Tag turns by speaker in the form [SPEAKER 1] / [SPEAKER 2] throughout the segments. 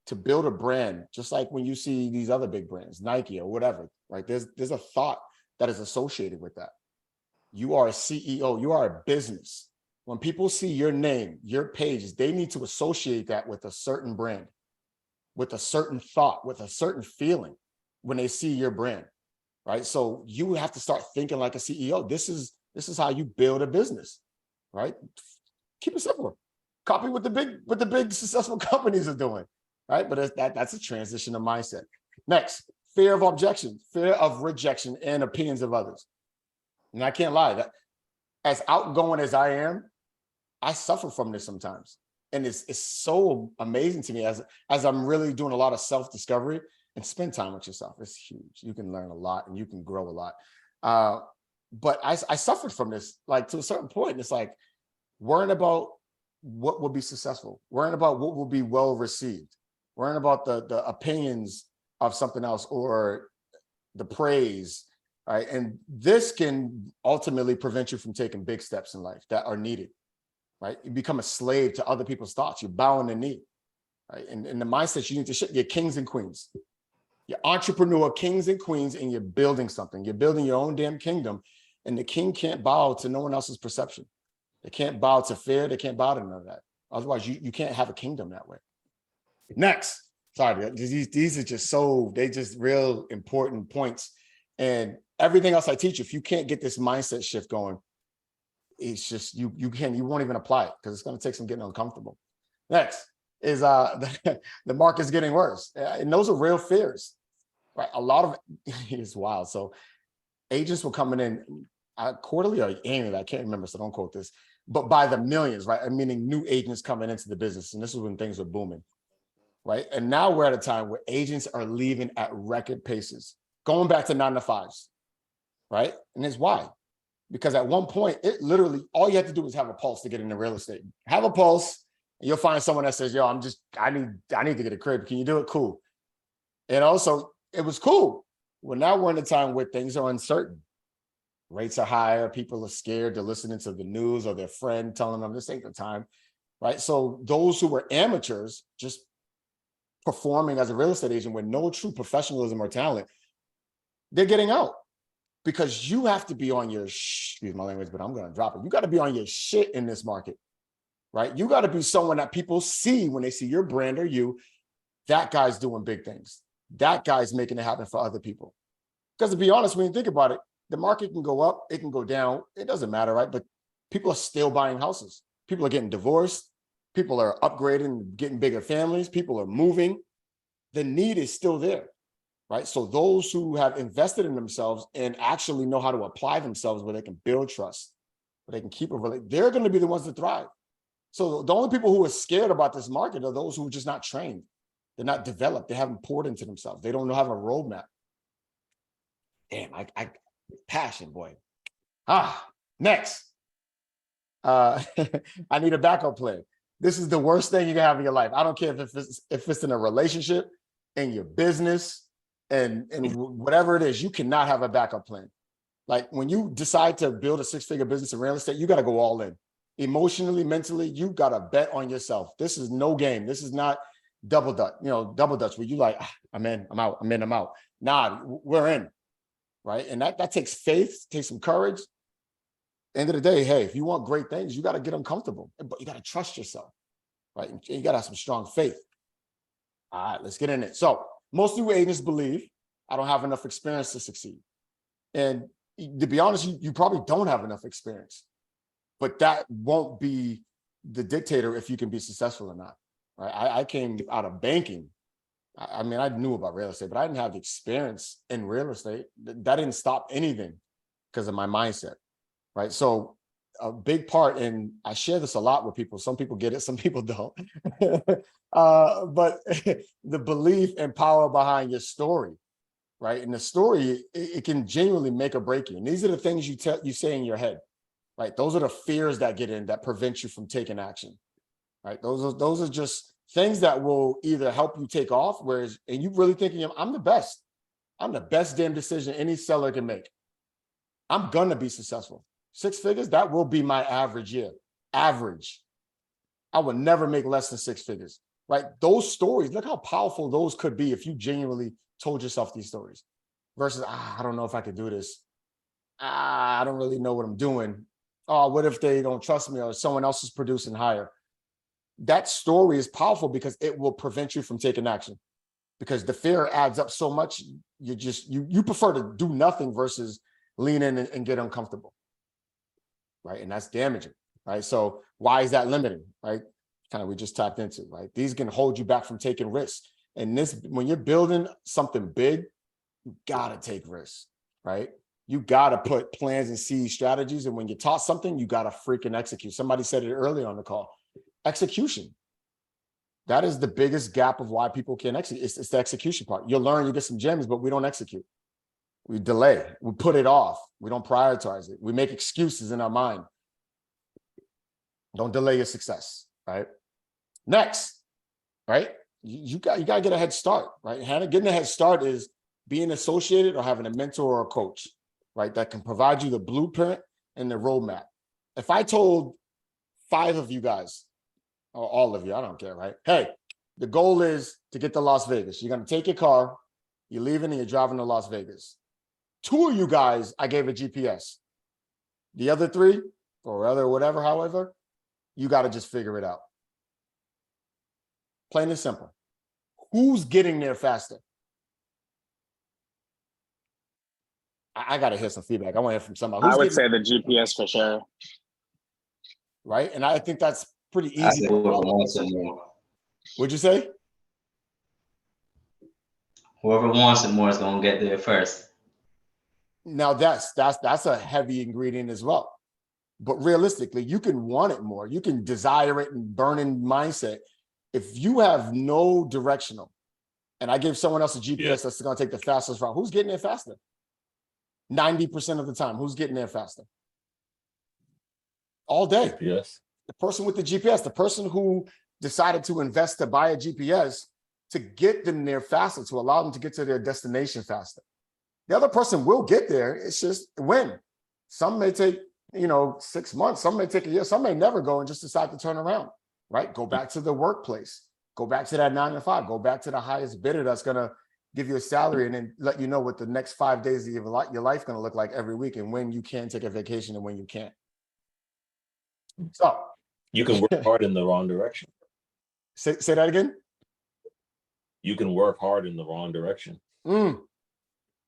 [SPEAKER 1] to build a brand, just like when you see these other big brands, Nike or whatever, right? There's a thought that is associated with that. You are a CEO, you are a business. When people see your name, your pages, they need to associate that with a certain brand, with a certain thought, with a certain feeling when they see your brand, right? So you have to start thinking like a CEO. This is how you build a business, right? Keep it simple. Copy what the big successful companies are doing, right? But that's a transition of mindset. Next, fear of objection, fear of rejection and opinions of others. And I can't lie, that as outgoing as I am, I suffer from this sometimes. And it's so amazing to me as I'm really doing a lot of self-discovery. And spend time with yourself. It's huge. You can learn a lot and you can grow a lot. But I suffered from this, like to a certain point. It's like worrying about what will be successful, worrying about what will be well received, worrying about the opinions of something else or the praise, right? And this can ultimately prevent you from taking big steps in life that are needed, right? You become a slave to other people's thoughts. You're bowing the knee, right? And the mindset, you need to shift. You're kings and queens. You're entrepreneur kings and queens, and you're building something. You're building your own damn kingdom, and the king can't bow to no one else's perception. They can't bow to fear. They can't bow to none of that. Otherwise, you can't have a kingdom that way. Next, sorry, these are just they just real important points. And everything else I teach, if you can't get this mindset shift going, it's just you won't even apply it because it's going to take some getting uncomfortable. Next is the market's getting worse, and those are real fears. Right, a lot of it's wild. So agents were coming in quarterly or annually, I can't remember, so don't quote this, but by the millions, right? Meaning new agents coming into the business, and this is when things were booming, right? And now we're at a time where agents are leaving at record paces, going back to 9 to 5s, right? And it's why? Because at one point, it literally all you have to do is have a pulse to get into real estate. Have a pulse, and you'll find someone that says, "Yo, I need to get a crib. Can you do it?" Cool. And also, it was cool. Well, now we're in a time where things are uncertain. Rates are higher. People are scared. They're listening to the news or their friend telling them this ain't the time, right? So those who were amateurs, just performing as a real estate agent with no true professionalism or talent, they're getting out because you have to be on your, excuse my language, but I'm going to drop it. You got to be on your shit in this market, right? You got to be someone that people see when they see your brand or you, that guy's doing big things. That guy's making it happen for other people. Because to be honest, when you think about it, the market can go up, it can go down. It doesn't matter, right? But people are still buying houses. People are getting divorced. People are upgrading, getting bigger families. People are moving. The need is still there, right? So those who have invested in themselves and actually know how to apply themselves where they can build trust, where they can keep a relationship, they're going to be the ones that thrive. So the only people who are scared about this market are those who are just not trained. They're not developed. They haven't poured into themselves. They don't have a roadmap. Damn, I passion, boy. Next. I need a backup plan. This is the worst thing you can have in your life. I don't care if it's in a relationship, in your business, and whatever it is, you cannot have a backup plan. Like when you decide to build a 6-figure business in real estate, you got to go all in. Emotionally, mentally, you got to bet on yourself. This is no game. This is not double dutch, double dutch where you like, I'm in, I'm out, I'm in, I'm out. Nah, we're in, right? And that takes faith, takes some courage. End of the day, hey, if you want great things, you got to get uncomfortable, but you got to trust yourself, right? And you got to have some strong faith. All right, let's get in it. So most new agents believe I don't have enough experience to succeed. And to be honest, you probably don't have enough experience, but that won't be the dictator if you can be successful or not. Right? I came out of banking. I mean, I knew about real estate, but I didn't have the experience in real estate. That didn't stop anything because of my mindset, right? So a big part, and I share this a lot with people. Some people get it, some people don't. But the belief and power behind your story, right? And the story, it can genuinely make or break you. And these are the things you say in your head, right? Those are the fears that get in that prevent you from taking action. Right? Those are just things that will either help you take off, and you really thinking, I'm the best. I'm the best damn decision any seller can make. I'm gonna be successful. 6 figures, that will be my average year. Average. I would never make less than 6 figures. right? Those stories, look how powerful those could be if you genuinely told yourself these stories versus, I don't know if I could do this. I don't really know what I'm doing. Oh, what if they don't trust me or someone else is producing higher? That story is powerful because it will prevent you from taking action, because the fear adds up so much. You prefer to do nothing versus lean in and get uncomfortable, right? And that's damaging, right? So why is that limiting, right? Kind of we just tapped into, right? These can hold you back from taking risks. And this, when you're building something big, you gotta take risks, right? You gotta put plans and see strategies. And when you're taught something, you gotta freaking execute. Somebody said it earlier on the call. Execution. That is the biggest gap of why people can't execute. It's the execution part. You'll learn, you get some gems, but we don't execute. We delay, we put it off. We don't prioritize it. We make excuses in our mind. Don't delay your success, right? Next, right? You got to get a head start, right? Getting a head start is being associated or having a mentor or a coach, right? That can provide you the blueprint and the roadmap. If I told 5 of you guys, or all of you, I don't care, right? Hey, the goal is to get to Las Vegas. You're going to take your car, you're leaving and you're driving to Las Vegas. 2 of you guys, I gave a GPS. The other 3 or other whatever, however, you got to just figure it out. Plain and simple. Who's getting there faster? I got to hear some feedback. I want to hear from somebody.
[SPEAKER 2] I would say the GPS for sure.
[SPEAKER 1] Right? And I think that's pretty easy. What'd you say?
[SPEAKER 3] Whoever wants it more is going to get there first.
[SPEAKER 1] Now that's a heavy ingredient as well. But realistically, you can want it more. You can desire it and burning mindset. If you have no directional, and I give someone else a GPS that's going to take the fastest route, who's getting there faster? 90% of the time, who's getting there faster? All day.
[SPEAKER 4] Yes.
[SPEAKER 1] The person with the GPS, the person who decided to invest to buy a GPS to get them there faster, to allow them to get to their destination faster. The other person will get there. It's just when. Some may take, 6 months. Some may take a year. Some may never go and just decide to turn around, right? Go back to the workplace. Go back to that 9 to 5. Go back to the highest bidder that's going to give you a salary and then let you know what the next 5 days of your life going to look like every week and when you can take a vacation and when you can't. So
[SPEAKER 4] you can work hard in the wrong direction.
[SPEAKER 1] Say that again.
[SPEAKER 4] You can work hard in the wrong direction.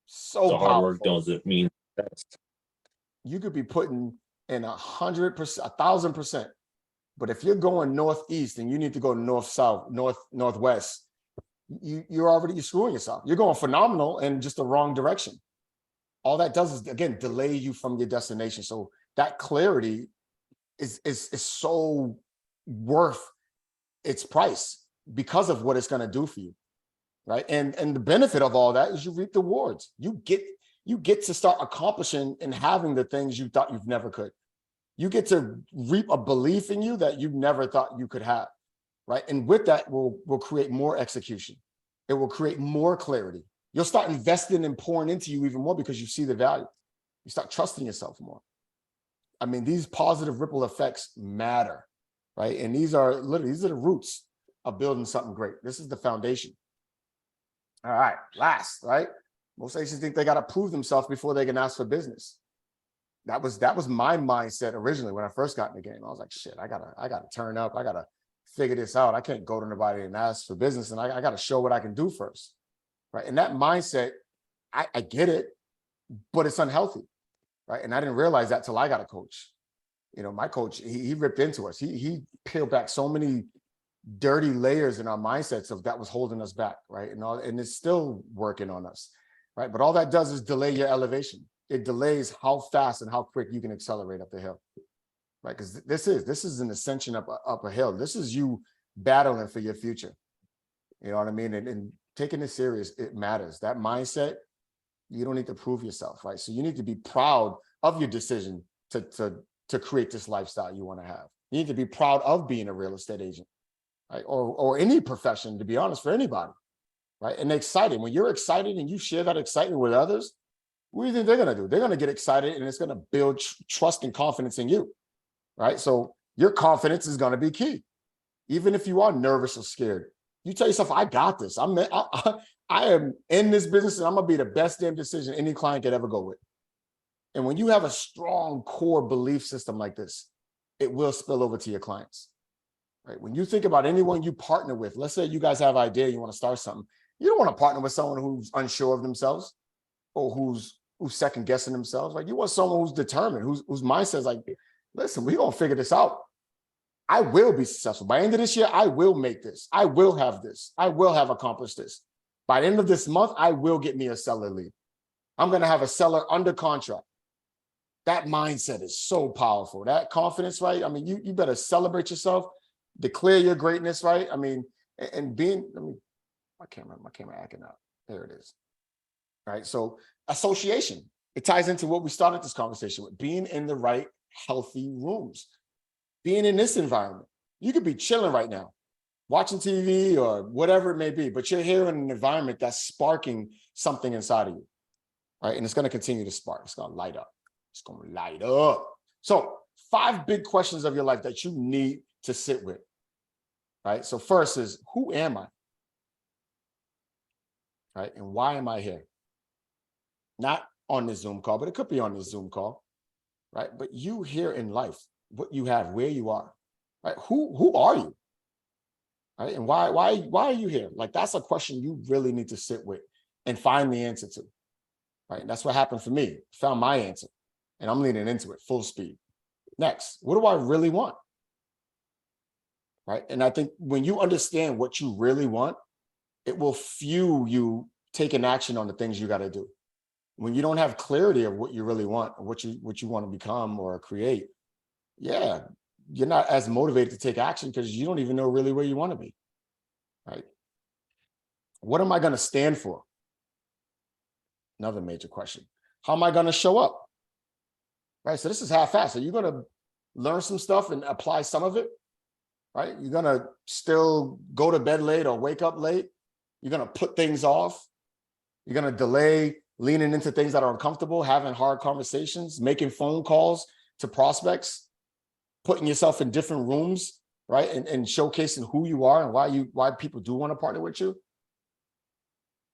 [SPEAKER 1] So
[SPEAKER 4] hard work doesn't mean success.
[SPEAKER 1] You could be putting in 100%, 1,000%. But if you're going northeast and you need to go north-south, northwest, you're screwing yourself. You're going phenomenal in just the wrong direction. All that does is, again, delay you from your destination. So that clarity is so worth its price because of what it's going to do for you, right? And the benefit of all that is you reap the rewards. You get to start accomplishing and having the things you thought you've never could. You get to reap a belief in you that you never thought you could have, right? And with that, will create more execution. It will create more clarity. You'll start investing and pouring into you even more because you see the value. You start trusting yourself more. I mean, these positive ripple effects matter, right? And these are the roots of building something great. This is the foundation. All right, last, right? Most agents think they got to prove themselves before they can ask for business. That was my mindset originally when I first got in the game. I was like, shit, I gotta turn up. I gotta figure this out. I can't go to nobody and ask for business, and I gotta show what I can do first, right? And that mindset, I get it, but it's unhealthy, right? And I didn't realize that till I got a coach. My coach, he ripped into us. He peeled back so many dirty layers in our mindsets of that was holding us back, right? And it's still working on us, right? But all that does is delay your elevation. It delays how fast and how quick you can accelerate up the hill, right? Because this is an ascension up a hill. This is you battling for your future. You know what I mean? And taking it serious, it matters. That mindset, you don't need to prove yourself, right? So you need to be proud of your decision to create this lifestyle you want to have. You need to be proud of being a real estate agent, right? Or any profession, to be honest, for anybody, right? And excited. When you're excited and you share that excitement with others, what do you think they're going to do? They're going to get excited and it's going to build trust and confidence in you, right? So your confidence is going to be key. even if you are nervous or scared, you tell yourself, I got this. I am in this business and I'm gonna be the best damn decision any client could ever go with. And when you have a strong core belief system like this, it will spill over to your clients, right? When you think about anyone you partner with, let's say you guys have an idea, you want to start something. You don't want to partner with someone who's unsure of themselves or who's second guessing themselves. Like you want someone who's determined, whose mindset is like, listen, we're gonna figure this out. I will be successful. By the end of this year, I will make this. I will have this. I will have accomplished this. By the end of this month, I will get me a seller lead. I'm gonna have a seller under contract. That mindset is so powerful. That confidence, right? I mean, you better celebrate yourself, declare your greatness, right? I mean, and being, my camera acting up. There it is. All right. So association, it ties into what we started this conversation with, being in the right healthy rooms, being in this environment. You could be chilling right now, watching TV or whatever it may be, but you're here in an environment that's sparking something inside of you, right? And it's going to continue to spark. It's going to light up. It's going to light up. So 5 big questions of your life that you need to sit with, right? So first is, who am I? Right? And why am I here? Not on this Zoom call, but it could be on this Zoom call, right? But you here in life, what you have, where you are, right? Who are you? Right? And why are you here? Like, that's a question you really need to sit with and find the answer to, right? And that's what happened for me. Found my answer and I'm leaning into it full speed. Next, what do I really want? Right? And I think when you understand what you really want, it will fuel you taking action on the things you got to do. When you don't have clarity of what you really want, or what you want to become or create, yeah, you're not as motivated to take action because you don't even know really where you want to be, right? What am I going to stand for? Another major question. How am I going to show up? Right? So this is half-assed. Are you going to learn some stuff and apply some of it? Right? You're going to still go to bed late or wake up late. You're going to put things off. You're going to delay leaning into things that are uncomfortable, having hard conversations, making phone calls to prospects, putting yourself in different rooms, right? And showcasing who you are and why people do want to partner with you.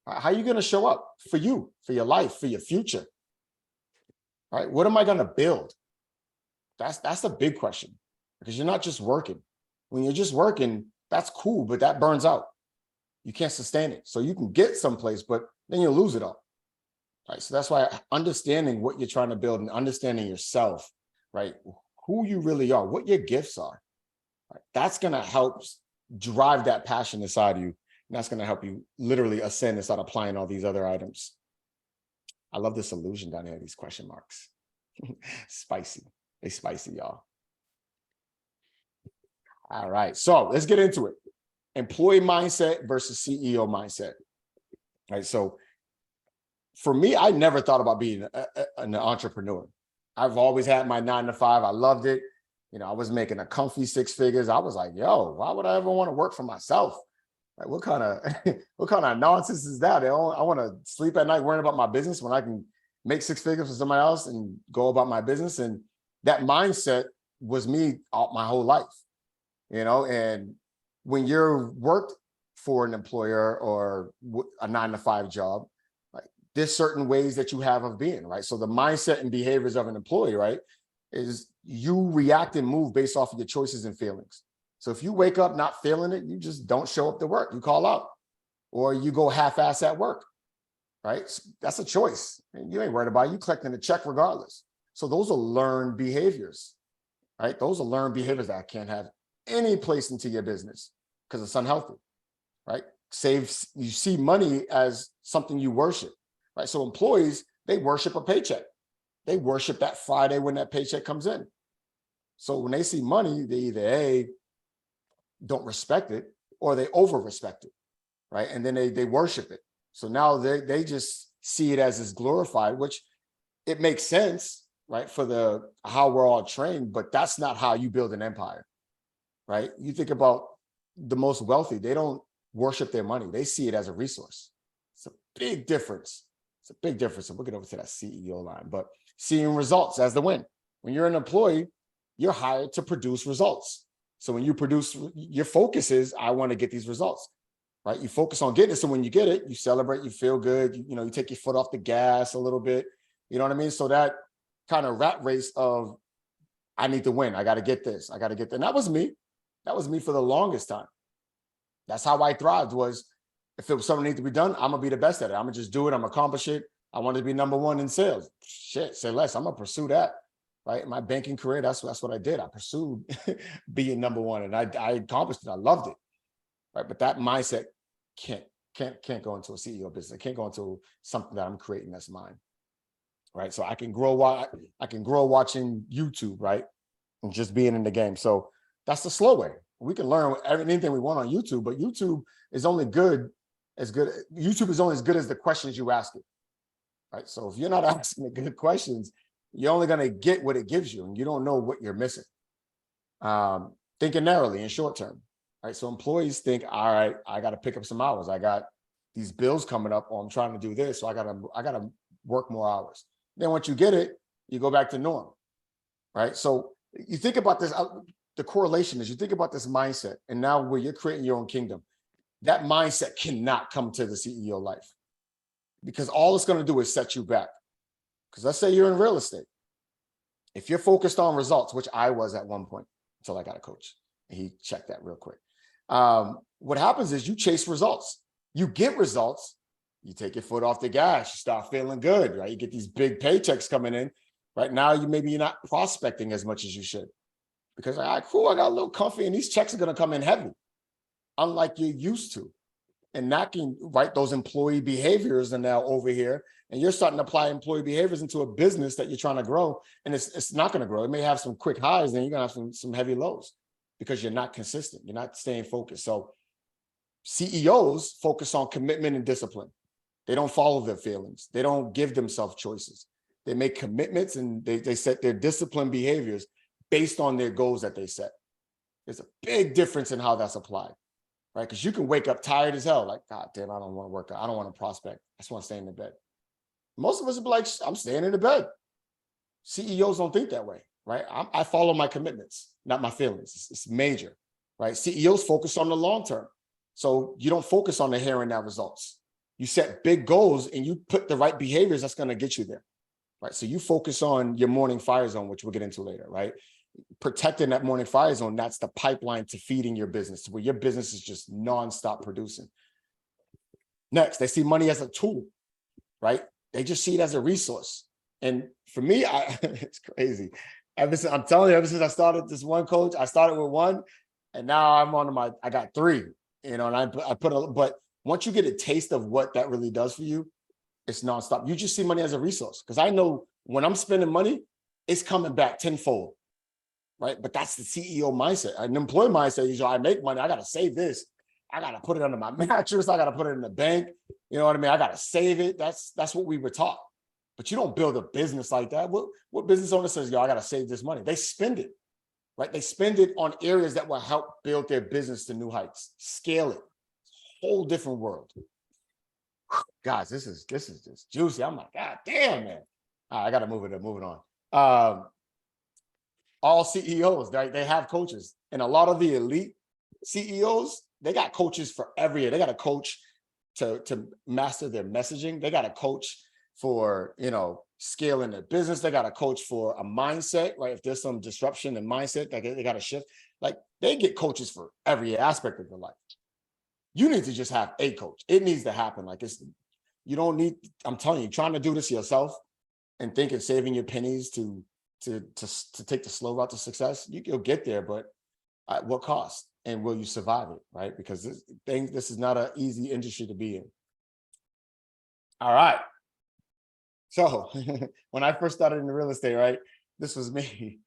[SPEAKER 1] How are you going to show up for you, for your life, for your future? Right? What am I going to build? That's a big question, because you're not just working. When you're just working, that's cool, but that burns out. You can't sustain it. So you can get someplace, but then you'll lose it all. Right? So that's why understanding what you're trying to build and understanding yourself, right? Who you really are, what your gifts are, right? That's going to help drive that passion inside you. And that's going to help you literally ascend and start applying all these other items. I love this illusion down here, these question marks. Spicy. They spicy, y'all. All right. So let's get into it. Employee mindset versus CEO mindset. All right. So for me, I never thought about being an entrepreneur. I've always had my 9-to-5. I loved it. You know, I was making a comfy 6 figures. I was like, yo, why would I ever want to work for myself? Like, what kind of nonsense is that? I want to sleep at night worrying about my business when I can make 6 figures for somebody else and go about my business. And that mindset was me all my whole life, you know. And when you're worked for an employer or a 9-to-5 job, like, there's certain ways that you have of being, right? So the mindset and behaviors of an employee, right, is you react and move based off of your choices and feelings. So if you wake up not feeling it, you just don't show up to work. You call out, or you go half-ass at work, right? That's a choice. And you ain't worried about it. You collecting a check regardless. So those are learned behaviors, right? Those are learned behaviors that can't have any place into your business because it's unhealthy, right? You see money as something you worship, right? So employees, they worship a paycheck. They worship that Friday when that paycheck comes in. So when they see money, they either don't respect it or they over respect it, right? And then they worship it. So now they just see it as glorified, which it makes sense, right? For how we're all trained, but that's not how you build an empire, right? You think about the most wealthy, they don't worship their money. They see it as a resource. It's a big difference. It's a big difference. And we'll get over to that CEO line, but seeing results as the win. When you're an employee, you're hired to produce results. So when you produce, your focus is, I want to get these results, right? You focus on getting it. So when you get it, you celebrate, you feel good. You take your foot off the gas a little bit. You know what I mean? So that kind of rat race of, I need to win. I got to get this. I got to get that. And that was me. That was me for the longest time. That's how I thrived, was if it was something that needed to be done, I'm going to be the best at it. I'm going to just do it. I'm going to accomplish it. I wanted to be number one in sales. Shit, say less. I'm going to pursue that. Right? In my banking career, that's what I did. I pursued being number one, and I accomplished it. I loved it. Right? But that mindset can't go into a CEO business. It can't go into something that I'm creating that's mine. Right? So I can grow watching YouTube, right? And just being in the game. So that's the slow way. We can learn anything we want on YouTube, but YouTube is only YouTube is only as good as the questions you ask it. Right? So if you're not asking the good questions, you're only going to get what it gives you, and you don't know what you're missing. Thinking narrowly in short term, right? So employees think, all right, I got to pick up some hours. I got these bills coming up, or I'm trying to do this, so I got to work more hours. Then once you get it, you go back to norm, right? So you think about this. The correlation is, you think about this mindset, and now where you're creating your own kingdom, that mindset cannot come to the CEO life, because all it's going to do is set you back. Because let's say you're in real estate. If you're focused on results, which I was at one point until I got a coach, and he checked that real quick. What happens is you chase results. You get results. You take your foot off the gas. You start feeling good, right? You get these big paychecks coming in. Right now, you're not prospecting as much as you should, because all right, cool, I got a little comfy, and these checks are going to come in heavy, unlike you're used to. And that can, right, those employee behaviors are now over here, and you're starting to apply employee behaviors into a business that you're trying to grow, and it's not going to grow. It may have some quick highs, then you're going to have some heavy lows, because you're not consistent. You're not staying focused. So CEOs focus on commitment and discipline. They don't follow their feelings. They don't give themselves choices. They make commitments, and they set their disciplined behaviors based on their goals that they set. There's a big difference in how that's applied. Right? Because you can wake up tired as hell, like, God damn, I don't want to work out. I don't want to prospect. I just want to stay in the bed. Most of us would be like, I'm staying in the bed. CEOs don't think that way, right? I follow my commitments, not my feelings. It's major, right? CEOs focus on the long term. So you don't focus on the here and now results. You set big goals, and you put the right behaviors that's going to get you there, right? So you focus on your morning fire zone, which we'll get into later, right? Protecting that morning fire zone, that's the pipeline to feeding your business, to where your business is just nonstop producing. Next, they see money as a tool, right? They just see it as a resource. And for me, it's crazy. I'm telling you, ever since I started this one coach, I started with one, and now I got three, and but once you get a taste of what that really does for you, it's nonstop. You just see money as a resource. Because I know when I'm spending money, it's coming back tenfold. Right? But that's the CEO mindset. An employee mindset is, I make money, I got to save this. I got to put it under my mattress. I got to put it in the bank. You know what I mean? I got to save it. That's what we were taught. But you don't build a business like that. What business owner says, I got to save this money? They spend it, right? They spend it on areas that will help build their business to new heights, scale it. Whole different world. Guys, this is just juicy. I'm like, God damn, man. All right, I got to move it on. All CEOs, right? They have coaches, and a lot of the elite CEOs, they got coaches for every year. They got a coach to master their messaging. They got a coach for, scaling their business. They got a coach for a mindset, right? If there's some disruption in mindset, they got to shift. Like, they get coaches for every aspect of their life. You need to just have a coach. It needs to happen. Like, you don't need, I'm telling you, trying to do this yourself and thinking saving your pennies to take the slow route to success, you'll get there, but at what cost? And will you survive it, right? Because this is not an easy industry to be in. All right. So when I first started in real estate, right, this was me.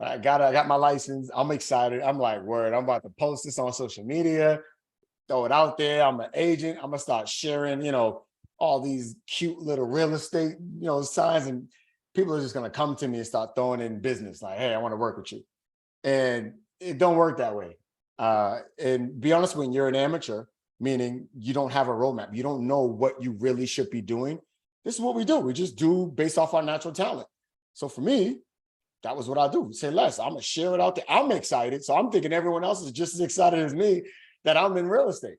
[SPEAKER 1] I got my license. I'm excited. I'm like, word, I'm about to post this on social media, throw it out there. I'm an agent. I'm gonna start sharing, all these cute little real estate, signs, and people are just going to come to me and start throwing in business like, hey, I want to work with you. And it don't work that way. And be honest, when you're an amateur, meaning you don't have a roadmap, you don't know what you really should be doing. This is what we do. We just do based off our natural talent. So for me, that was what I do. Say less. I'm gonna share it out there. I'm excited. So I'm thinking everyone else is just as excited as me that I'm in real estate.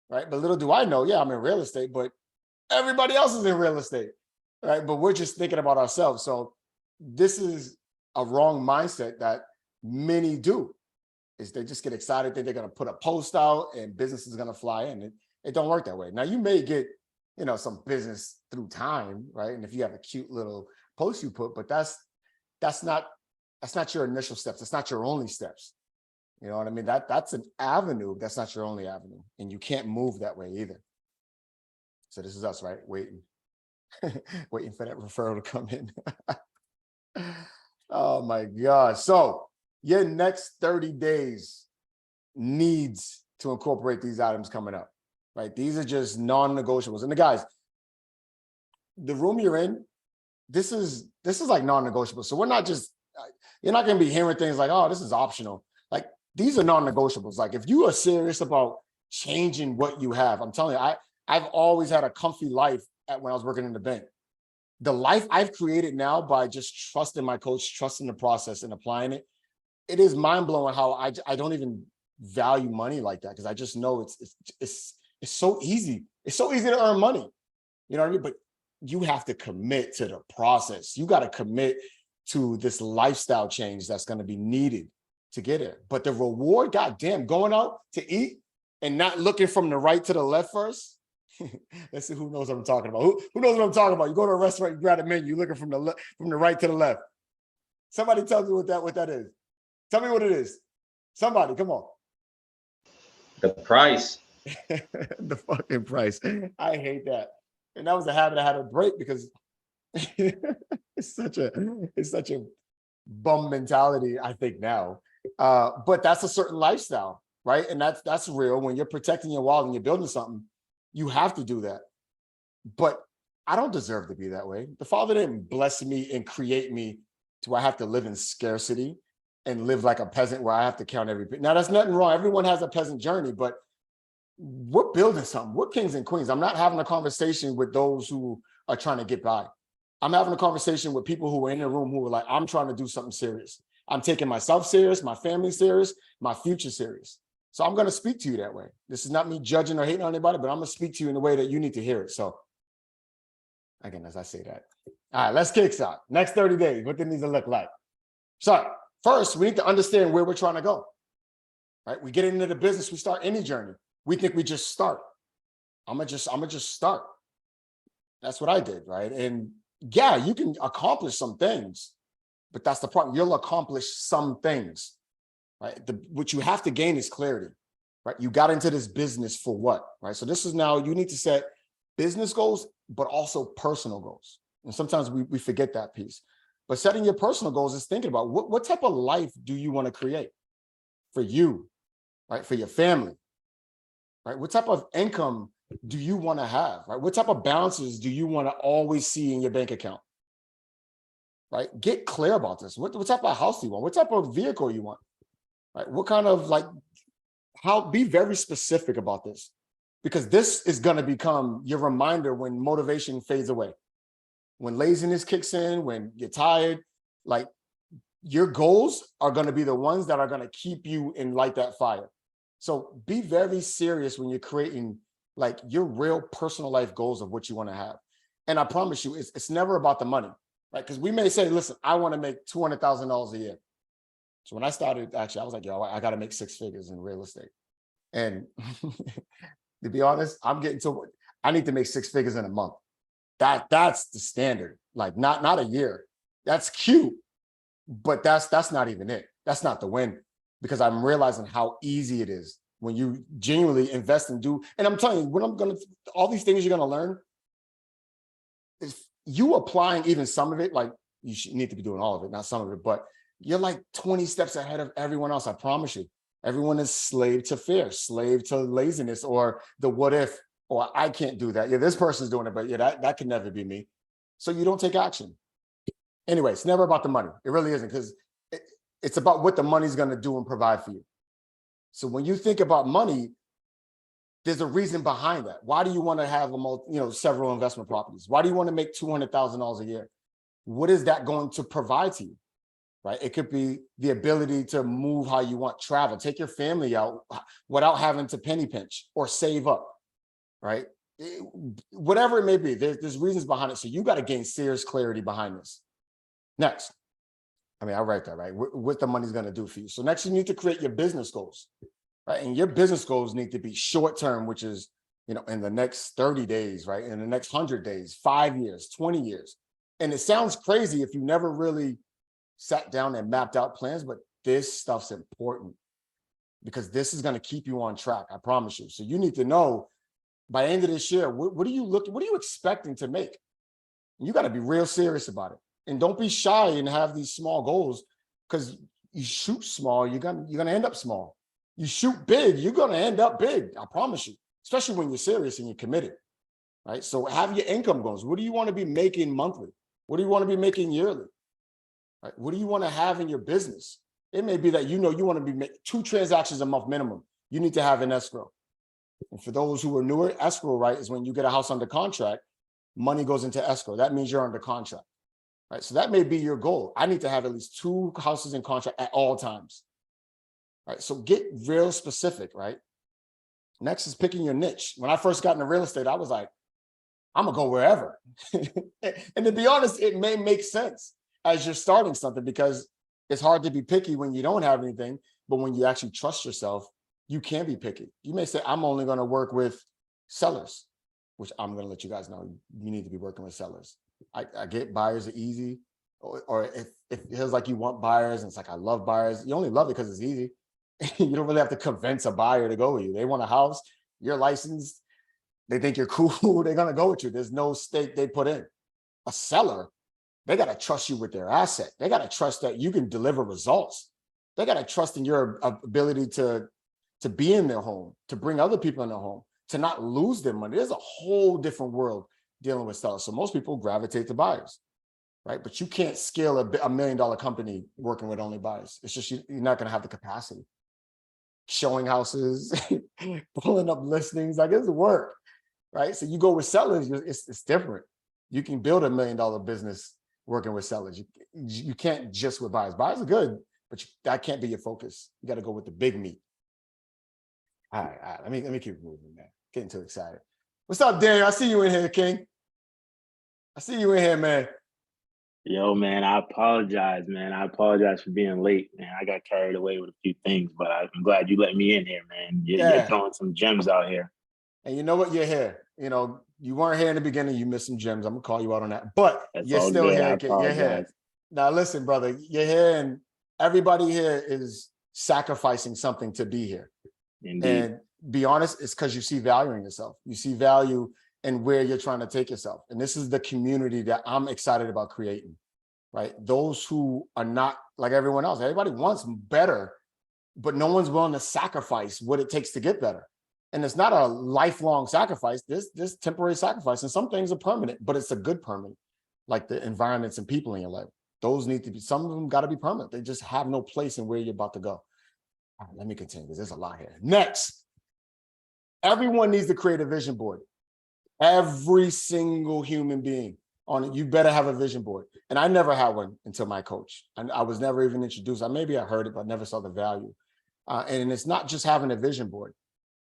[SPEAKER 1] Right. But little do I know, yeah, I'm in real estate, but everybody else is in real estate. Right. But we're just thinking about ourselves. So this is a wrong mindset that many do, is they just get excited that they're going to put a post out and business is going to fly in. It don't work that way. Now you may get, some business through time, right? And if you have a cute little post you put, but that's not your initial steps. That's not your only steps. You know what I mean? That's an avenue. That's not your only avenue. And you can't move that way either. So this is us, right? Waiting for that referral to come in. Oh my God. So your next 30 days needs to incorporate these items coming up, right? These are just non-negotiables. And the guys, the room you're in, this is like non-negotiable. So we're not just, you're not going to be hearing things like, oh, this is optional. Like these are non-negotiables. Like if you are serious about changing what you have, I'm telling you, I've always had a comfy life when I was working in the bank. The life I've created now by just trusting my coach, trusting the process and applying it, it is mind blowing how I don't even value money like that, because I just know it's so easy. It's so easy to earn money. You know what I mean? But you have to commit to the process. You got to commit to this lifestyle change that's going to be needed to get it. But the reward, goddamn, going out to eat and not looking from the right to the left first. Let's see who knows what I'm talking about. Who knows what I'm talking about? You go to a restaurant, you grab a menu, you're looking from the right to the left. Somebody tell me what that is. Tell me what it is. Somebody, come on.
[SPEAKER 3] The price.
[SPEAKER 1] The fucking price. I hate that. And that was a habit I had to break, because it's such a bum mentality, I think now. But that's a certain lifestyle, right? And that's real. When you're protecting your wallet and you're building something, you have to do that. But I don't deserve to be that way. The Father didn't bless me and create me to where I have to live in scarcity and live like a peasant where I have to count every penny. Now, that's nothing wrong. Everyone has a peasant journey, but we're building something. We're kings and queens. I'm not having a conversation with those who are trying to get by. I'm having a conversation with people who are in the room who are like, I'm trying to do something serious. I'm taking myself serious, my family serious, my future serious. So I'm going to speak to you that way. This is not me judging or hating on anybody, but I'm going to speak to you in the way that you need to hear it. So again, as I say that. All right, let's kickstart. Next 30 days, what it needs to look like. So first, we need to understand where we're trying to go. Right? We get into the business, we start any journey. We think we just start. I'm gonna just start. That's what I did, right? And yeah, you can accomplish some things, but that's the problem. You'll accomplish some things, right? What you have to gain is clarity, right? You got into this business for what, right? So this is now, you need to set business goals, but also personal goals. And sometimes we forget that piece. But setting your personal goals is thinking about what type of life do you want to create for you, right? For your family, right? What type of income do you want to have, right? What type of balances do you want to always see in your bank account, right? Get clear about this. What type of house do you want? What type of vehicle you want, right? What kind of be very specific about this, because this is going to become your reminder when motivation fades away, when laziness kicks in, when you're tired. Like, your goals are going to be the ones that are going to keep you in light that fire. So be very serious when you're creating like your real personal life goals of what you want to have. And I promise you, it's never about the money, right? Because we may say, listen, I want to make $200,000 a year. So when I started, actually, I was like, yo, I got to make 6 figures in real estate. And to be honest, I need to make 6 figures in a month. That's the standard, like not a year. That's cute, but that's not even it. That's not the win, because I'm realizing how easy it is when you genuinely invest and do. And I'm telling you, all these things you're going to learn, if you applying even some of it, like you need to be doing all of it, not some of it, but you're like 20 steps ahead of everyone else. I promise you. Everyone is slave to fear, slave to laziness, or the what if, or I can't do that. Yeah, this person's doing it, but yeah, that can never be me. So you don't take action. Anyway, it's never about the money. It really isn't, because it's about what the money's going to do and provide for you. So when you think about money, there's a reason behind that. Why do you want to have several investment properties? Why do you want to make $200,000 a year? What is that going to provide to you? right? It could be the ability to move how you want, travel, take your family out without having to penny pinch or save up, right? Whatever it may be, there's reasons behind it. So you got to gain serious clarity behind this. Next, I mean, I write that, right? What the money's going to do for you. So next, you need to create your business goals, right? And your business goals need to be short term, which is, you know, in the next 30 days, right? In the next 100 days, 5 years, 20 years. And it sounds crazy if you never really sat down and mapped out plans, but this stuff's important because this is going to keep you on track. I promise you. So you need to know by the end of this year, what are you expecting to make? You got to be real serious about it. And don't be shy and have these small goals, because you shoot small, you're gonna end up small. You shoot big, you're gonna end up big. I promise you, especially when you're serious and you're committed, right? So have your income goals. What do you want to be making monthly? What do you want to be making yearly? Right? What do you want to have in your business? It may be that you want to be making 2 transactions a month minimum. You need to have an escrow. And for those who are newer, escrow, right, is when you get a house under contract, money goes into escrow. That means you're under contract. Right, so that may be your goal. I need to have at least 2 houses in contract at all times. Right, so get real specific, right? Next is picking your niche. When I first got into real estate, I was like, I'm gonna go wherever. And to be honest, it may make sense as you're starting something, because it's hard to be picky when you don't have anything, but when you actually trust yourself, you can be picky. You may say, I'm only gonna work with sellers, which I'm gonna let you guys know you need to be working with sellers. I get buyers are easy, or if it feels like you want buyers and it's like, I love buyers, you only love it because it's easy. You don't really have to convince a buyer to go with you. They want a house, you're licensed, they think you're cool, they're gonna go with you. There's no stake they put in. A seller, they gotta trust you with their asset. They gotta trust that you can deliver results. They gotta trust in your ability to be in their home, to bring other people in their home, to not lose their money. There's a whole different world dealing with sellers. So most people gravitate to buyers, right? But you can't scale a $1 million company working with only buyers. It's just, you're not going to have the capacity. Showing houses, pulling up listings, like it's work, right? So you go with sellers, it's different. You can build $1 million business working with sellers. You can't just with buyers. Buyers are good, but that can't be your focus. You got to go with the big meat. All right. Let me keep moving, man. Getting too excited. What's up, Daniel? I see you in here, King. I see you in here, man.
[SPEAKER 2] Yo, man, I apologize, man. I apologize for being late, man. I got carried away with a few things, but I'm glad you let me in here, man. You're throwing some gems out here.
[SPEAKER 1] And you know what? You're here. You know, you weren't here in the beginning. You missed some gems. I'm gonna call you out on that. But you're still here. You're here. Now, listen, brother. You're here, and everybody here is sacrificing something to be here.
[SPEAKER 2] Indeed.
[SPEAKER 1] And be honest, it's because you see value in yourself. You see value and where you're trying to take yourself. And this is the community that I'm excited about creating, right? Those who are not like everyone else. Everybody wants better, but no one's willing to sacrifice what it takes to get better. And it's not a lifelong sacrifice. This temporary sacrifice. And some things are permanent, but it's a good permanent, like the environments and people in your life. Those need to be, some of them got to be permanent. They just have no place in where you're about to go. All right, let me continue because there's a lot here. Next, everyone needs to create a vision board. Every single human being on it, you better have a vision board. And I never had one until my coach. And I was never even introduced. Maybe I heard it, but I never saw the value. And it's not just having a vision board,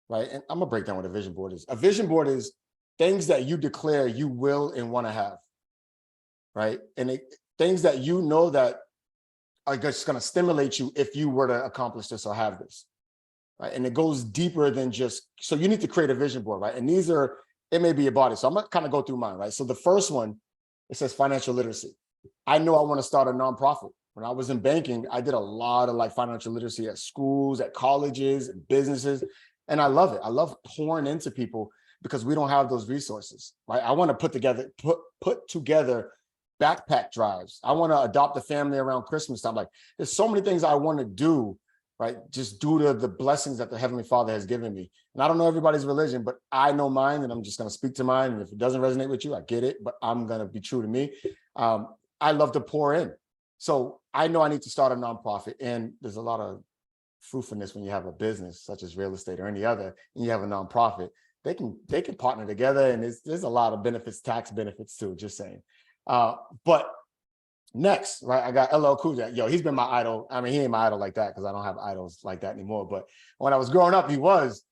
[SPEAKER 1] right? And I'm gonna break down what a vision board is. A vision board is things that you declare you will and want to have, right? And things that you know that are just gonna stimulate you if you were to accomplish this or have this, right? And it goes deeper than just, so you need to create a vision board, right? And these are, it may be your body. So I'm gonna kind of go through mine, right? So the first one, it says financial literacy. I know I want to start a nonprofit. When I was in banking, I did a lot of like financial literacy at schools, at colleges, and businesses. And I love it. I love pouring into people because we don't have those resources, right? I want to put together backpack drives. I want to adopt a family around Christmas time. Like there's so many things I want to do, right? Just due to the blessings that the Heavenly Father has given me. And I don't know everybody's religion, but I know mine, and I'm just going to speak to mine. And if it doesn't resonate with you, I get it, but I'm going to be true to me. I love to pour in. So I know I need to start a nonprofit, and there's a lot of fruitfulness when you have a business such as real estate or any other, and you have a nonprofit. They can partner together, and there's a lot of benefits, tax benefits too, just saying. But Next, right? I got LL Cool J. Yo, he's been my idol. I mean, he ain't my idol like that because I don't have idols like that anymore. But when I was growing up, he was.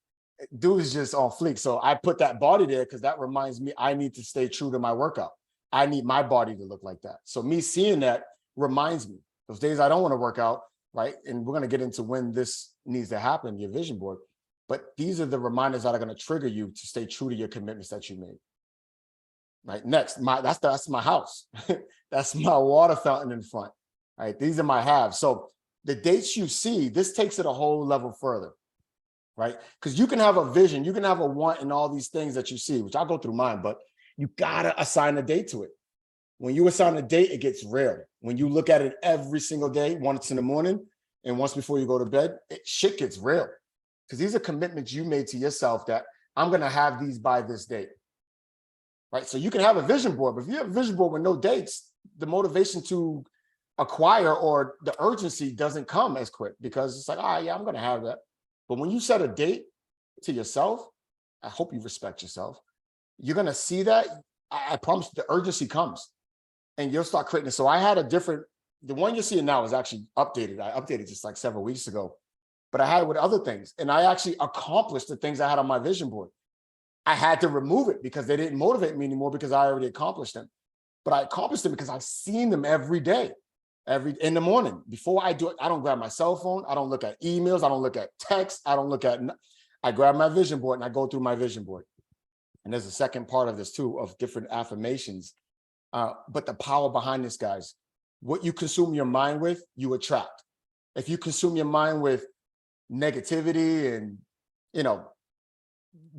[SPEAKER 1] Dude's just on fleek. So I put that body there because that reminds me I need to stay true to my workout. I need my body to look like that. So me seeing that reminds me those days I don't want to work out, right? And we're going to get into when this needs to happen, your vision board. But these are the reminders that are going to trigger you to stay true to your commitments that you made. Right. Next, that's my house. That's my water fountain in front. Right. These are my halves. So the dates you see, this takes it a whole level further. Right. Because you can have a vision, you can have a want and all these things that you see, which I'll go through mine, but you gotta assign a date to it. When you assign a date, it gets real. When you look at it every single day, once in the morning and once before you go to bed, shit gets real. Because these are commitments you made to yourself that I'm gonna have these by this date. Right. So you can have a vision board, but if you have a vision board with no dates, the motivation to acquire or the urgency doesn't come as quick because it's like, yeah, I'm going to have that. But when you set a date to yourself, I hope you respect yourself. You're going to see that. I promise the urgency comes and you'll start creating it. So I had the one you're seeing now is actually updated. I updated just like several weeks ago, but I had it with other things and I actually accomplished the things I had on my vision board. I had to remove it because they didn't motivate me anymore because I already accomplished them. But I accomplished them because I've seen them every day, in the morning. Before I do it, I don't grab my cell phone. I don't look at emails. I don't look at text. I grab my vision board and I go through my vision board. And there's a second part of this too, of different affirmations. But the power behind this, guys, what you consume your mind with, you attract. If you consume your mind with negativity and,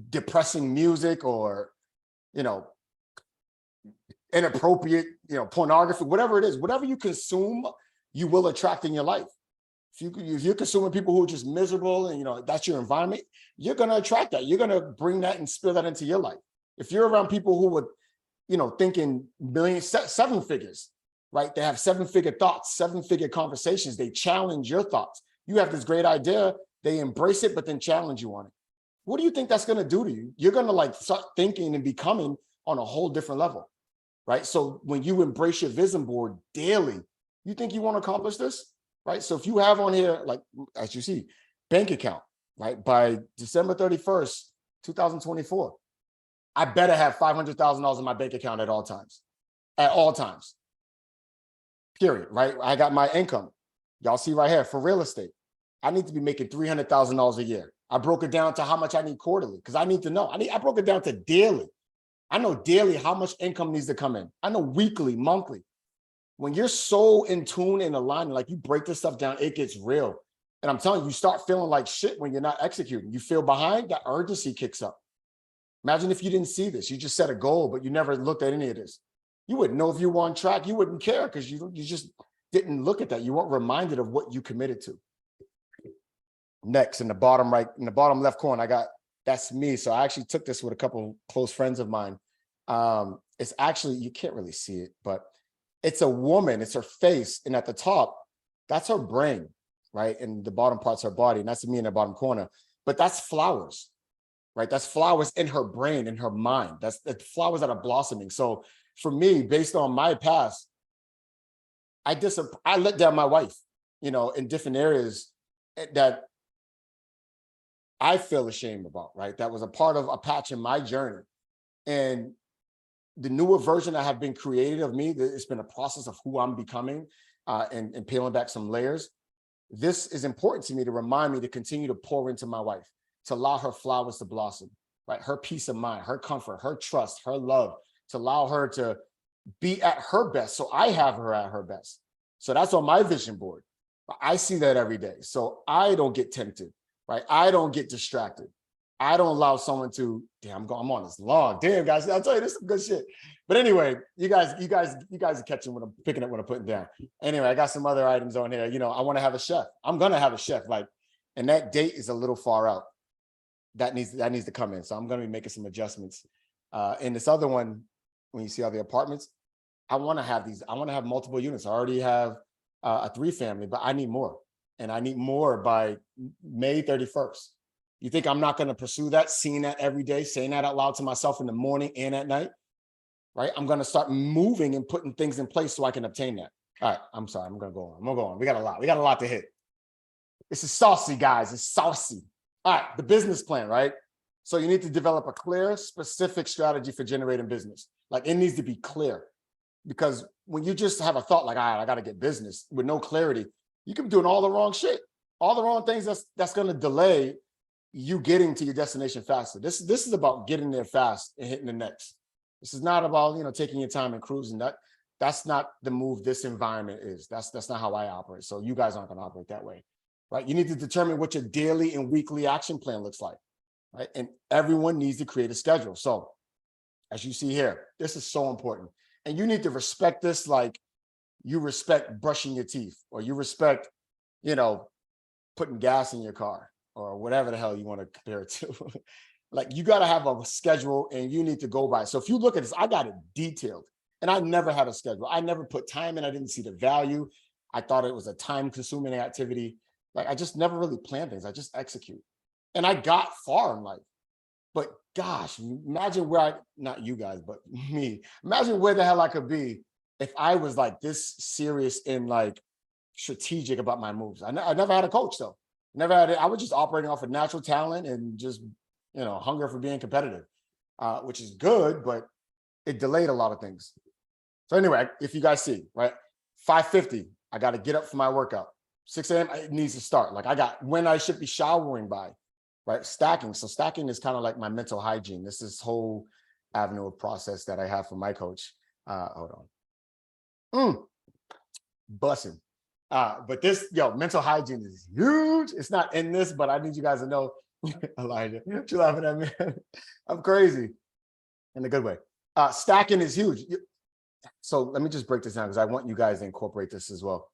[SPEAKER 1] depressing music or, inappropriate, pornography, whatever it is, whatever you consume, you will attract in your life. If you're consuming people who are just miserable and, that's your environment, you're going to attract that. You're going to bring that and spill that into your life. If you're around people who would, thinking seven figures, right? They have 7-figure thoughts, 7-figure conversations. They challenge your thoughts. You have this great idea. They embrace it, but then challenge you on it. What do you think that's going to do to you? You're going to start thinking and becoming on a whole different level, right? So when you embrace your vision board daily, you think you want to accomplish this, right? So if you have on here, as you see, bank account, right? By December 31st, 2024, I better have $500,000 in my bank account at all times, period, right? I got my income. Y'all see right here for real estate. I need to be making $300,000 a year. I broke it down to how much I need quarterly because I need to know. I broke it down to daily. I know daily how much income needs to come in. I know weekly, monthly. When you're so in tune and aligned, like you break this stuff down, it gets real. And I'm telling you, you start feeling like shit when you're not executing. You feel behind, that urgency kicks up. Imagine if you didn't see this. You just set a goal, but you never looked at any of this. You wouldn't know if you were on track. You wouldn't care because you just didn't look at that. You weren't reminded of what you committed to. Next, in the bottom left corner, that's me. So I actually took this with a couple close friends of mine. It's actually, you can't really see it, but it's a woman, it's her face. And at the top, that's her brain, right? And the bottom part's her body. And that's me in the bottom corner. But that's flowers, right? That's flowers in her brain, in her mind. That's flowers that are blossoming. So for me, based on my past, I let down my wife, in different areas that I feel ashamed about, right? That was a part of a patch in my journey. And the newer version that have been created of me, it's been a process of who I'm becoming and peeling back some layers. This is important to me to remind me to continue to pour into my wife, to allow her flowers to blossom, right? Her peace of mind, her comfort, her trust, her love, to allow her to be at her best. So I have her at her best. So that's on my vision board. I see that every day. So I don't get tempted. Right? I don't get distracted. I don't allow someone to, I'm on this long. Damn, guys, I'll tell you, this is some good shit. But anyway, you guys are catching what I'm picking up, what I'm putting down. Anyway, I got some other items on here. I want to have a chef. I'm gonna have a chef, and that date is a little far out. That needs to come in. So I'm gonna be making some adjustments. And this other one, when you see all the apartments, I want to have these. I want to have multiple units. I already have a 3-family, but I need more. And I need more by May 31st. You think I'm not going to pursue that, seeing that every day, saying that out loud to myself in the morning and at night, right? I'm going to start moving and putting things in place so I can obtain that. All right, I'm sorry. I'm gonna go on. I'm gonna go on. We got a lot. We got a lot to hit. This is saucy, guys. It's saucy. All right, the business plan, right? So you need to develop a clear, specific strategy for generating business. Like it needs to be clear, because when you just have a thought like, all right, I got to get business with no clarity, you can be doing all the wrong shit, all the wrong things. That's going to delay you getting to your destination faster. This is about getting there fast and hitting the next. This is not about taking your time and cruising. That's not the move this environment is. That's not how I operate. So you guys aren't going to operate that way, right? You need to determine what your daily and weekly action plan looks like, right? And everyone needs to create a schedule. So as you see here, this is so important. And you need to respect this like you respect brushing your teeth, or you respect, putting gas in your car, or whatever the hell you want to compare it to. Like you got to have a schedule and you need to go by. So if you look at this, I got it detailed, and I never had a schedule. I never put time in. I didn't see the value. I thought it was a time consuming activity. Like I just never really planned things. I just execute. And I got far in life. But gosh, imagine where not you guys, but me, imagine where the hell I could be if I was like this serious and like strategic about my moves. I never had a coach though. Never had it. I was just operating off of natural talent and just, hunger for being competitive, which is good, but it delayed a lot of things. So anyway, if you guys see, right, 5:50, I got to get up for my workout. 6 a.m., it needs to start. Like I got when I should be showering by, right? Stacking. So stacking is kind of like my mental hygiene. This is whole avenue of process that I have for my coach. Hold on. Bussing. But this, mental hygiene is huge. It's not in this, but I need you guys to know, Elijah, you're laughing at me. I'm crazy in a good way. Stacking is huge. So let me just break this down because I want you guys to incorporate this as well.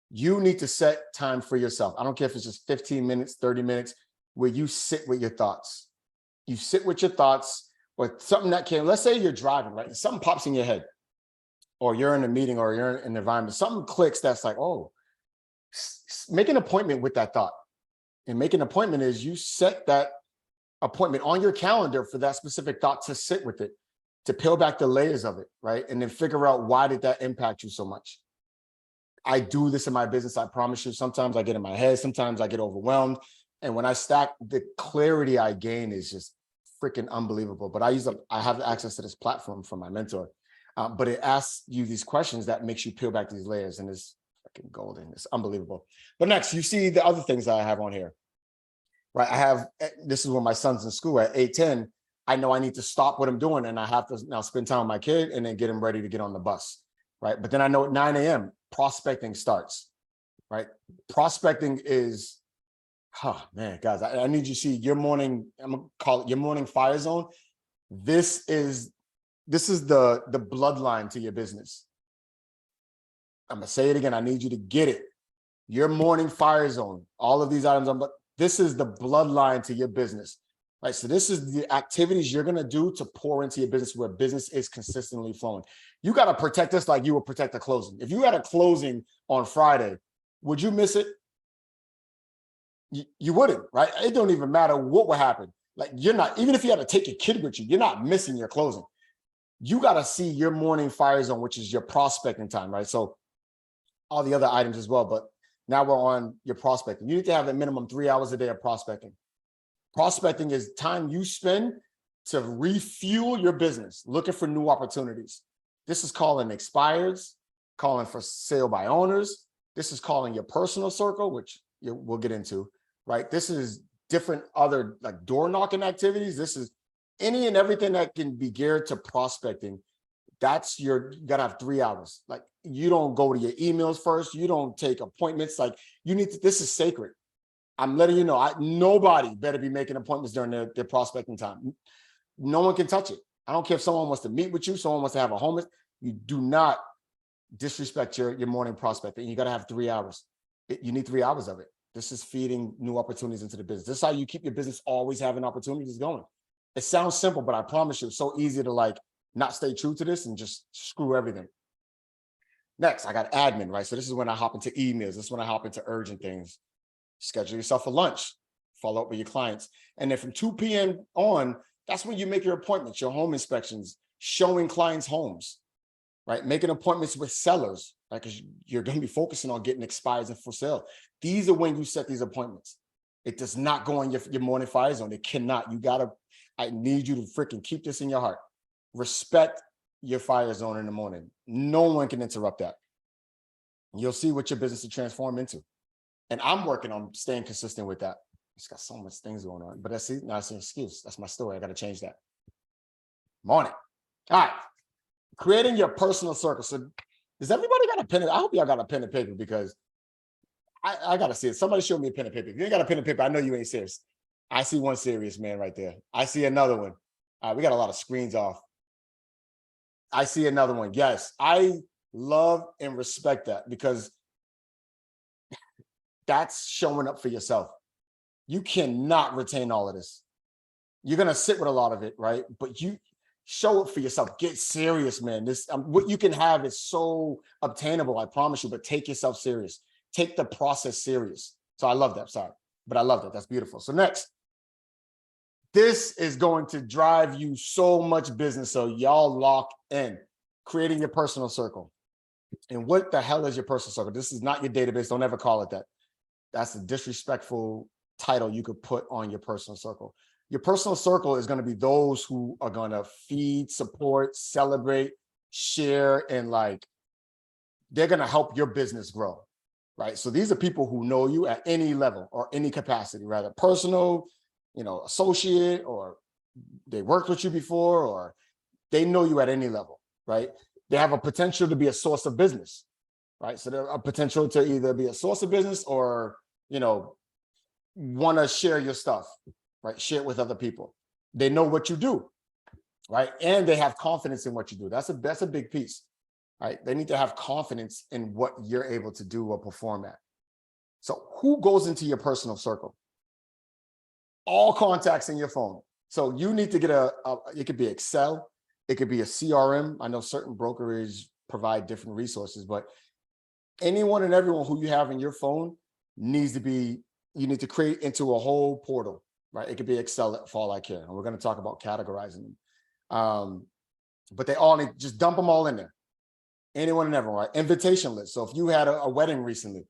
[SPEAKER 1] You need to set time for yourself. I don't care if it's just 15 minutes, 30 minutes, where you sit with your thoughts. You sit with your thoughts, or something that let's say you're driving, right? And something pops in your head, or you're in a meeting, or you're in an environment, something clicks that's like, oh, make an appointment with that thought. And make an appointment is you set that appointment on your calendar for that specific thought to sit with it, to peel back the layers of it, right? And then figure out, why did that impact you so much? I do this in my business, I promise you. Sometimes I get in my head, sometimes I get overwhelmed. And when I stack, the clarity I gain is just freaking unbelievable. But I have access to this platform from my mentor. But it asks you these questions that makes you peel back these layers, and it's freaking golden. It's unbelievable. But next, you see the other things that I have on here, right? This is when my son's in school at 8:10. I know I need to stop what I'm doing, and I have to now spend time with my kid and then get him ready to get on the bus, right? But then I know at 9 a.m. prospecting starts, right? Prospecting is, oh man, guys, I need you to see your morning, I'm gonna call it your morning fire zone. This is the bloodline to your business. I'm gonna say it again. I need you to get it. Your morning fire zone, all of these items, but this is the bloodline to your business, right? So this is the activities you're gonna do to pour into your business, where business is consistently flowing. You gotta protect this like you would protect a closing. If you had a closing on Friday, would you miss it? You wouldn't, right? It don't even matter what would happen. Like you're not, even if you had to take your kid with you, you're not missing your closing. You got to see your morning fire zone, which is your prospecting time, right? So all the other items as well, but now we're on your prospecting. You need to have a minimum 3 hours a day of prospecting. Prospecting is time you spend to refuel your business, looking for new opportunities. This is calling expireds, calling for sale by owners. This is calling your personal circle, which we'll get into, right? This is different other like door knocking activities. This is any and everything that can be geared to prospecting. You gotta have 3 hours. Like you don't go to your emails first. You don't take appointments. Like this is sacred. I'm letting you know, nobody better be making appointments during their prospecting time. No one can touch it. I don't care if someone wants to meet with you, someone wants to have a home. You do not disrespect your morning prospecting. You gotta have 3 hours. You need 3 hours of it. This is feeding new opportunities into the business. This is how you keep your business always having opportunities going. It sounds simple, but I promise you, it's so easy to like not stay true to this and just screw everything. Next, I got admin, right? So this is when I hop into emails. This is when I hop into urgent things. Schedule yourself for lunch, follow up with your clients. And then from 2 p.m. on, that's when you make your appointments, your home inspections, showing clients homes, right? Making appointments with sellers, right? Because you're going to be focusing on getting expires and for sale. These are when you set these appointments. It does not go on your morning fire zone. It cannot. I need you to freaking keep this in your heart. Respect your fire zone in the morning. No one can interrupt that. You'll see what your business will transform into. And I'm working on staying consistent with that. It's got so much things going on, but that's an excuse. That's my story. I got to change that. Morning. All right. Creating your personal circle. So does everybody got a pen? I hope y'all got a pen and paper because I got to see it. Somebody show me a pen and paper. If you ain't got a pen and paper, I know you ain't serious. I see one serious man right there. I see another one. We got a lot of screens off. I see another one. Yes, I love and respect that because that's showing up for yourself. You cannot retain all of this. You're going to sit with a lot of it, right? But you show up for yourself. Get serious, man. What you can have is so obtainable, I promise you, but take yourself serious. Take the process serious. So I love that. Sorry, but I love that. That's beautiful. So next, this is going to drive you so much business. So y'all lock in, creating your personal circle. And what the hell is your personal circle? This is not your database. Don't ever call it that. That's a disrespectful title you could put on your personal circle. Your personal circle is going to be those who are going to feed, support, celebrate, share, and they're going to help your business grow, right? So these are people who know you at any level or any capacity, rather personal, associate, or they worked with you before, or they know you at any level, right? They have a potential to be a source of business, right? So they're a potential to either be a source of business or, want to share your stuff, right? Share it with other people. They know what you do, right? And they have confidence in what you do. That's a big piece, right? They need to have confidence in what you're able to do or perform at. So who goes into your personal circle? All contacts in your phone. So you need to get it could be Excel, it could be a CRM. I know certain brokerages provide different resources, but anyone and everyone who you have in your phone you need to create into a whole portal, right? It could be Excel for all I care. And we're going to talk about categorizing them. But they all need, just dump them all in there. Anyone and everyone, right? Invitation list. So if you had a wedding recently,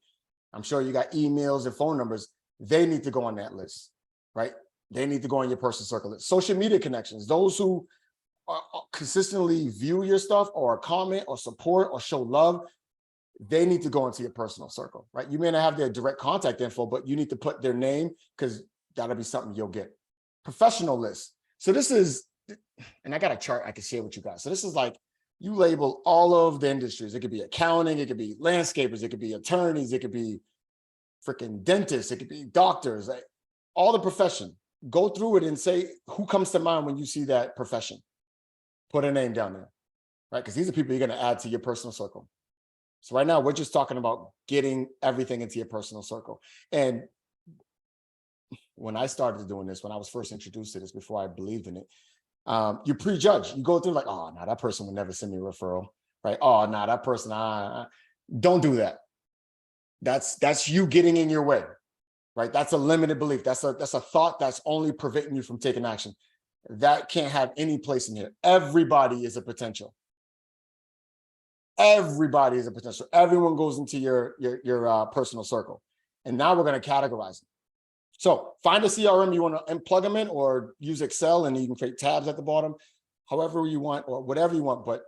[SPEAKER 1] I'm sure you got emails and phone numbers. They need to go on that list, right? They need to go on your personal circle list. Social media connections, those who consistently view your stuff or comment or support or show love, they need to go into your personal circle, right? You may not have their direct contact info, but you need to put their name because that'll be something you'll get. Professional list. So this is, and I got a chart I can share with you guys. So this is you label all of the industries. It could be accounting, it could be landscapers, it could be attorneys, it could be freaking dentists, it could be doctors, all the profession. Go through it and say who comes to mind when you see that profession. Put a name down there, right? Because these are people you're going to add to your personal circle. So right now, we're just talking about getting everything into your personal circle. And when I started doing this, when I was first introduced to this, before I believed in it, you prejudge. You go through oh, no, that person would never send me a referral, right? Oh, no, that person, don't do that. That's you getting in your way, right? That's a limited belief. That's a thought that's only preventing you from taking action. That can't have any place in here. Everybody is a potential. Everybody is a potential. Everyone goes into your personal circle. And now we're going to categorize them. So find a CRM you want to plug them in, or use Excel and you can create tabs at the bottom, however you want, or whatever you want, but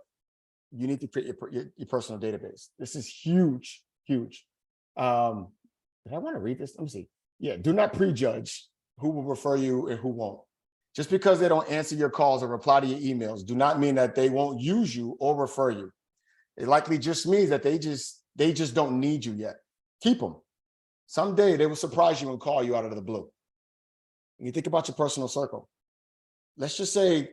[SPEAKER 1] you need to create your personal database. This is huge, huge. Did I want to read this? Let me see. Yeah, do not prejudge who will refer you and who won't. Just because they don't answer your calls or reply to your emails, do not mean that they won't use you or refer you. It likely just means that they just don't need you yet. Keep them. Someday they will surprise you and call you out of the blue. And you think about your personal circle. Let's just say,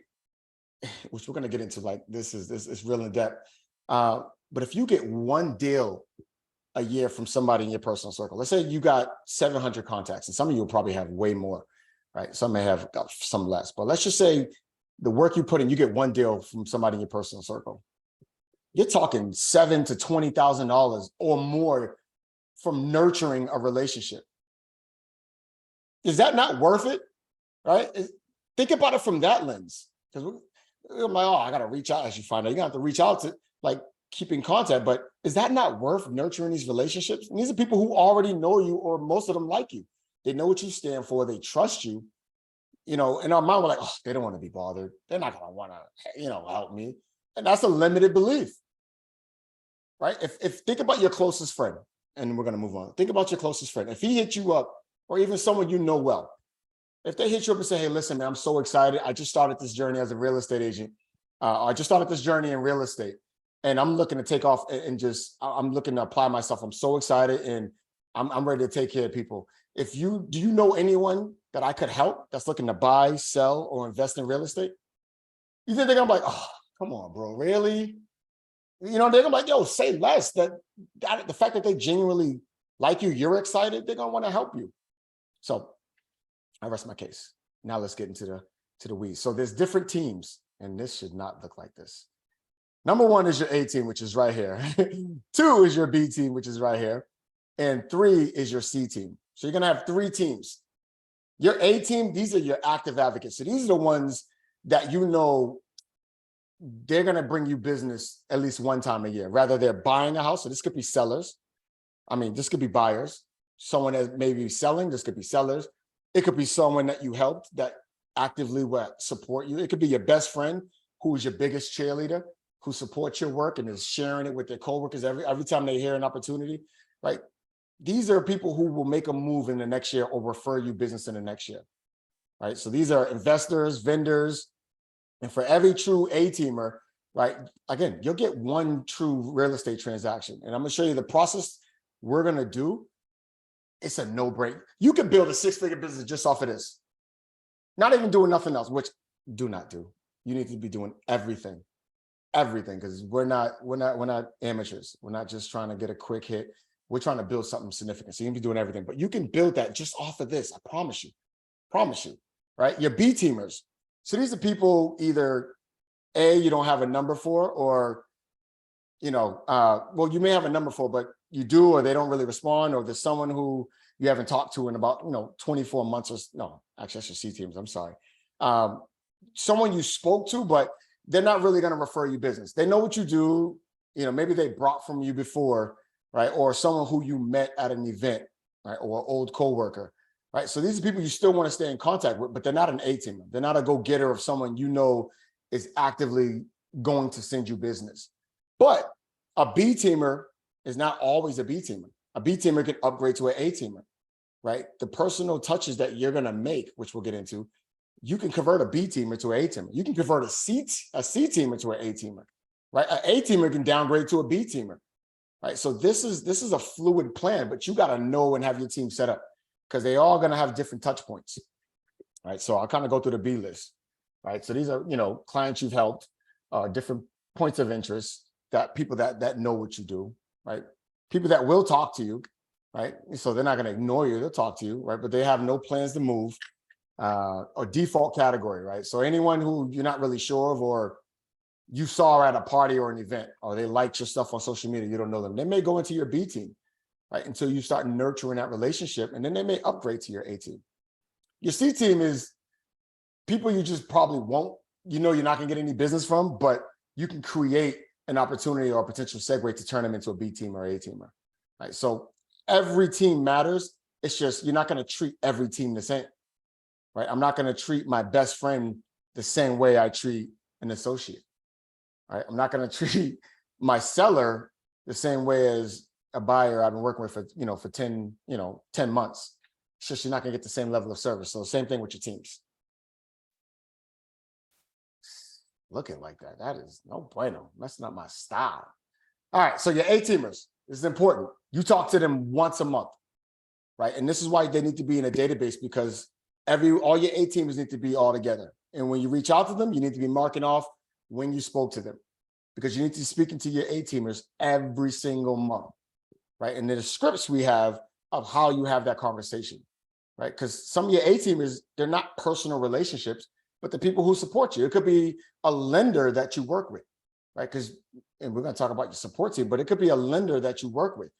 [SPEAKER 1] which we're going to get into, this is real in depth. But if you get one deal a year from somebody in your personal circle, let's say you got 700 contacts, and some of you will probably have way more, right? Some may have some less, but let's just say the work you put in, you get one deal from somebody in your personal circle. You're talking $7,000 to $20,000 or more from nurturing a relationship. Is that not worth it? Right? Think about it from that lens. Because I'm oh, I got to reach out, as you find out. You got to reach out to, keep in contact, but is that not worth nurturing these relationships? And these are people who already know you, or most of them like you. They know what you stand for. They trust you. You know, in our mind, we're like, oh, they don't want to be bothered. They're not going to want to, help me. And that's a limited belief, right? If think about your closest friend, and we're going to move on. Think about your closest friend. If he hit you up, or even someone you know well, if they hit you up and say, hey, listen, man, I'm so excited. I just started this journey as a real estate agent. I just started this journey in real estate, and I'm looking to take off and I'm looking to apply myself. I'm so excited, and I'm ready to take care of people. Do you know anyone that I could help that's looking to buy, sell, or invest in real estate? You think they're gonna be like, oh, come on, bro, really? They're gonna be like, yo, say less. That the fact that they genuinely like you, you're excited, they're gonna want to help you. So I rest my case. Now let's get into the weeds. So there's different teams, and this should not look like this. Number 1 is your A team, which is right here. 2 is your B team, which is right here. And 3 is your C team. So you're going to have 3 teams. Your A team, these are your active advocates. So these are the ones that they're going to bring you business at least one time a year. Rather, they're buying a house. So this could be sellers. This could be buyers. Someone that may be selling, this could be sellers. It could be someone that you helped that actively will support you. It could be your best friend who is your biggest cheerleader, who supports your work and is sharing it with their coworkers every time they hear an opportunity, right? These are people who will make a move in the next year or refer you business in the next year, right? So these are investors, vendors, and for every true A-teamer, right? Again, you'll get one true real estate transaction. And I'm gonna show you the process we're gonna do. It's a no-brainer. You can build a 6-figure business just off of this. Not even doing nothing else, which do not do. You need to be doing everything, because we're not amateurs. We're not just trying to get a quick hit. We're trying to build something significant. So you can be doing everything, but you can build that just off of this. I promise you, right? Your B teamers. So these are people either A, you don't have a number for, or, well, you may have a number for, but you do, or they don't really respond, or there's someone who you haven't talked to in about, 24 months or no, actually that's your C teams. I'm sorry. Someone you spoke to, but they're not really going to refer you business. They know what you do. Maybe they brought from you before, right? Or someone who you met at an event, right? Or an old coworker, right? So these are people you still want to stay in contact with, but they're not an A-teamer. They're not a go-getter of someone is actively going to send you business. But a B-teamer is not always a B-teamer. A B-teamer can upgrade to an A-teamer, right? The personal touches that you're going to make, which we'll get into, you can convert a B-teamer to an A-teamer. You can convert a C-teamer to an A-teamer, right? An A-teamer can downgrade to a B-teamer, right? So this is a fluid plan, but you got to know and have your team set up, because they all going to have different touch points, right? So I'll kind of go through the B list, right? So these are, clients you've helped, different points of interest, that people that know what you do, right? People that will talk to you, right? So they're not going to ignore you. They'll talk to you, right? But they have no plans to move. Or default category, right? So anyone who you're not really sure of, or you saw at a party or an event, or they liked your stuff on social media, you don't know them. They may go into your B team, right? Until you start nurturing that relationship, and then they may upgrade to your A team. Your C team is people you just probably won't, you're not gonna get any business from, but you can create an opportunity or a potential segue to turn them into a B team or A teamer, right? So every team matters. It's just, you're not gonna treat every team the same. Right? I'm not going to treat my best friend the same way I treat an associate. Right? I'm not going to treat my seller the same way as a buyer I've been working with for 10 months. It's just you're not going to get the same level of service. So same thing with your teams. Looking like that. That is no bueno. That's not my style. All right. So your A-teamers, this is important. You talk to them once a month, right? And this is why they need to be in a database, because all your A-teamers need to be all together. And when you reach out to them, you need to be marking off when you spoke to them, because you need to be speaking to your A-teamers every single month, right? And there's scripts we have of how you have that conversation, right? Because some of your A-teamers, they're not personal relationships, but the people who support you. It could be a lender that you work with, right? And we're going to talk about your support team, but it could be a lender that you work with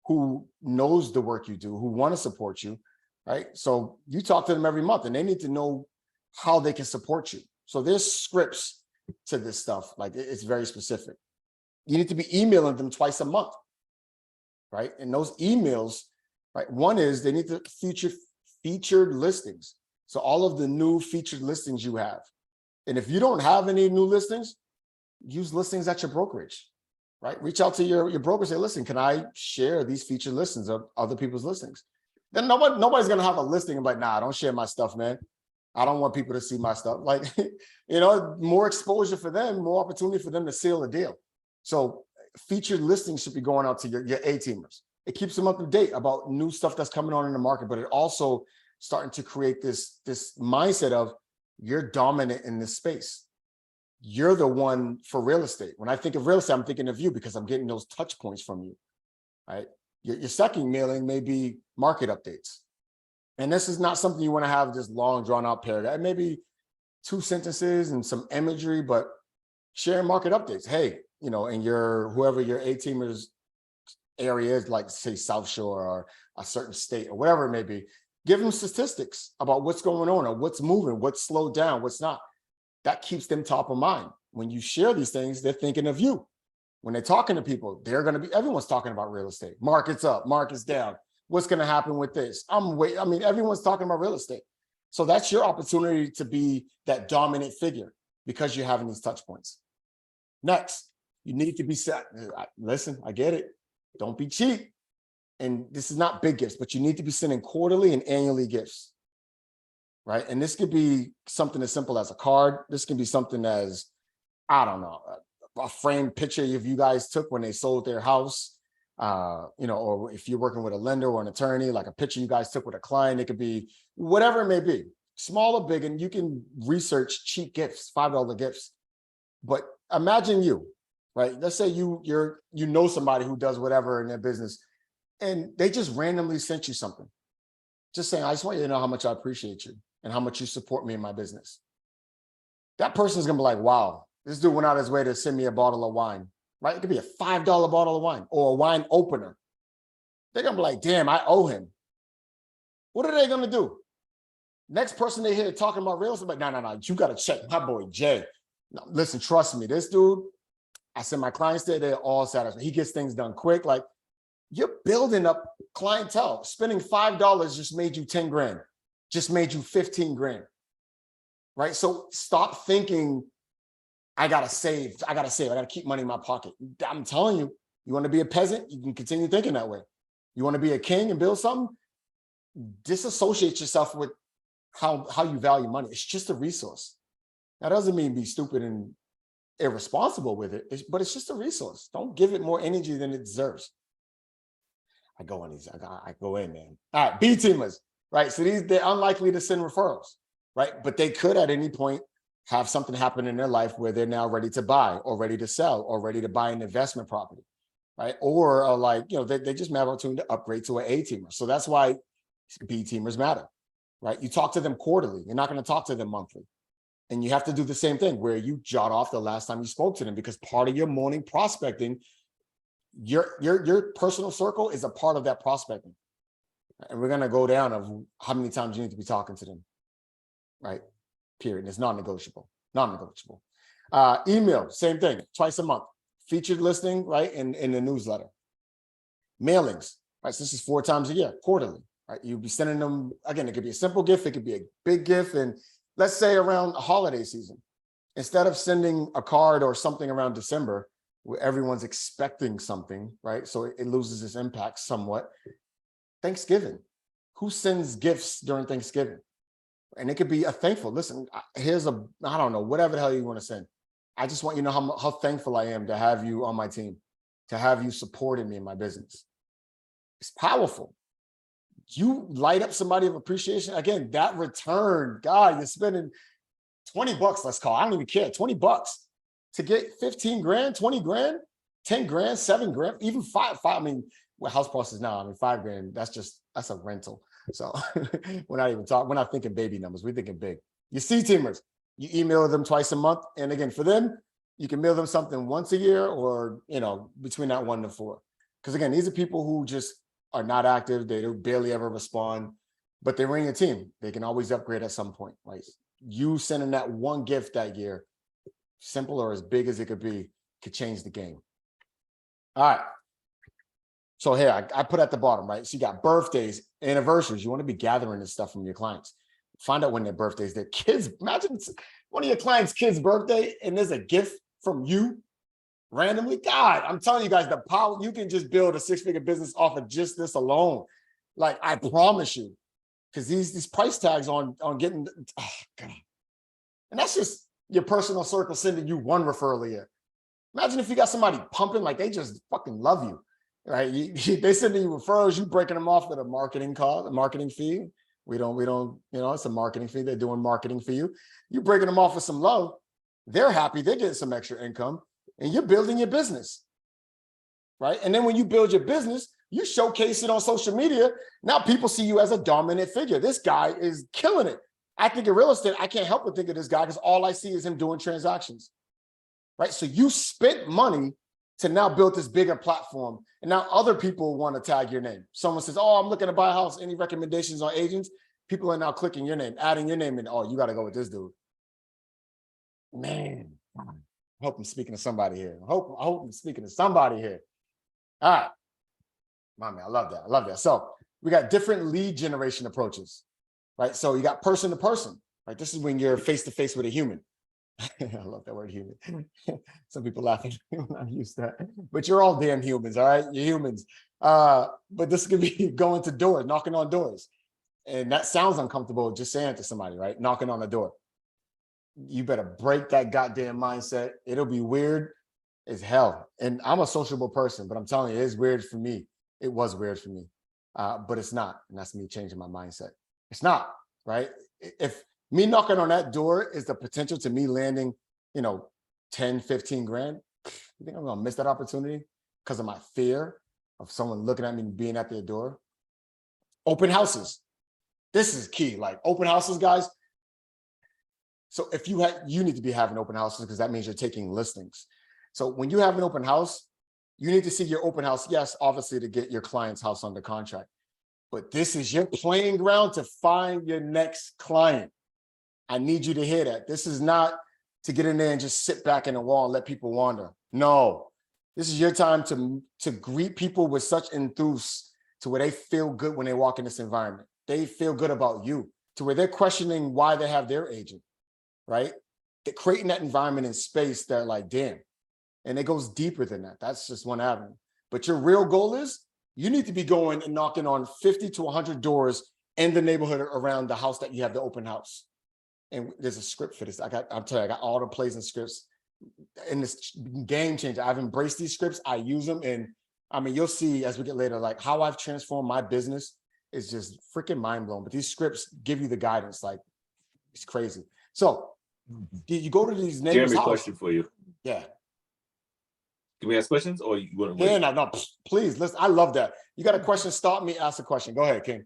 [SPEAKER 1] who knows the work you do, who want to support you, right? So you talk to them every month, and they need to know how they can support you. So there's scripts to this stuff. Like, it's very specific. You need to be emailing them twice a month, right? And those emails, right? One is they need to featured listings. So all of the new featured listings you have. And if you don't have any new listings, use listings at your brokerage, right? Reach out to your broker, say, listen, can I share these featured listings of other people's listings? Then nobody's gonna have a listing and be like, nah, don't share my stuff, man. I don't want people to see my stuff. Like, more exposure for them, more opportunity for them to seal a deal. So featured listings should be going out to your A-teamers. It keeps them up to date about new stuff that's coming on in the market, but it also starting to create this mindset of you're dominant in this space. You're the one for real estate. When I think of real estate, I'm thinking of you because I'm getting those touch points from you, right? Your second mailing may be market updates. And this is not something you want to have this long drawn out paragraph, maybe 2 sentences and some imagery, but sharing market updates. Hey, in whoever your A-teamers area is, like say South Shore or a certain state or whatever it may be, give them statistics about what's going on or what's moving, what's slowed down, what's not. That keeps them top of mind. When you share these things, they're thinking of you. When they're talking to people, everyone's talking about real estate. Market's up, market's down. What's going to happen with this? Everyone's talking about real estate. So that's your opportunity to be that dominant figure because you're having these touch points. Next, you need to be set. Listen, I get it. Don't be cheap. And this is not big gifts, but you need to be sending quarterly and annually gifts, right? And this could be something as simple as a card. This can be something as, I don't know, a framed picture of you guys took when they sold their house, or if you're working with a lender or an attorney, like a picture you guys took with a client. It could be whatever it may be, small or big, and you can research cheap gifts, $5 gifts. But imagine you, right? Let's say you know somebody who does whatever in their business, and they just randomly sent you something, just saying, I just want you to know how much I appreciate you and how much you support me in my business. That person's gonna be like, wow, this dude went out his way to send me a bottle of wine, right? It could be a $5 bottle of wine or a wine opener. They're gonna be like, damn, I owe him. What are they gonna do? Next person they hear talking about real estate, like, no, you gotta check my boy Jay. No, listen, trust me, this dude, I send my clients there, they're all satisfied. He gets things done quick. Like, you're building up clientele. Spending $5 just made you 10 grand, just made you 15 grand, right? So stop thinking, I gotta save, I gotta keep money in my pocket. I'm telling you, you wanna be a peasant, you can continue thinking that way. You wanna be a king and build something, disassociate yourself with how you value money. It's just a resource. That doesn't mean be stupid and irresponsible with it, but it's just a resource. Don't give it more energy than it deserves. I go in, man. All right, B teamers, right? So they're unlikely to send referrals, right? But they could at any point have something happen in their life where they're now ready to buy or ready to sell or ready to buy an investment property, right? Or they just have an opportunity to upgrade to an A teamer. So that's why B teamers matter, right? You talk to them quarterly. You're not going to talk to them monthly. And you have to do the same thing where you jot off the last time you spoke to them, because part of your morning prospecting, your personal circle is a part of that prospecting. And we're going to go down of how many times you need to be talking to them, right? Period. It's non-negotiable. Email, same thing, twice a month. Featured listing, right? In the newsletter. Mailings, right? So this is 4 times a year, quarterly, right? You'll be sending them, again, it could be a simple gift, it could be a big gift. And let's say around a holiday season, instead of sending a card or something around December, where everyone's expecting something, right? So it loses its impact somewhat. Thanksgiving. Who sends gifts during Thanksgiving? And it could be a thankful, listen, here's I don't know, whatever the hell you want to send. I just want you to know how thankful I am to have you on my team, to have you supporting me in my business. It's powerful. You light up somebody of appreciation. Again, that return, God, you're spending 20 bucks, let's call, I don't even care, 20 bucks. To get 15 grand, 20 grand, 10 grand, 7 grand, even five. I mean, what house prices now, 5 grand, that's a rental. So we're not thinking baby numbers, we're thinking big. You C teamers, you email them twice a month. And again, for them, you can mail them something once a year or, between that 1 to 4. Because again, these are people who just are not active. They don't barely ever respond, but they're in your team. They can always upgrade at some point, right? You sending that one gift that year, simple or as big as it could be, could change the game. All right. So here, I put at the bottom, right? So you got birthdays, anniversaries. You want to be gathering this stuff from your clients. Find out when their birthdays, their kids. Imagine it's one of your clients' kids' birthday and there's a gift from you randomly. God, I'm telling you guys, the power, you can just build a six-figure business off of just this alone. Like, I promise you, because these price tags on getting, oh God. And that's just your personal circle sending you one referral a year. Imagine if you got somebody pumping, like they just fucking love you, right? They sending you referrals, you breaking them off with a marketing call, a marketing fee. We don't, it's a marketing fee. They're doing marketing for you. You breaking them off with some love. They're happy. They're getting some extra income and you're building your business, right? And then when you build your business, you showcase it on social media. Now people see you as a dominant figure. This guy is killing it. I think in real estate, I can't help but think of this guy because all I see is him doing transactions, right? So you spent money to now build this bigger platform. And now other people want to tag your name. Someone says, oh, I'm looking to buy a house. Any recommendations on agents? People are now clicking your name, adding your name in. Oh, you got to go with this dude. Man, I hope I'm speaking to somebody here. I hope I'm speaking to somebody here. All right. Mommy, I love that. I love that. So we got different lead generation approaches, right? So you got person to person, right? This is when you're face to face with a human. I love that word human. Some people laughing when I use that, but you're all damn humans. All right. You're humans. But this could be going to doors, knocking on doors. And that sounds uncomfortable just saying it to somebody, right? Knocking on the door. You better break that goddamn mindset. It'll be weird as hell. And I'm a sociable person, but I'm telling you, it's weird for me. It was weird for me, but it's not. And that's me changing my mindset. It's not, right? If me knocking on that door is the potential to me landing, 10, 15 grand, you think I'm going to miss that opportunity because of my fear of someone looking at me and being at their door? Open houses. This is key. Like open houses, guys. So if you need to be having open houses because that means you're taking listings. So when you have an open house, you need to see your open house. Yes, obviously to get your client's house under contract, but this is your playing ground to find your next client. I need you to hear that. This is not to get in there and just sit back in the wall and let people wander. No, this is your time to greet people with such enthuse to where they feel good when they walk in this environment. They feel good about you to where they're questioning why they have their agent, right? They're creating that environment and space that like, damn. And it goes deeper than that. That's just one avenue. But your real goal is you need to be going and knocking on 50 to 100 doors in the neighborhood around the house that you have the open house. And there's a script for this. I'm telling you, I got all the plays and scripts in this game changer. I've embraced these scripts. I use them. And I mean, you'll see as we get later, like how I've transformed my business is just freaking mind blowing. But these scripts give you the guidance. Like it's crazy. So did you go to these neighbors'
[SPEAKER 4] Jeremy,
[SPEAKER 1] house?
[SPEAKER 4] question for you.
[SPEAKER 1] Yeah.
[SPEAKER 4] Can we ask questions or you want to
[SPEAKER 1] Yeah,
[SPEAKER 4] wait?
[SPEAKER 1] no, please. Listen, I love that. You got a question, stop me, ask a question. Go ahead, King.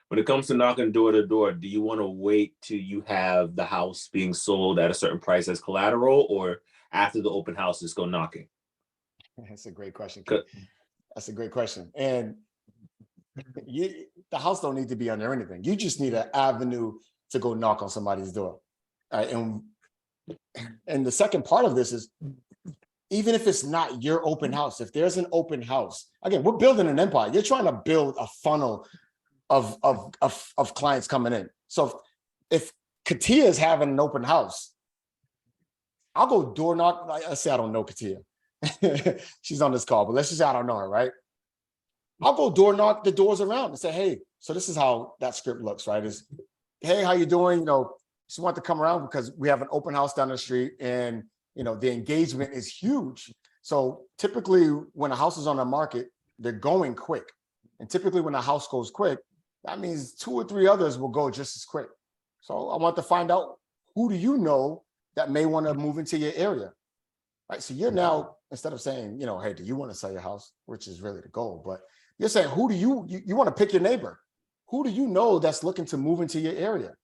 [SPEAKER 4] When it comes to knocking door to door, do you want to wait till you have the house being sold at a certain price as collateral, or after the open house, just go knocking?
[SPEAKER 1] That's a great question, King. That's a great question. And the house don't need to be under anything. You just need an avenue to go knock on somebody's door. And the second part of this is, even if it's not your open house, if there's an open house, again, we're building an empire. You're trying to build a funnel of clients coming in. So if Katia is having an open house, I'll go door knock. Let's say I don't know Katia. She's on this call, but let's just say I don't know her, right? I'll go door knock the doors around and say, hey, so this is how that script looks, right? Is, hey, how you doing? Just want to come around because we have an open house down the street and the engagement is huge. So typically when a house is on the market, they're going quick. And typically when a house goes quick, that means 2 or 3 others will go just as quick. So I want to find out, who do you know that may want to move into your area? Right. So you're now, instead of saying, hey, do you want to sell your house? Which is really the goal, but you're saying, who do you want to pick your neighbor? Who do you know that's looking to move into your area?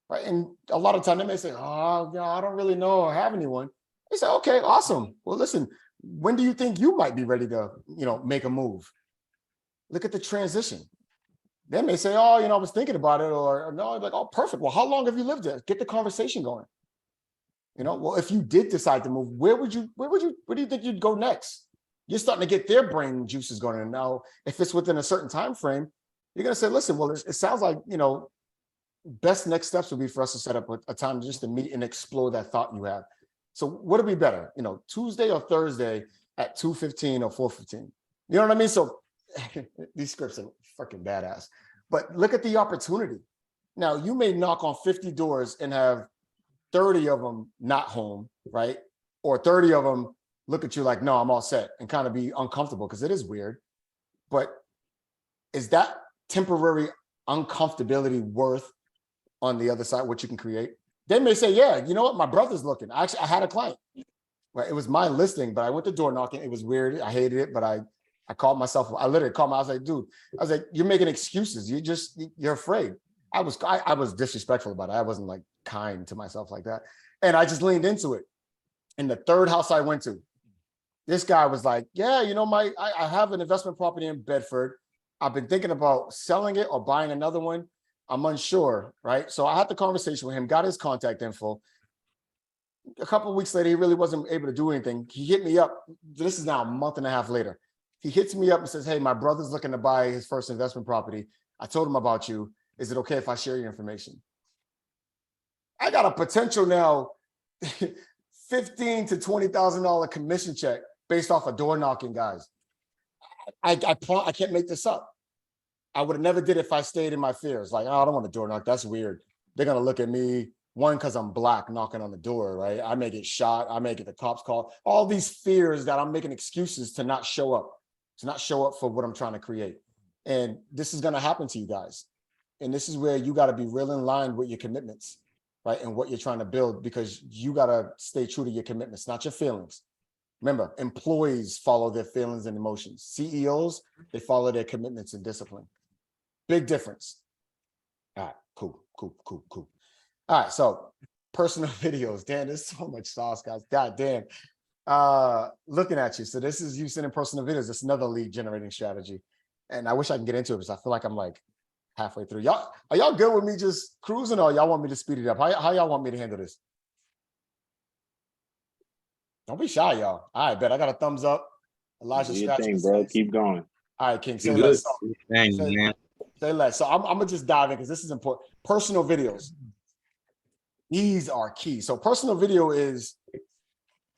[SPEAKER 1] Right. And a lot of time they may say, oh, I don't really know or have anyone. They say, okay, awesome. Well, listen, when do you think you might be ready to, make a move? Look at the transition. They may say, oh, I was thinking about it, or no, like, oh, perfect. Well, how long have you lived there? Get the conversation going. Well, if you did decide to move, where do you think you'd go next? you're starting to get their brain juices going. And now, if it's within a certain time frame, you're going to say, listen, well, it sounds like, best next steps would be for us to set up a time just to meet and explore that thought you have. So what would be better, Tuesday or Thursday at 2:15 or 4:15? You know what I mean? So these scripts are fucking badass. But look at the opportunity. Now, you may knock on 50 doors and have 30 of them not home, right? Or 30 of them look at you like, no, I'm all set, and kind of be uncomfortable because it is weird. But is that temporary uncomfortability worth on the other side what you can create? They may say, yeah, you know what? My brother's looking. I had a client. Right? It was my listing, but I went to door knocking. It was weird. I hated it, but I called myself. I literally called I was like, dude, you're making excuses. You're afraid. I was disrespectful about it. I wasn't like kind to myself like that. And I just leaned into it. And the third house I went to, this guy was like, yeah, I have an investment property in Bedford. I've been thinking about selling it or buying another one. I'm unsure, right? So I had the conversation with him, got his contact info. A couple of weeks later, he really wasn't able to do anything. He hit me up. This is now a month and a half later. He hits me up and says, hey, my brother's looking to buy his first investment property. I told him about you. Is it okay if I share your information? I got a potential now $15,000 to $20,000 commission check based off of door knocking, guys. I can't make this up. I would have never did it if I stayed in my fears. Like, oh, I don't want to door knock. That's weird. They're going to look at me, one, because I'm black knocking on the door, right? I may get shot. I may get the cops called. All these fears that I'm making excuses to not show up for what I'm trying to create. And this is going to happen to you guys. And this is where you got to be real in line with your commitments, right? And what you're trying to build, because you got to stay true to your commitments, not your feelings. Remember, employees follow their feelings and emotions. CEOs, they follow their commitments and discipline. Big difference. All right, cool. All right, so personal videos. Damn, there's so much sauce, guys. God damn. Looking at you. So this is you sending personal videos. It's another lead generating strategy. And I wish I can get into it because I feel like I'm like halfway through. Are y'all good with me just cruising, or y'all want me to speed it up? How y'all want me to handle this? Don't be shy, y'all. All right, bet. I got a thumbs up. Elijah,
[SPEAKER 2] Do your thing, bro. Keep going.
[SPEAKER 1] All right, King. Say
[SPEAKER 4] Good.
[SPEAKER 1] less.
[SPEAKER 3] Thank you, man.
[SPEAKER 1] Say less. So I'm gonna just dive in because this is important. Personal videos. These are key. So personal video is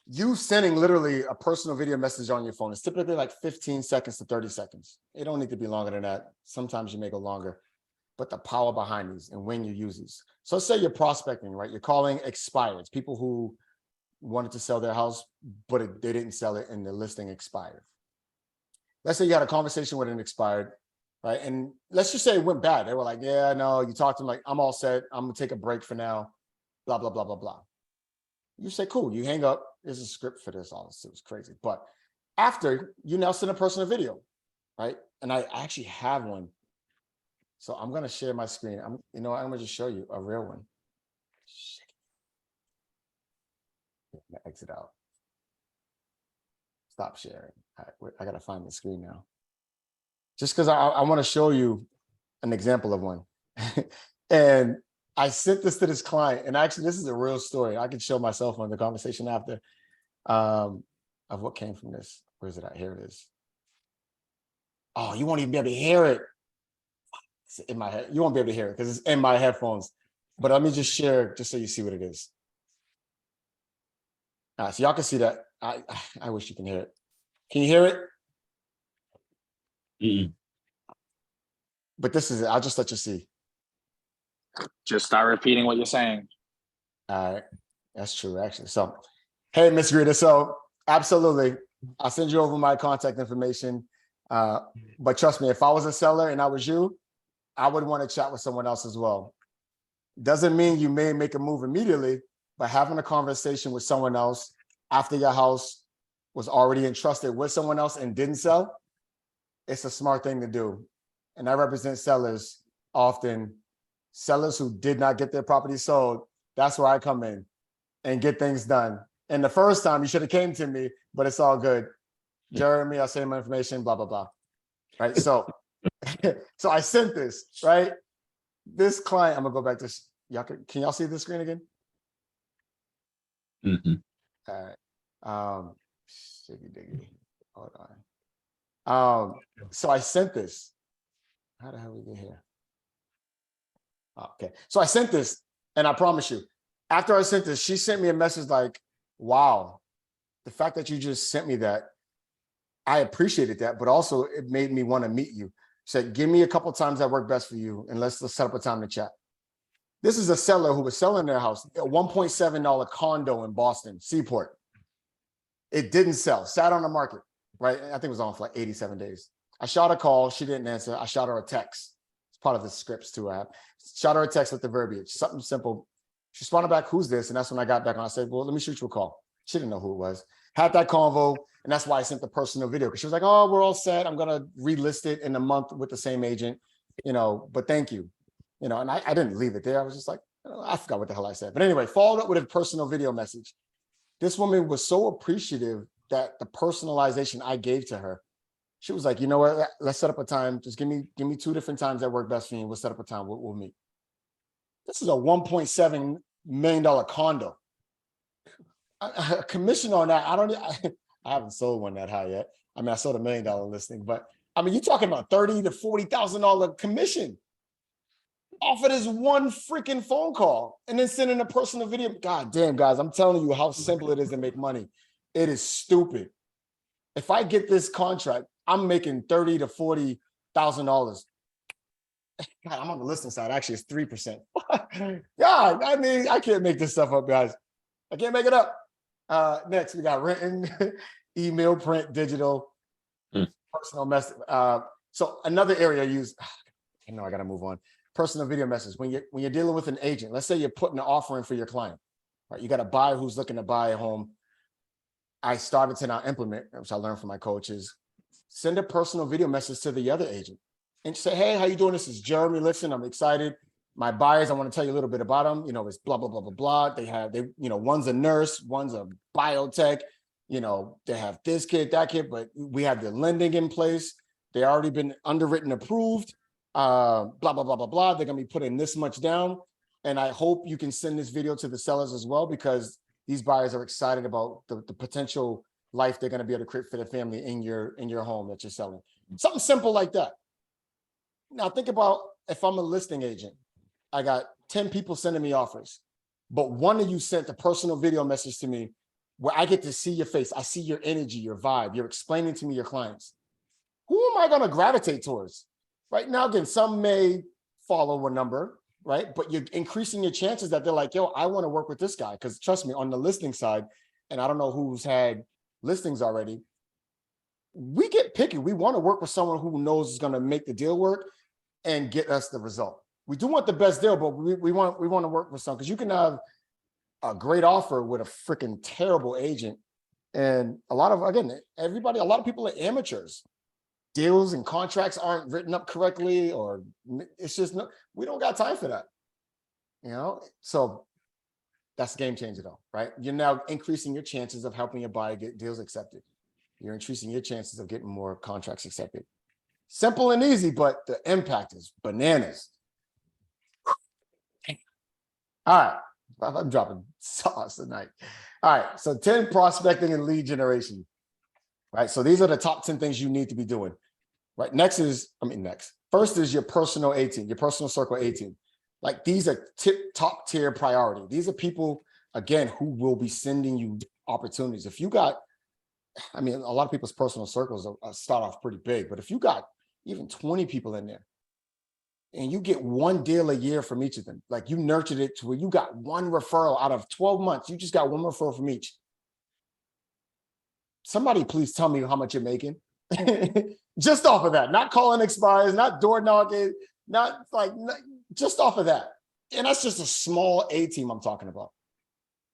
[SPEAKER 1] you sending literally a personal video message on your phone. It's typically like 15 seconds to 30 seconds. It don't need to be longer than that. Sometimes you may go longer, but the power behind these and when you use these. So let's say you're prospecting, right? You're calling expireds, people who wanted to sell their house, but they didn't sell it and the listing expired. Let's say you had a conversation with an expired, right? And let's just say it went bad. They were like, yeah, no, you talked to them like, I'm all set. I'm gonna take a break for now, blah, blah, blah, blah, blah. You say, cool, you hang up. There's a script for this, all this, it was crazy. But after, you now send a personal video, right? And I actually have one. So I'm gonna share my screen. I'm gonna just show you a real one. I'm gonna exit out. Stop sharing. I gotta find the screen now. Just because I want to show you an example of one. And I sent this to this client, and actually this is a real story. I can show myself on the conversation after of what came from this. Where is it at? Here it is. Oh, you won't even be able to hear it. It's in my head. You won't be able to hear it because it's in my headphones. But let me just share just so you see what it is. All right, so y'all can see that. I wish you can hear it. Can you hear it?
[SPEAKER 4] Mm-mm.
[SPEAKER 1] But this is it. I'll just let you see.
[SPEAKER 5] Just start repeating what you're saying.
[SPEAKER 1] All right, that's true, actually. So, hey, Miss Greta. So, absolutely, I'll send you over my contact information. But trust me, if I was a seller and I was you, I would want to chat with someone else as well. Doesn't mean you may make a move immediately, but having a conversation with someone else after your house was already entrusted with someone else and didn't sell, it's a smart thing to do. And I represent sellers often. Sellers who did not get their property sold, that's where I come in and get things done. And the first time you should have came to me, but it's all good. Jeremy, I'll send my information, blah, blah, blah. Right, so, so I sent this, right? This client, I'm gonna go back to, can y'all see the screen again?
[SPEAKER 4] Mm-hmm.
[SPEAKER 1] All right, shiggy diggy. Hold on. So I sent this. How the hell we get here? Okay. So I sent this, and I promise you, after I sent this, she sent me a message like, wow, the fact that you just sent me that, I appreciated that, but also it made me want to meet you. She said, give me a couple times that work best for you, and let's set up a time to chat. This is a seller who was selling their house, a $1.7 condo in Boston, Seaport. It didn't sell, sat on the market, right? I think it was on for like 87 days. I shot a call, she didn't answer. I shot her a text. It's part of the scripts too. I shot her a text with the verbiage, something simple. She responded back, who's this? And that's when I got back on. I said, well, let me shoot you a call. She didn't know who it was. Had that convo, and that's why I sent the personal video, because she was like, oh, we're all set. I'm gonna relist it in a month with the same agent, but thank you. And I didn't leave it there. I was just like, I forgot what the hell I said. But anyway, followed up with a personal video message. This woman was so appreciative that the personalization I gave to her, she was like, you know what, let's set up a time. Just give me 2 different times that work best for you. We'll set up a time. We'll meet. This is a $1.7 million condo. A commission on that. I haven't sold one that high yet. I mean, I sold $1 million listing, but I mean, you're talking about $30,000 to $40,000 commission off of this one freaking phone call, and then sending a personal video. God damn, guys, I'm telling you how simple it is to make money. It is stupid. If I get this contract, I'm making $30,000 to $40,000. God, I'm on the listing side. Actually, it's 3%. God, I mean, I can't make this stuff up, guys. I can't make it up. Next, we got written, email, print, digital, personal message. So another area I use, I know I got to move on. Personal video message. When you're dealing with an agent, let's say you're putting an offer in for your client, right? You got a buyer who's looking to buy a home. I started to now implement, which I learned from my coaches, send a personal video message to the other agent and say, hey, how you doing? This is Jeremy. Listen, I'm excited. My buyers, I want to tell you a little bit about them. It's blah, blah, blah, blah, blah. They one's a nurse, one's a biotech, they have this kid, that kid, but we have the lending in place. They already been underwritten, approved. Blah, blah, blah, blah, blah. They're going to be putting this much down. And I hope you can send this video to the sellers as well, because these buyers are excited about the potential life they're going to be able to create for their family in your home that you're selling. Something simple like that. Now think about if I'm a listing agent, I got 10 people sending me offers, but one of you sent a personal video message to me where I get to see your face. I see your energy, your vibe. You're explaining to me your clients. Who am I going to gravitate towards? Right now, again, some may follow a number, right? But you're increasing your chances that they're like, yo, I want to work with this guy. Because trust me, on the listing side, and I don't know who's had listings already, we get picky. We want to work with someone who knows is going to make the deal work and get us the result. We do want the best deal, but we want to work with someone, because you can have a great offer with a freaking terrible agent. And a lot of people are amateurs. Deals and contracts aren't written up correctly, or it's just we don't got time for that. So that's a game changer though, right? You're now increasing your chances of helping your buyer get deals accepted. You're increasing your chances of getting more contracts accepted. Simple and easy, but the impact is bananas. All right, I'm dropping sauce tonight. All right, so 10 prospecting and lead generation. Right, so these are the top 10 things you need to be doing. Right, first is your personal 18, your personal circle 18. Like, these are top tier priority. These are people, again, who will be sending you opportunities. If you got, a lot of people's personal circles start off pretty big, but if you got even 20 people in there and you get one deal a year from each of them, like you nurtured it to where you got one referral out of 12 months, you just got one referral from each. Somebody please tell me how much you're making. Just off of that, not calling expires, not door knocking, just off of that. And that's just a small A team I'm talking about.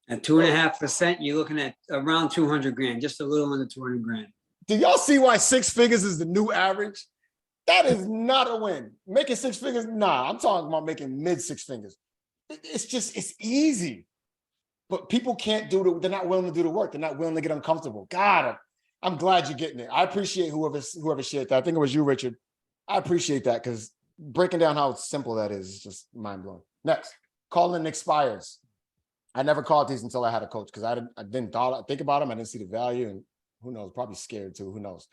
[SPEAKER 6] At 2.5%, you're looking at around 200 grand, just a little under 200 grand.
[SPEAKER 1] Do y'all see why 6 figures is the new average? That is not a win. Making 6 figures, nah, I'm talking about making mid 6 figures. It's easy. But people can't they're not willing to do the work. They're not willing to get uncomfortable. God, I'm glad you're getting it. I appreciate whoever shared that. I think it was you, Richard. I appreciate that, because breaking down how simple that is just mind blowing. Next, calling expires. I never called these until I had a coach, because I didn't think about them. I didn't see the value, and who knows, probably scared too, who knows,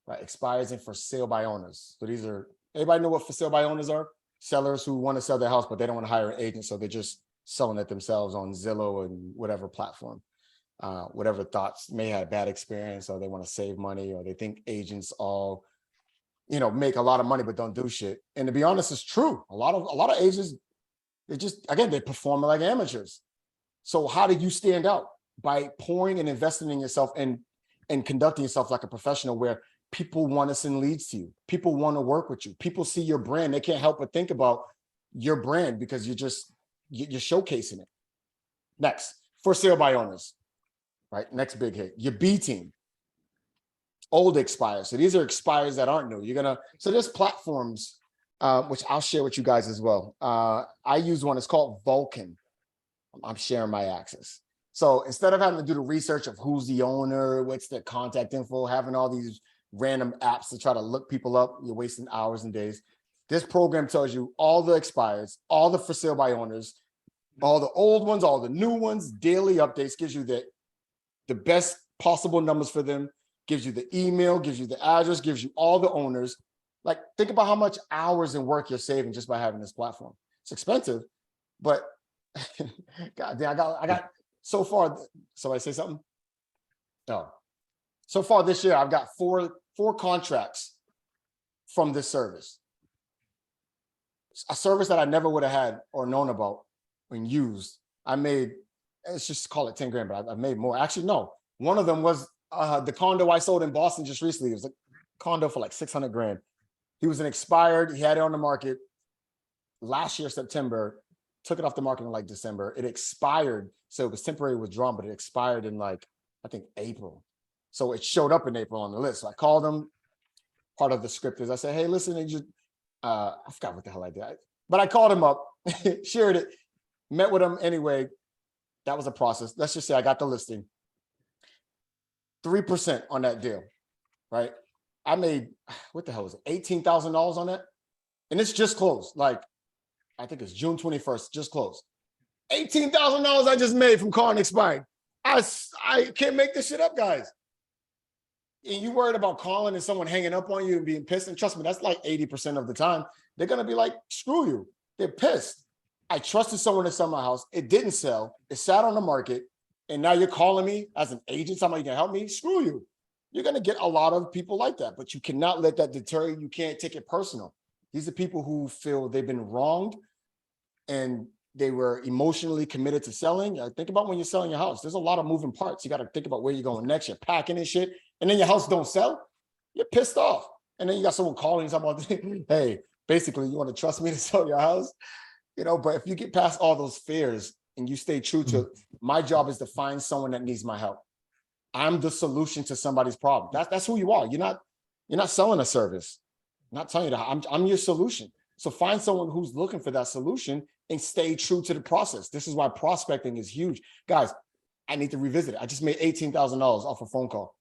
[SPEAKER 1] right? Expires and for sale by owners. So these are, everybody know what for sale by owners are? Sellers who want to sell their house, but they don't want to hire an agent. So they're just selling it themselves on Zillow and whatever platform. Whatever thoughts may have bad experience, or they want to save money, or they think agents all, make a lot of money but don't do shit. And to be honest, it's true. A lot of agents, they perform like amateurs. So how do you stand out? By pouring and investing in yourself and conducting yourself like a professional, where people want to send leads to you. People want to work with you. People see your brand. They can't help but think about your brand because you're showcasing it. Next, for sale by owners. Right, next big hit, your B team, old expires. So these are expires that aren't new. So there's platforms, which I'll share with you guys as well. I use one, it's called Vulcan. I'm sharing my access. So instead of having to do the research of who's the owner, what's their contact info, having all these random apps to try to look people up, you're wasting hours and days. This program tells you all the expires, all the for sale by owners, all the old ones, all the new ones, daily updates, gives you the best possible numbers for them, gives you the email, gives you the address, gives you all the owners. Like, think about how much hours and work you're saving just by having this platform. It's expensive, but God damn, I got so far. Somebody say something? No. So far this year, I've got four contracts from this service. A service that I never would have had or known about when used. I made, let's just call it 10 grand, but I've made more. Actually, no. One of them was the condo I sold in Boston just recently. It was a condo for like 600 grand. He was an expired. He had it on the market last year, September, took it off the market in like December. It expired. So it was temporary withdrawn, but it expired in like, I think April. So it showed up in April on the list. So I called him. Part of the script is I said, hey, listen, I forgot what the hell I did. But I called him up, shared it, met with him anyway. That was a process. Let's just say I got the listing. 3% on that deal, right? I made, what the hell was it? $18,000 on that. And it's just closed. Like, I think it's June 21st, just closed. $18,000 I just made from calling expired. I can't make this shit up, guys. And you worried about calling and someone hanging up on you and being pissed. And trust me, that's like 80% of the time. They're going to be like, screw you. They're pissed. I trusted someone to sell my house. It didn't sell. It sat on the market. And now you're calling me as an agent, somebody can help me? Screw you. You're going to get a lot of people like that, but you cannot let that deter you. You can't take it personal. These are people who feel they've been wronged and they were emotionally committed to selling. Think about when you're selling your house. There's a lot of moving parts. You got to think about where you're going next. You're packing and shit. And then your house don't sell. You're pissed off. And then you got someone calling you talking about, hey, basically, you want to trust me to sell your house? But if you get past all those fears and you stay true to my job is to find someone that needs my help. I'm the solution to somebody's problem. That's who you are. You're not selling a service. I'm not telling you that. I'm your solution. So find someone who's looking for that solution and stay true to the process. This is why prospecting is huge. Guys, I need to revisit it. I just made $18,000 off a phone call.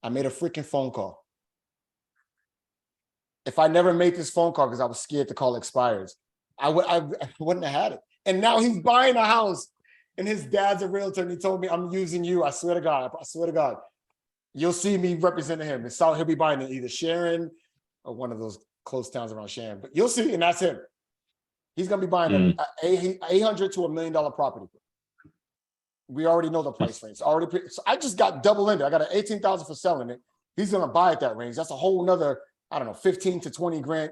[SPEAKER 1] I made a freaking phone call. If I never made this phone call because I was scared to call expires, I wouldn't have had it. And now he's buying a house and his dad's a realtor and he told me, I'm using you. I swear to God, you'll see me representing him. He'll be buying it either Sharon or one of those close towns around Sharon, but you'll see, and that's him. He's going to be buying a $800 to $1 million property. We already know the price range. So I just got double into. I got an $18,000 for selling it. He's going to buy at that range. That's a whole nother, I don't know, 15 to 20 grand,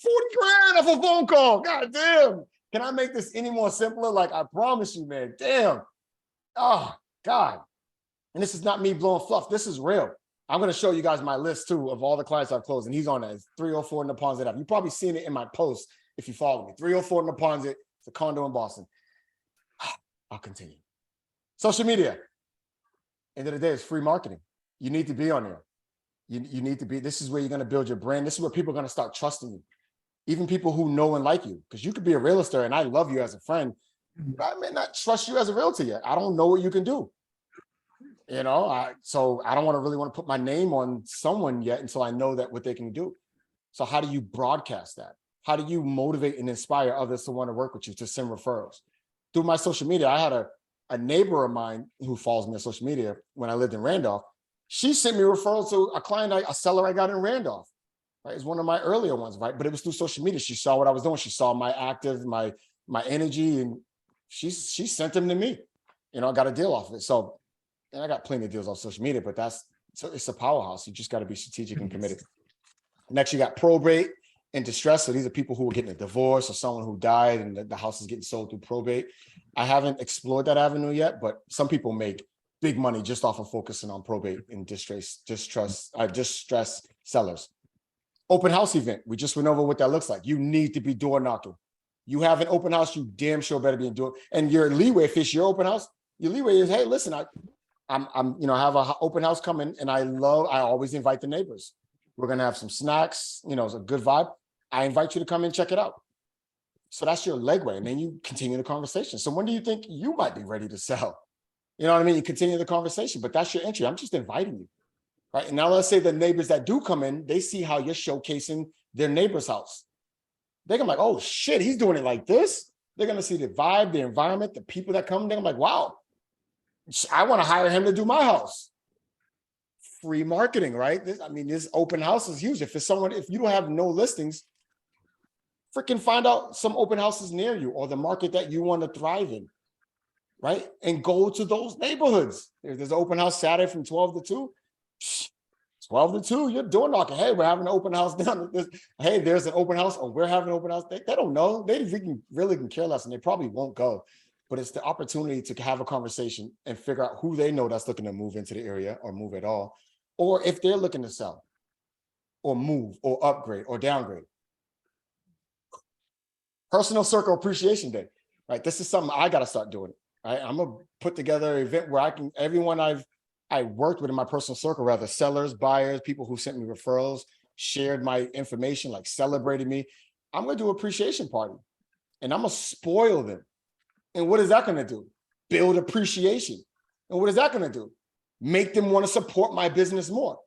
[SPEAKER 1] 40 grand off a phone call. God damn. Can I make this any more simpler? Like, I promise you, man. Damn. Oh, God. And this is not me blowing fluff. This is real. I'm going to show you guys my list, too, of all the clients I've closed. And he's on that. It's 304 Neponset Ave. You've probably seen it in my post if you follow me. 304 Neponset. It's a condo in Boston. I'll continue. Social media. End of the day, it's free marketing. You need to be on there. You need to be. This is where you're going to build your brand. This is where people are going to start trusting you. Even people who know and like you, because you could be a realtor and I love you as a friend, but I may not trust you as a realtor yet. I don't know what you can do. So I don't really want to put my name on someone yet until I know that what they can do. So how do you broadcast that? How do you motivate and inspire others to want to work with you, to send referrals? Through my social media, I had a neighbor of mine who follows me on social media when I lived in Randolph. She sent me referrals to a client, a seller I got in Randolph. Right, it's one of my earlier ones, right? But it was through social media. She saw what I was doing. She saw my active, my energy, and she sent them to me. You know, I got a deal off of it. So, and I got plenty of deals on social media, but it's a powerhouse. You just got to be strategic and committed. Next, you got probate and distress. So these are people who are getting a divorce or someone who died and the house is getting sold through probate. I haven't explored that avenue yet, but some people make big money just off of focusing on probate and distress sellers. Open house event. We just went over what that looks like. You need to be door knocking. You have an open house, you damn sure better be doing. And your leeway, if it's your open house, your leeway is, hey, listen, I'm I have an open house coming, and I always invite the neighbors. We're gonna have some snacks. It's a good vibe. I invite you to come and check it out. So that's your legway, and then you continue the conversation. So when do you think you might be ready to sell? You know what I mean? You continue the conversation, but that's your entry. I'm just inviting you. Right. And now let's say the neighbors that do come in, they see how you're showcasing their neighbor's house. They're gonna be like, oh shit, he's doing it like this. They're gonna see the vibe, the environment, the people that come. They're gonna be like, wow, I want to hire him to do my house. Free marketing, right? This open house is huge. If you don't have no listings, freaking find out some open houses near you or the market that you want to thrive in, right? And go to those neighborhoods. If there's an open house Saturday from 12 to 2, 12 to 2, you're door knocking. Hey, we're having an open house down at this. Hey, there's an open house, or we're having an open house. They don't know. They really can care less, and they probably won't go. But it's the opportunity to have a conversation and figure out who they know that's looking to move into the area or move at all, or if they're looking to sell or move or upgrade or downgrade. Personal circle appreciation day, right? This is something I got to start doing. Right? I'm gonna put together an event where everyone I worked with in my personal circle, rather sellers, buyers, people who sent me referrals, shared my information, like celebrated me. I'm going to do an appreciation party, and I'm going to spoil them. And what is that going to do? Build appreciation. And what is that going to do? Make them want to support my business more.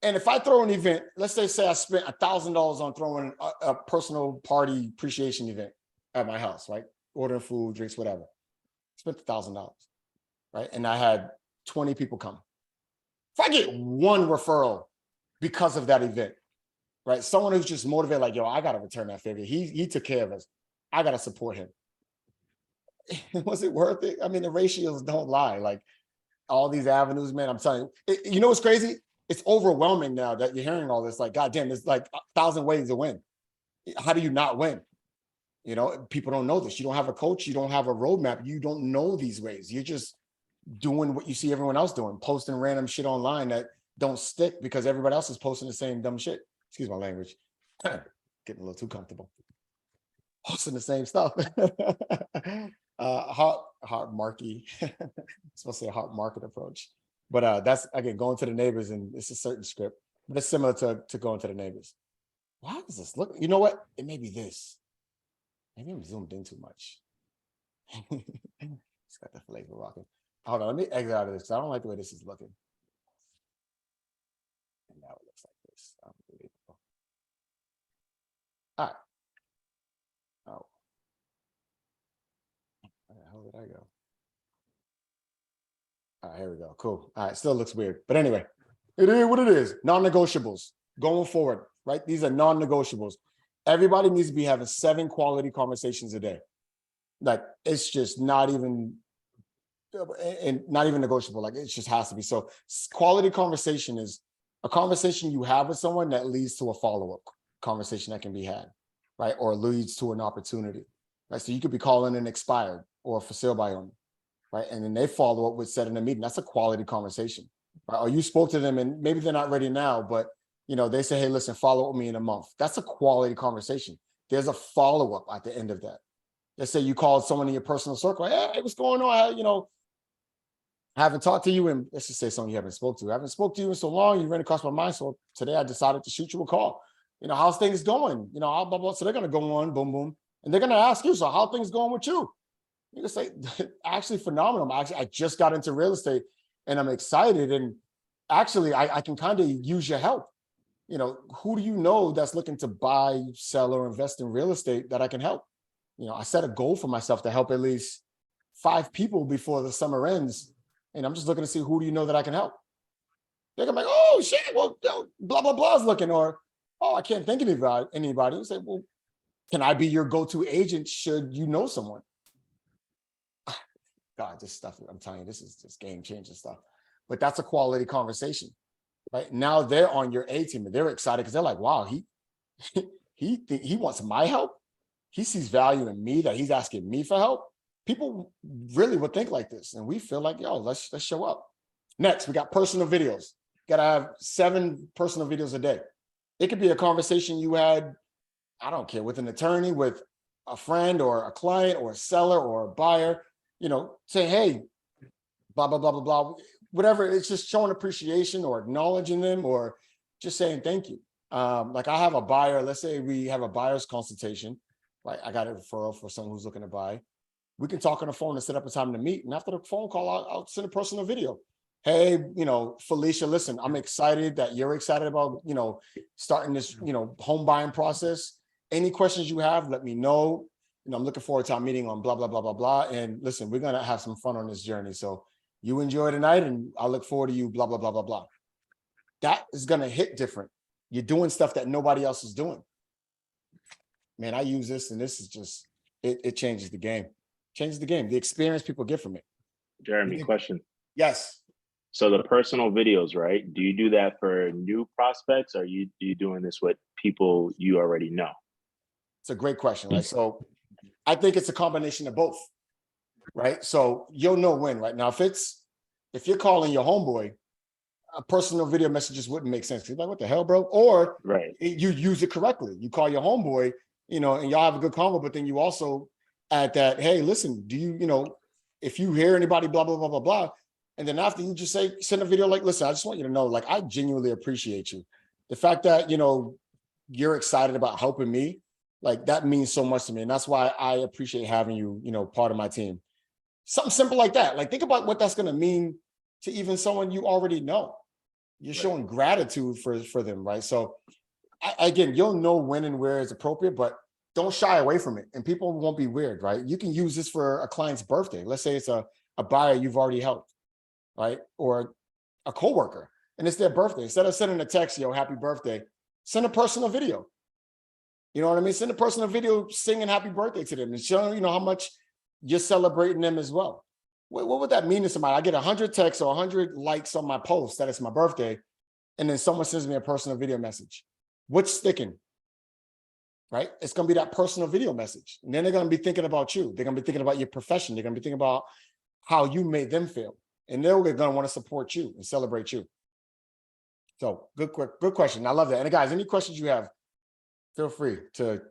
[SPEAKER 1] And if I throw an event, let's say I spent $1,000 on throwing a personal party appreciation event at my house, right? Ordering food, drinks, whatever. Spent $1,000, right? And I had 20 people come. If I get one referral because of that event, right? Someone who's just motivated, like, yo, I got to return that favor. He took care of us. I got to support him. Was it worth it? The ratios don't lie. Like all these avenues, man, I'm telling you, you know what's crazy? It's overwhelming now that you're hearing all this. Like, goddamn, there's like 1,000 ways to win. How do you not win? People don't know this. You don't have a coach. You don't have a roadmap. You don't know these ways. You're just doing what you see everyone else doing, posting random shit online that don't stick because everybody else is posting the same dumb shit. Excuse my language. Getting a little too comfortable. Posting the same stuff. Heart marky. Supposed to say a heart market approach. But that's, again, going to the neighbors, and it's a certain script, but it's similar to going to the neighbors. Why does this look? You know what? It may be this. Maybe I'm zoomed in too much. It's got the flavor rocking. Hold on, let me exit out of this. I don't like the way this is looking. And now it looks like this. Unbelievable. All right. Oh. Where the hell did I go? All right, here we go. Cool. All right, still looks weird. But anyway, it is what it is. Non-negotiables going forward, right? These are non-negotiables. Everybody needs to be having 7 quality conversations a day. Like, it's just not even negotiable. Like, it just has to be. So quality conversation is a conversation you have with someone that leads to a follow-up conversation that can be had, right? Or leads to an opportunity, right? So you could be calling an expired or for sale by owner, right? And then they follow up with setting a meeting. That's a quality conversation, right? Or you spoke to them and maybe they're not ready now, but they say, hey, listen, follow up with me in a month. That's a quality conversation. There's a follow-up at the end of that. Let's say you called someone in your personal circle, hey, what's going on? I haven't talked to you, and let's just say someone you haven't spoke to. I haven't spoke to you in so long, you ran across my mind. So today I decided to shoot you a call. How's things going? Blah, blah, blah. So they're going to go on, boom, boom. And they're going to ask you, so how are things going with you? You can say, actually phenomenal. I just got into real estate and I'm excited. And actually, I can kind of use your help. Who do you know that's looking to buy, sell, or invest in real estate that I can help? I set a goal for myself to help at least 5 people before the summer ends. And I'm just looking to see, who do you know that I can help? They're gonna be like, oh shit, well, blah blah blah is looking, or oh, I can't think of anybody. You say, well, can I be your go-to agent should you know someone? God, this stuff, I'm telling you, this is just game changing stuff. But that's a quality conversation, right? Now they're on your A team and they're excited because they're like, wow, he wants my help. He sees value in me that he's asking me for help. People really would think like this. And we feel like, yo, let's show up. Next, we got personal videos. Gotta have 7 personal videos a day. It could be a conversation you had, I don't care, with an attorney, with a friend or a client or a seller or a buyer, say, hey, blah, blah, blah, blah, blah, whatever. It's just showing appreciation or acknowledging them or just saying thank you. Like I have a buyer, let's say we have a buyer's consultation, right? I got a referral for someone who's looking to buy. We can talk on the phone and set up a time to meet. And after the phone call, I'll send a personal video. Hey, Felicia, listen, I'm excited that you're excited about, starting this, home buying process. Any questions you have, let me know. I'm looking forward to our meeting on blah, blah, blah, blah, blah. And listen, we're going to have some fun on this journey. So you enjoy tonight and I look forward to you, blah, blah, blah, blah, blah. That is going to hit different. You're doing stuff that nobody else is doing. Man, I use this and this is just, it changes the game. Changes the game. The experience people get from it.
[SPEAKER 2] Jeremy, question.
[SPEAKER 1] Yes.
[SPEAKER 2] So the personal videos, right? Do you do that for new prospects or are you doing this with people you already know?
[SPEAKER 1] It's a great question, right? So I think it's a combination of both, right? So you'll know when, right? Now, if you're calling your homeboy, a personal video messages wouldn't make sense. You're like, what the hell, bro? Or
[SPEAKER 2] right,
[SPEAKER 1] you use it correctly. You call your homeboy, and y'all have a good convo, but then you also add that, hey, listen, do you, if you hear anybody, blah, blah, blah, blah, blah. And then after you just send a video like, listen, I just want you to know, like, I genuinely appreciate you. The fact that, you're excited about helping me, like that means so much to me. And that's why I appreciate having you, part of my team. Something simple like that. Like think about what that's going to mean to even someone you already know. You're showing gratitude for them, right? So again, you'll know when and where is appropriate, but don't shy away from it. And people won't be weird, right? You can use this for a client's birthday. Let's say it's a buyer you've already helped, right? Or a coworker, and it's their birthday. Instead of sending a text, yo, happy birthday, send a personal video. You know what I mean? Send a personal video singing happy birthday to them and showing, how much you're celebrating them as well. What would that mean to somebody? I get 100 texts or 100 likes on my post that it's my birthday, and then someone sends me a personal video message. What's sticking? Right? It's going to be that personal video message. And then they're going to be thinking about you. They're going to be thinking about your profession. They're going to be thinking about how you made them feel. And they're going to want to support you and celebrate you. So good question. I love that. And guys, any questions you have, feel free to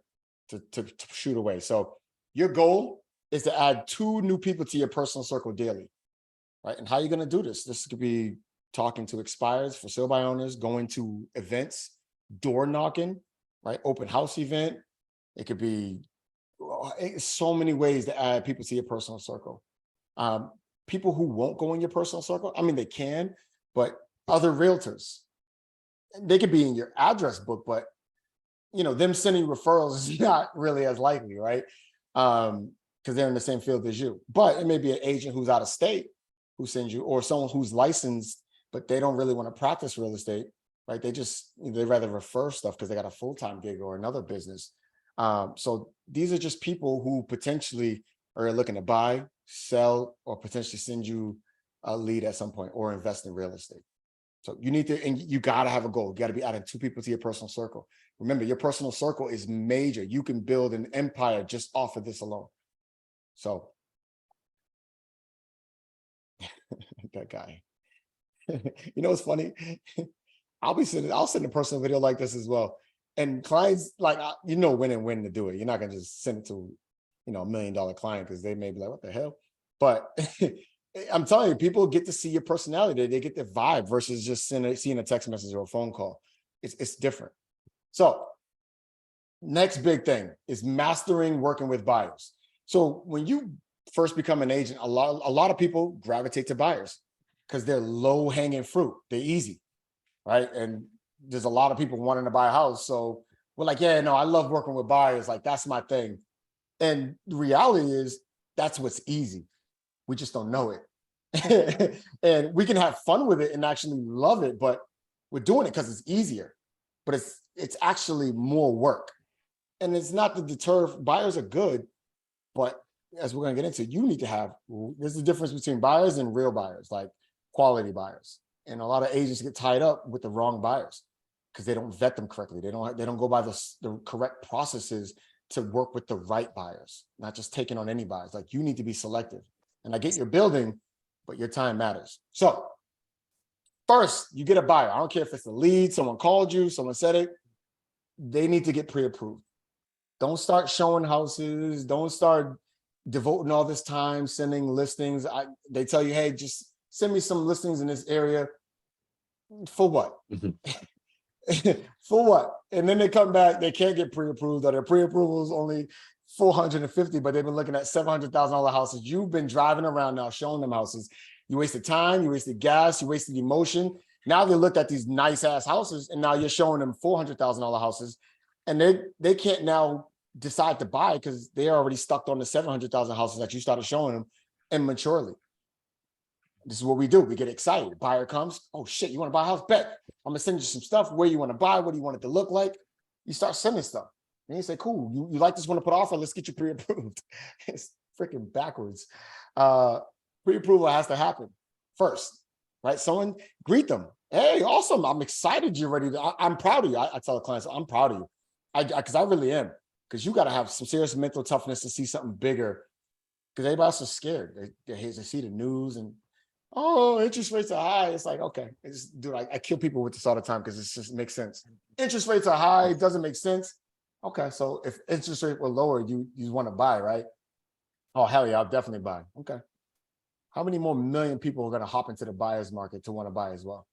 [SPEAKER 1] shoot away. So your goal is to add 2 new people to your personal circle daily, right? And how are you going to do this? This could be talking to expireds, for sale by owners, going to events, door knocking, right? Open house event. It could be so many ways to add people to your personal circle. People who won't go in your personal circle, I mean, they can, but other realtors, they could be in your address book, but them sending referrals is not really as likely, right? Because they're in the same field as you. But it may be an agent who's out of state who sends you, or someone who's licensed, but they don't really want to practice real estate, right? They rather refer stuff because they got a full-time gig or another business. So these are just people who potentially are looking to buy, sell, or potentially send you a lead at some point or invest in real estate. So you need to, and you got to have a goal. You got to be adding 2 people to your personal circle. Remember, your personal circle is major. You can build an empire just off of this alone. So that guy, what's funny? I'll send a personal video like this as well. And clients like, when to do it. You're not going to just send it to, $1 million client because they may be like, what the hell? But I'm telling you, people get to see your personality. They get the vibe versus just seeing a text message or a phone call. It's different. So next big thing is mastering working with buyers. So when you first become an agent, a lot of people gravitate to buyers because they're low hanging fruit. They're easy, right? And there's a lot of people wanting to buy a house. So we're like, yeah, no, I love working with buyers. Like, that's my thing. And the reality is that's what's easy. We just don't know it. And we can have fun with it and actually love it, but we're doing it because it's easier, but it's actually more work. And it's not to deter. Buyers are good, but as we're going to get into, you need to have, there's a difference between buyers and real buyers, like quality buyers. And a lot of agents get tied up with the wrong buyers because they don't vet them correctly. They don't go by the correct processes to work with the right buyers, not just taking on any buyers. Like, you need to be selective. And I get your building, but your time matters. So first, you get a buyer. I don't care if it's a lead, someone called you, someone said it. They need to get pre-approved. Don't start showing houses. Don't start devoting all this time sending listings. They tell you, hey, just send me some listings in this area. For what? For what? And then they come back, they can't get pre-approved, or their pre-approval is only 450, but they've been looking at $700,000 houses. You've been driving around now showing them houses. You wasted time, you wasted gas, you wasted emotion. Now they looked at these nice ass houses, and now you're showing them $400,000 houses, and they can't now decide to buy because they're already stuck on the 700,000 houses that you started showing them immaturely. This is what we do. We get excited. Buyer comes. Oh shit, you want to buy a house? Bet. I'm gonna send you some stuff. Where you want to buy? What do you want it to look like? You start sending stuff. And you say, cool, you like this one to put offer? Let's get you pre-approved. It's freaking backwards. Pre-approval has to happen first, right? Someone greet them. Hey, awesome. I'm excited you're ready to, I'm proud of you. I tell the clients, I'm proud of you. Because I really am. Because you got to have some serious mental toughness to see something bigger. Because everybody else is scared. They see the news and, oh, interest rates are high. It's like, okay, dude, I kill people with this all the time because it just makes sense. Interest rates are high. It doesn't make sense. Okay, so if interest rate were lower, you want to buy, right? Oh, hell yeah, I'll definitely buy. Okay. How many more million people are going to hop into the buyer's market to want to buy as well?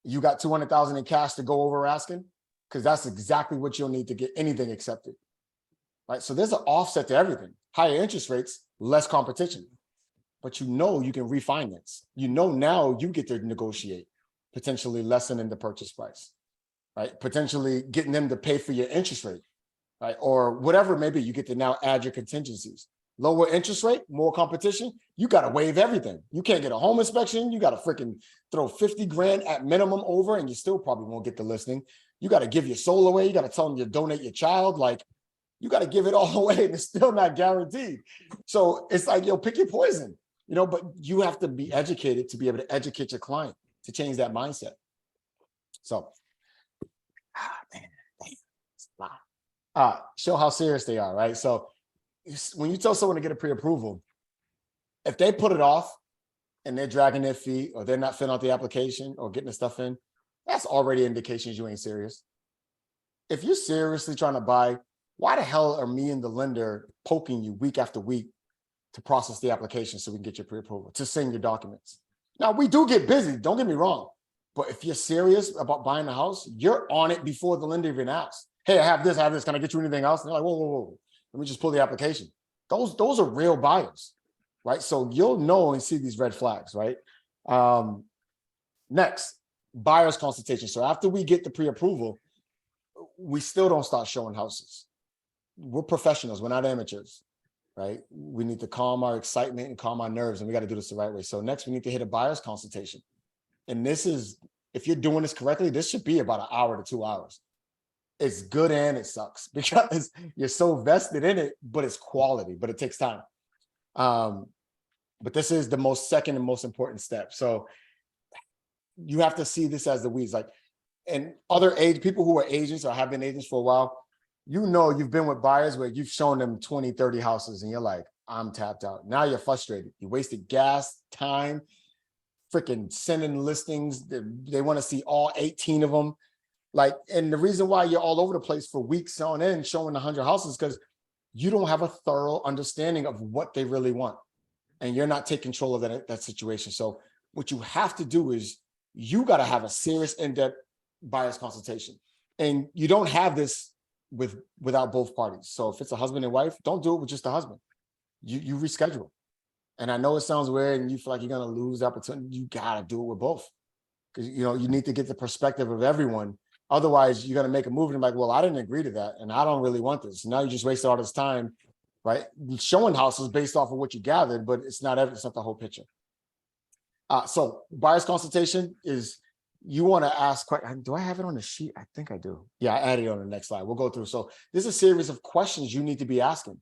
[SPEAKER 1] You got 200,000 in cash to go over asking? Because that's exactly what you'll need to get anything accepted, right? So there's an offset to everything. Higher interest rates, less competition. But you know you can refinance. You know now you get to negotiate, potentially lessening the purchase price, right? Potentially getting them to pay for your interest rate, right? Or whatever it may be, you get to now add your contingencies. Lower interest rate, more competition, you got to waive everything. You can't get a home inspection. You got to freaking throw 50 grand at minimum over, and you still probably won't get the listing. You got to give your soul away. You got to tell them you donate your child. Like, you got to give it all away, and it's still not guaranteed. So it's like, yo, pick your poison, you know, but you have to be educated to be able to educate your client to change that mindset. So, man, it's a lot. Show how serious they are, right? So when you tell someone to get a pre-approval, if they put it off and they're dragging their feet, or they're not filling out the application or getting the stuff in, that's already indications you ain't serious. If you're seriously trying to buy, why the hell are me and the lender poking you week after week to process the application so we can get your pre-approval, to send your documents? Now, we do get busy, don't get me wrong, but if you're serious about buying a house, you're on it before the lender even asks. Hey, I have this, can I get you anything else? And they're like, whoa. Let me just pull the application. Those are real buyers, right? So you'll know and see these red flags, right? Next, buyer's consultation. So after we get the pre-approval, we still don't start showing houses. We're professionals, we're not amateurs, right? We need to calm our excitement and calm our nerves, and we got to do this the right way. So next, we need to hit a buyer's consultation. And this is, if you're doing this correctly, this should be about an hour to 2 hours. It's good and it sucks because you're so vested in it, but it's quality, but it takes time. But this is the second and most important step. So you have to see this as the weeds. Like, and other people who are agents or have been agents for a while, you know, you've been with buyers where you've shown them 20, 30 houses and you're like, I'm tapped out. Now you're frustrated. You wasted gas, time, freaking sending listings. They want to see all 18 of them. Like, and the reason why you're all over the place for weeks on end showing 100 houses, because you don't have a thorough understanding of what they really want. And you're not taking control of that situation. So what you have to do is you got to have a serious in-depth buyer's consultation. And you don't have this without both parties. So if it's a husband and wife, don't do it with just the husband. You reschedule. And I know it sounds weird and you feel like you're going to lose the opportunity. You got to do it with both. Because, you know, you need to get the perspective of everyone. Otherwise, you're going to make a move and be like, well, I didn't agree to that. And I don't really want this. Now you just wasted all this time, right? Showing houses based off of what you gathered, but it's not the whole picture. So buyer's consultation is you want to ask, do I have it on the sheet? I think I do. Yeah, I added it on the next slide. We'll go through. So there's a series of questions you need to be asking.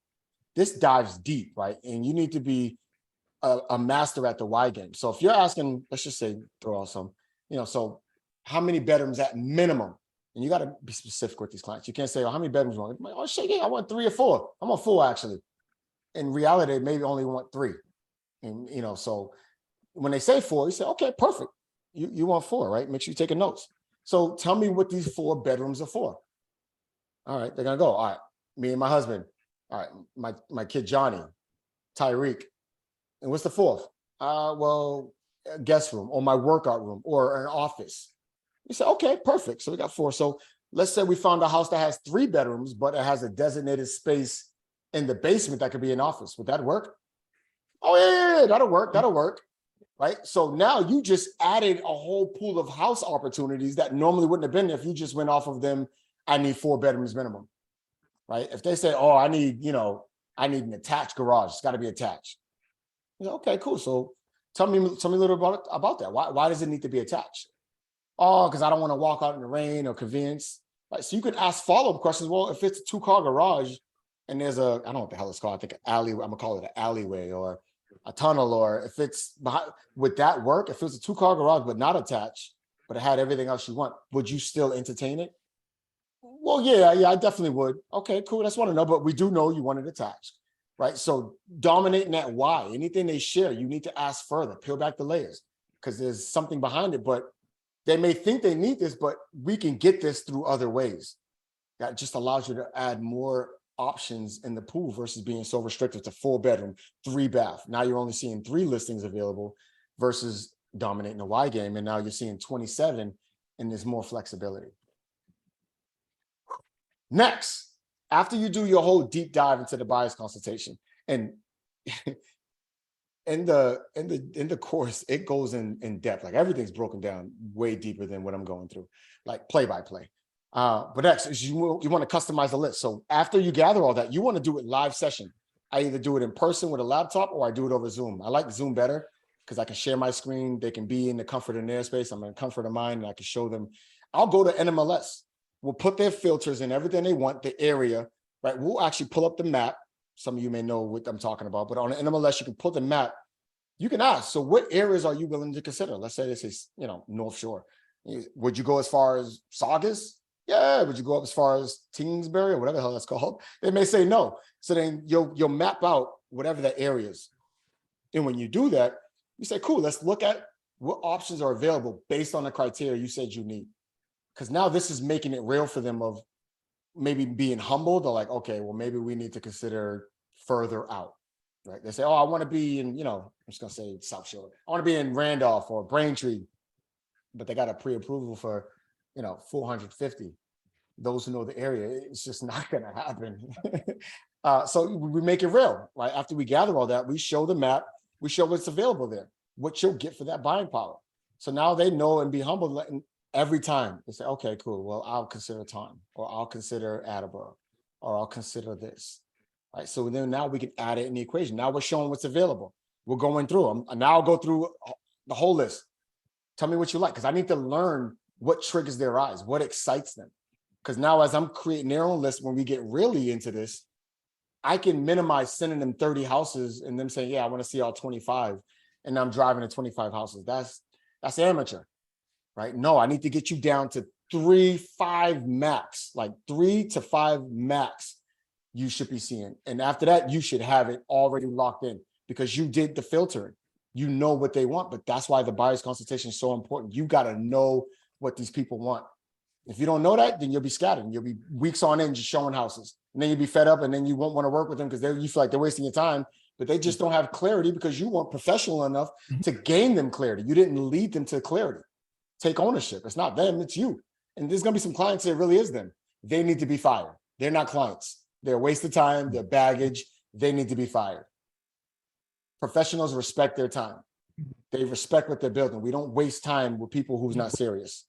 [SPEAKER 1] This dives deep, right? And you need to be a master at the why game. So if you're asking, let's just say, throw out some, so how many bedrooms at minimum? And you got to be specific with these clients. You can't say, oh, how many bedrooms you want? Oh, shit, yeah, I want 3 or 4. I'm on 4, actually. In reality, maybe only want 3. And, so when they say 4, you say, okay, perfect. You want 4, right? Make sure you take a notes. So tell me what these 4 bedrooms are for. All right, they're going to go. All right, me and my husband. All right, my kid, Johnny, Tyreek. And what's the 4th? Well, a guest room or my workout room or an office. You say, okay, perfect. So we got 4. So let's say we found a house that has 3 bedrooms, but it has a designated space in the basement that could be an office. Would that work? Oh, yeah, that'll work. That'll work. Right. So now you just added a whole pool of house opportunities that normally wouldn't have been there if you just went off of them. I need 4 bedrooms minimum. Right. If they say, oh, I need an attached garage, it's got to be attached. Okay, cool. So tell me a little about that. Why does it need to be attached? Oh, because I don't want to walk out in the rain or convenience. Right. So you could ask follow-up questions. Well, if it's a 2-car garage and there's I don't know what the hell it's called. I think an alley. I'm gonna call it an alleyway or a tunnel, or if it's behind, would that work? If it was a 2-car garage but not attached, but it had everything else you want, would you still entertain it? Well, yeah, I definitely would. Okay, cool. That's what I know, but we do know you want it attached, right? So dominating that why, anything they share, you need to ask further, peel back the layers, because there's something behind it, but they may think they need this, but we can get this through other ways. That just allows you to add more options in the pool versus being so restricted to 4 bedroom, 3 bath. Now you're only seeing 3 listings available versus dominating the Y game. And now you're seeing 27 and there's more flexibility. Next, after you do your whole deep dive into the buyer's consultation, and in the course, it goes in depth, like everything's broken down way deeper than what I'm going through, like play by play. But next is you want to customize the list. So after you gather all that, you want to do it live session. I either do it in person with a laptop or I do it over Zoom. I like Zoom better because I can share my screen. They can be in the comfort of their space. I'm in the comfort of mine, and I can show them. I'll go to NMLS. We'll put their filters in everything they want, the area, right? We'll actually pull up the map. Some of you may know what I'm talking about, but on the NMLS, you can pull the map. You can ask, so what areas are you willing to consider? Let's say this is, North Shore. Would you go as far as Saugus? Yeah. Would you go up as far as Kingsbury or whatever the hell that's called? They may say no. So then you'll map out whatever that area is. And when you do that, you say, cool, let's look at what options are available based on the criteria you said you need. Because now this is making it real for them of maybe being humble. They're like, okay, well, maybe we need to consider further out, right? They say, oh, I want to be in, I'm just going to say South Shore. I want to be in Randolph or Braintree, but they got a pre-approval for, 450. Those who know the area, it's just not going to happen. So we make it real, right? After we gather all that, we show the map, we show what's available there, what you'll get for that buying power. So now they know and be humble. Every time they say, okay, cool. Well, I'll consider Taunton, or I'll consider Attleboro, or I'll consider this. Right. So then now we can add it in the equation. Now we're showing what's available. We're going through them. And now I'll go through the whole list. Tell me what you like, because I need to learn what triggers their eyes, what excites them. Because now as I'm creating their own list, when we get really into this, I can minimize sending them 30 houses and them saying, yeah, I want to see all 25. And I'm driving to 25 houses. That's amateur. Right? No, I need to get you down to 3, 5 max, like 3 to 5 max you should be seeing. And after that, you should have it already locked in because you did the filtering. You know what they want, but that's why the buyer's consultation is so important. You got to know what these people want. If you don't know that, then you'll be scattered. You'll be weeks on end just showing houses. And then you'll be fed up and then you won't want to work with them because you feel like they're wasting your time, but they just don't have clarity because you weren't professional enough to gain them clarity. You didn't lead them to clarity. Take ownership. It's not them, it's you. And there's going to be some clients that really is them. They need to be fired. They're not clients. They're a waste of time. They're baggage. They need to be fired. Professionals respect their time. They respect what they're building. We don't waste time with people who's not serious.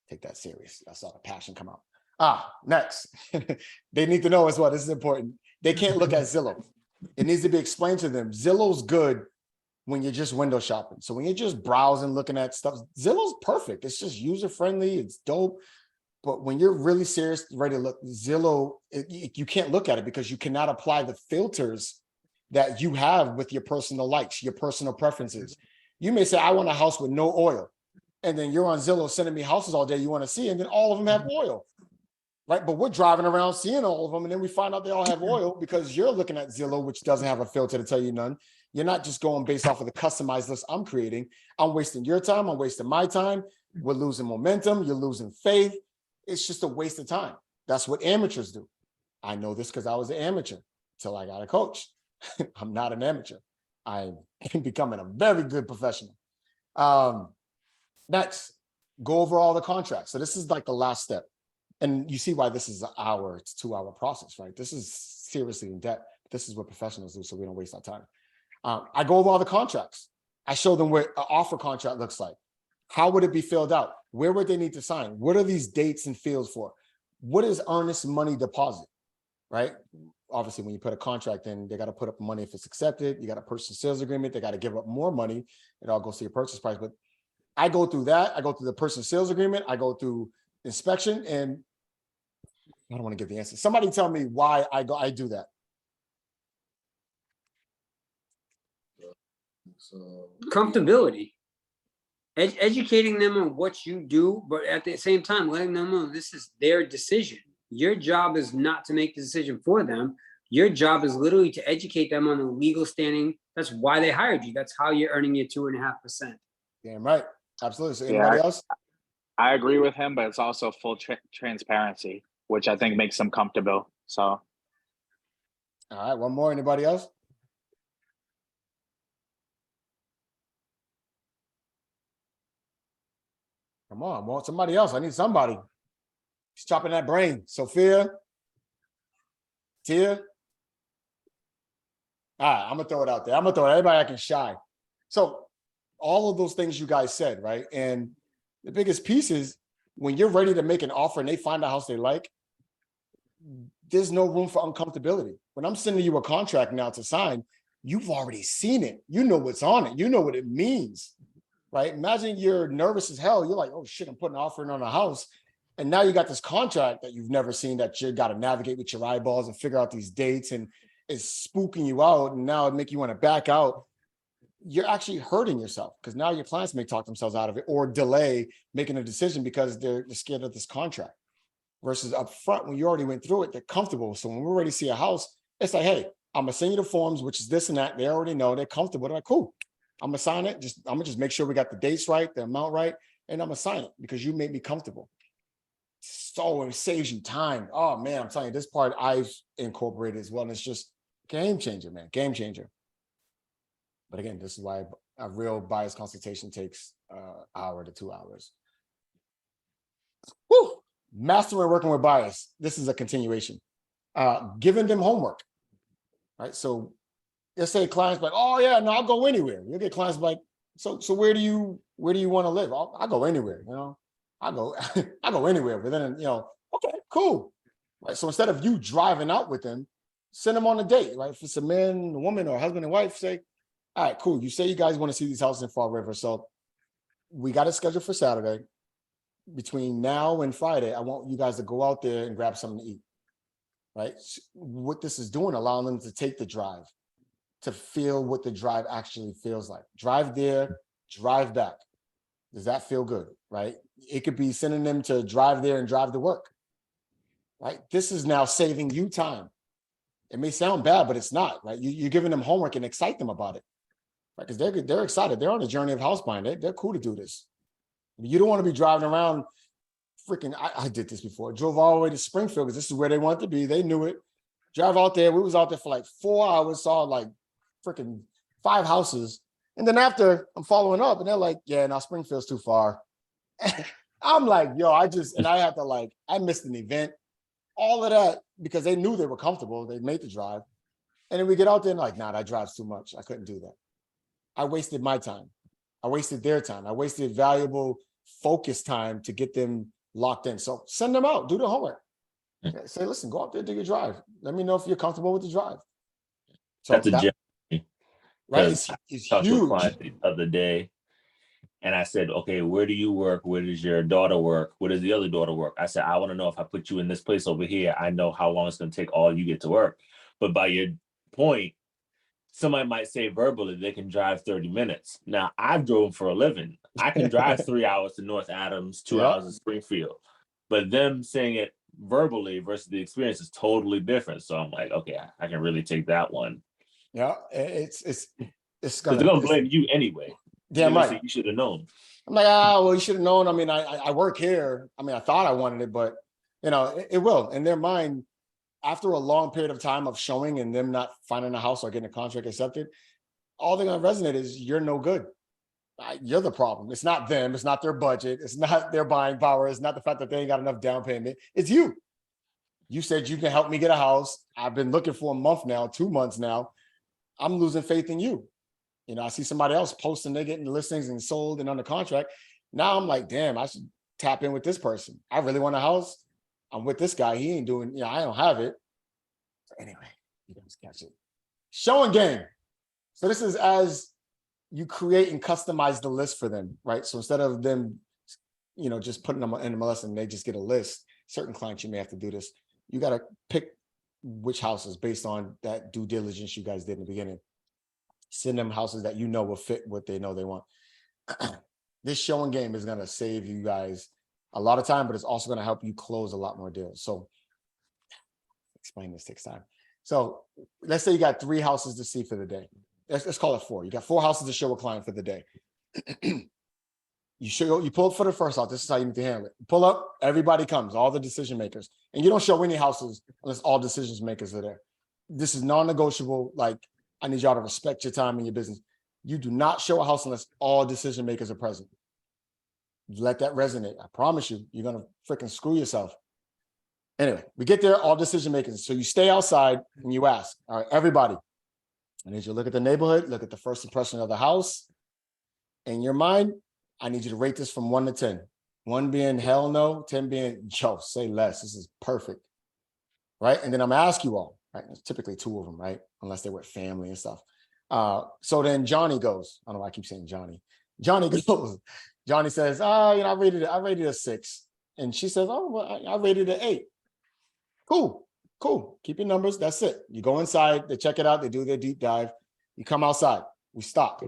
[SPEAKER 1] Take that serious. I saw the passion come out. Next. They need to know as well. This is important. They can't look at Zillow. It needs to be explained to them. Zillow's good when you're just window shopping. So when you're just browsing, looking at stuff, Zillow's perfect. It's just user friendly. It's dope. But when you're really serious, ready to look, Zillow, you can't look at it because you cannot apply the filters that you have with your personal likes, your personal preferences. You may say, I want a house with no oil. And then you're on Zillow sending me houses all day you want to see, and then all of them have oil. Right? But we're driving around seeing all of them, and then we find out they all have oil because you're looking at Zillow, which doesn't have a filter to tell you none. You're not just going based off of the customized list I'm creating. I'm wasting your time. I'm wasting my time. We're losing momentum. You're losing faith. It's just a waste of time. That's what amateurs do. I know this because I was an amateur until I got a coach. I'm not an amateur. I'm becoming a very good professional. Next, go over all the contracts. So this is like the last step. And you see why this is an hour to 2 hour process, right? This is seriously in depth. This is what professionals do, so we don't waste our time. I go over all the contracts. I show them what an offer contract looks like. How would it be filled out? Where would they need to sign? What are these dates and fields for? What is earnest money deposit, right? Obviously, when you put a contract in, they got to put up money if it's accepted. You got a purchase and sales agreement. They got to give up more money. It all goes to your purchase price. But I go through that. I go through the purchase and sales agreement. I go through inspection, and I don't want to give the answer. Somebody tell me why I do that.
[SPEAKER 6] Comfortability. Educating them on what you do, but at the same time, letting them know this is their decision. Your job is not to make the decision for them. Your job is literally to educate them on the legal standing. That's why they hired you. That's how you're earning your 2.5%.
[SPEAKER 1] Damn right. Absolutely. So anybody else?
[SPEAKER 5] I agree with him, but it's also full transparency, which I think makes them comfortable. So,
[SPEAKER 1] All right, one more. Anybody else? Come on, I want somebody else. I need somebody. He's chopping that brain. Sophia, Tia. All right, I'm gonna throw it out there. I'm gonna throw it. Everybody acting shy. So all of those things you guys said, right? And the biggest piece is when you're ready to make an offer and they find a house they like, there's no room for uncomfortability. When I'm sending you a contract now to sign, you've already seen it. You know what's on it. You know what it means, right? Imagine you're nervous as hell. You're like, oh shit, I'm putting an offer in on a house. And now you got this contract that you've never seen that you got to navigate with your eyeballs and figure out these dates, and it's spooking you out. And now it make you want to back out. You're actually hurting yourself because now your clients may talk themselves out of it or delay making a decision because they're scared of this contract. Versus up front, when you already went through it, they're comfortable. So when we're ready to see a house, it's like, hey, I'm gonna send you the forms, which is this and that. They already know, they're comfortable. They're like, cool, I'm gonna sign it. I'm gonna just make sure we got the dates right, the amount right, and I'm gonna sign it because you made me comfortable. So it saves you time. Oh man, I'm telling you, this part I've incorporated as well. And it's just game changer, man, game changer. But again, this is why a real buyer's consultation takes an hour to 2 hours. Woo! Mastering working with buyers. This is a continuation. Giving them homework, right? So let's say clients like, oh yeah, no, I'll go anywhere. You'll get clients like, so where do you want to live? I'll go anywhere, you know. I go anywhere. But then, you know, okay, cool. Right. So instead of you driving out with them, send them on a date, right? If it's a man, a woman, or a husband and wife, say, all right, cool. You say you guys want to see these houses in Fall River. So we got it scheduled for Saturday. Between now and Friday, I want you guys to go out there and grab something to eat, right? What this is doing, allowing them to take the drive, to feel what the drive actually feels like. Drive there, drive back. Does that feel good, right? It could be sending them to drive there and drive to work, right? This is now saving you time. It may sound bad, but it's not, right? You're giving them homework and excite them about it, right? Because they're excited. They're on a journey of house buying. They're cool to do this. You don't want to be driving around freaking, I did this before. Drove all the way to Springfield because this is where they wanted to be. They knew it. Drive out there. We was out there for like 4 hours, saw like freaking 5 houses. And then after I'm following up and they're like, yeah, now Springfield's too far. I'm like, yo, I had to I missed an event, all of that because they knew they were comfortable. They made the drive. And then we get out there and like, nah, that drives too much. I couldn't do that. I wasted my time. I wasted their time. I wasted valuable focus time to get them locked in. So send them out, do the homework. Say, listen, go out there, do your drive. Let me know if you're comfortable with the drive. So
[SPEAKER 4] that's a gem.
[SPEAKER 1] right?
[SPEAKER 4] Because
[SPEAKER 1] It's
[SPEAKER 4] talked to a
[SPEAKER 1] huge.
[SPEAKER 4] client the other day, and I said, okay, where do you work? Where does your daughter work? Where does the other daughter work? I said, I want to know if I put you in this place over here, I know how long it's going to take all you get to work. But by your point, somebody might say verbally they can drive 30 minutes. Now, I've driven for a living. I can drive 3 hours to North Adams, 2 hours to Springfield. But them saying it verbally versus the experience is totally different. So I'm like, okay, I can really take that one.
[SPEAKER 1] Yeah, it's
[SPEAKER 4] Because
[SPEAKER 1] gonna.
[SPEAKER 4] they're going to blame you anyway.
[SPEAKER 1] Damn right.
[SPEAKER 4] You should have known.
[SPEAKER 1] I'm like, well, you should have known. I mean, I work here. I mean, I thought I wanted it, but it will. In their mind, after a long period of time of showing and them not finding a house or getting a contract accepted, all they're gonna resonate is you're no good. You're the problem. It's not them. It's not their budget. It's not their buying power. It's not the fact that they ain't got enough down payment. It's you. You said you can help me get a house. I've been looking for a month now, 2 months now. I'm losing faith in you. I see somebody else posting, they're getting the listings and sold and under contract. Now I'm like, damn, I should tap in with this person. I really want a house. I'm with this guy. He ain't doing, I don't have it. So anyway, you guys catch it. Showing game. So this is as you create and customize the list for them, right? So instead of them, just putting them in MLS and they just get a list, certain clients, you may have to do this. You got to pick which houses based on that due diligence you guys did in the beginning. Send them houses that will fit what they know they want. This showing game is going to save you guys a lot of time, but it's also going to help you close a lot more deals. So explain this takes time. So let's say you got 3 houses to see for the day. Let's call it 4. You got 4 houses to show a client for the day. You pull up for the first house. This is how you need to handle it. You pull up, everybody comes, all the decision makers. And you don't show any houses unless all decision makers are there. This is non-negotiable. Like, I need y'all to respect your time and your business. You do not show a house unless all decision makers are present. Let that resonate. I promise you, you're going to freaking screw yourself. Anyway, we get there, all decision makers. So you stay outside and you ask, all right, everybody, I need you to look at the neighborhood, look at the first impression of the house. In your mind, I need you to rate this from 1 to 10. 1 being hell no, 10 being, say less. This is perfect. Right? And then I'm going to ask you all, right? There's typically 2 of them, right? Unless they're with family and stuff. So then Johnny goes. I don't know why I keep saying Johnny. Johnny goes. Johnny says, I rated a 6. And she says, oh, well, I rated an 8. Cool. Keep your numbers. That's it. You go inside, they check it out, they do their deep dive. You come outside, we stop.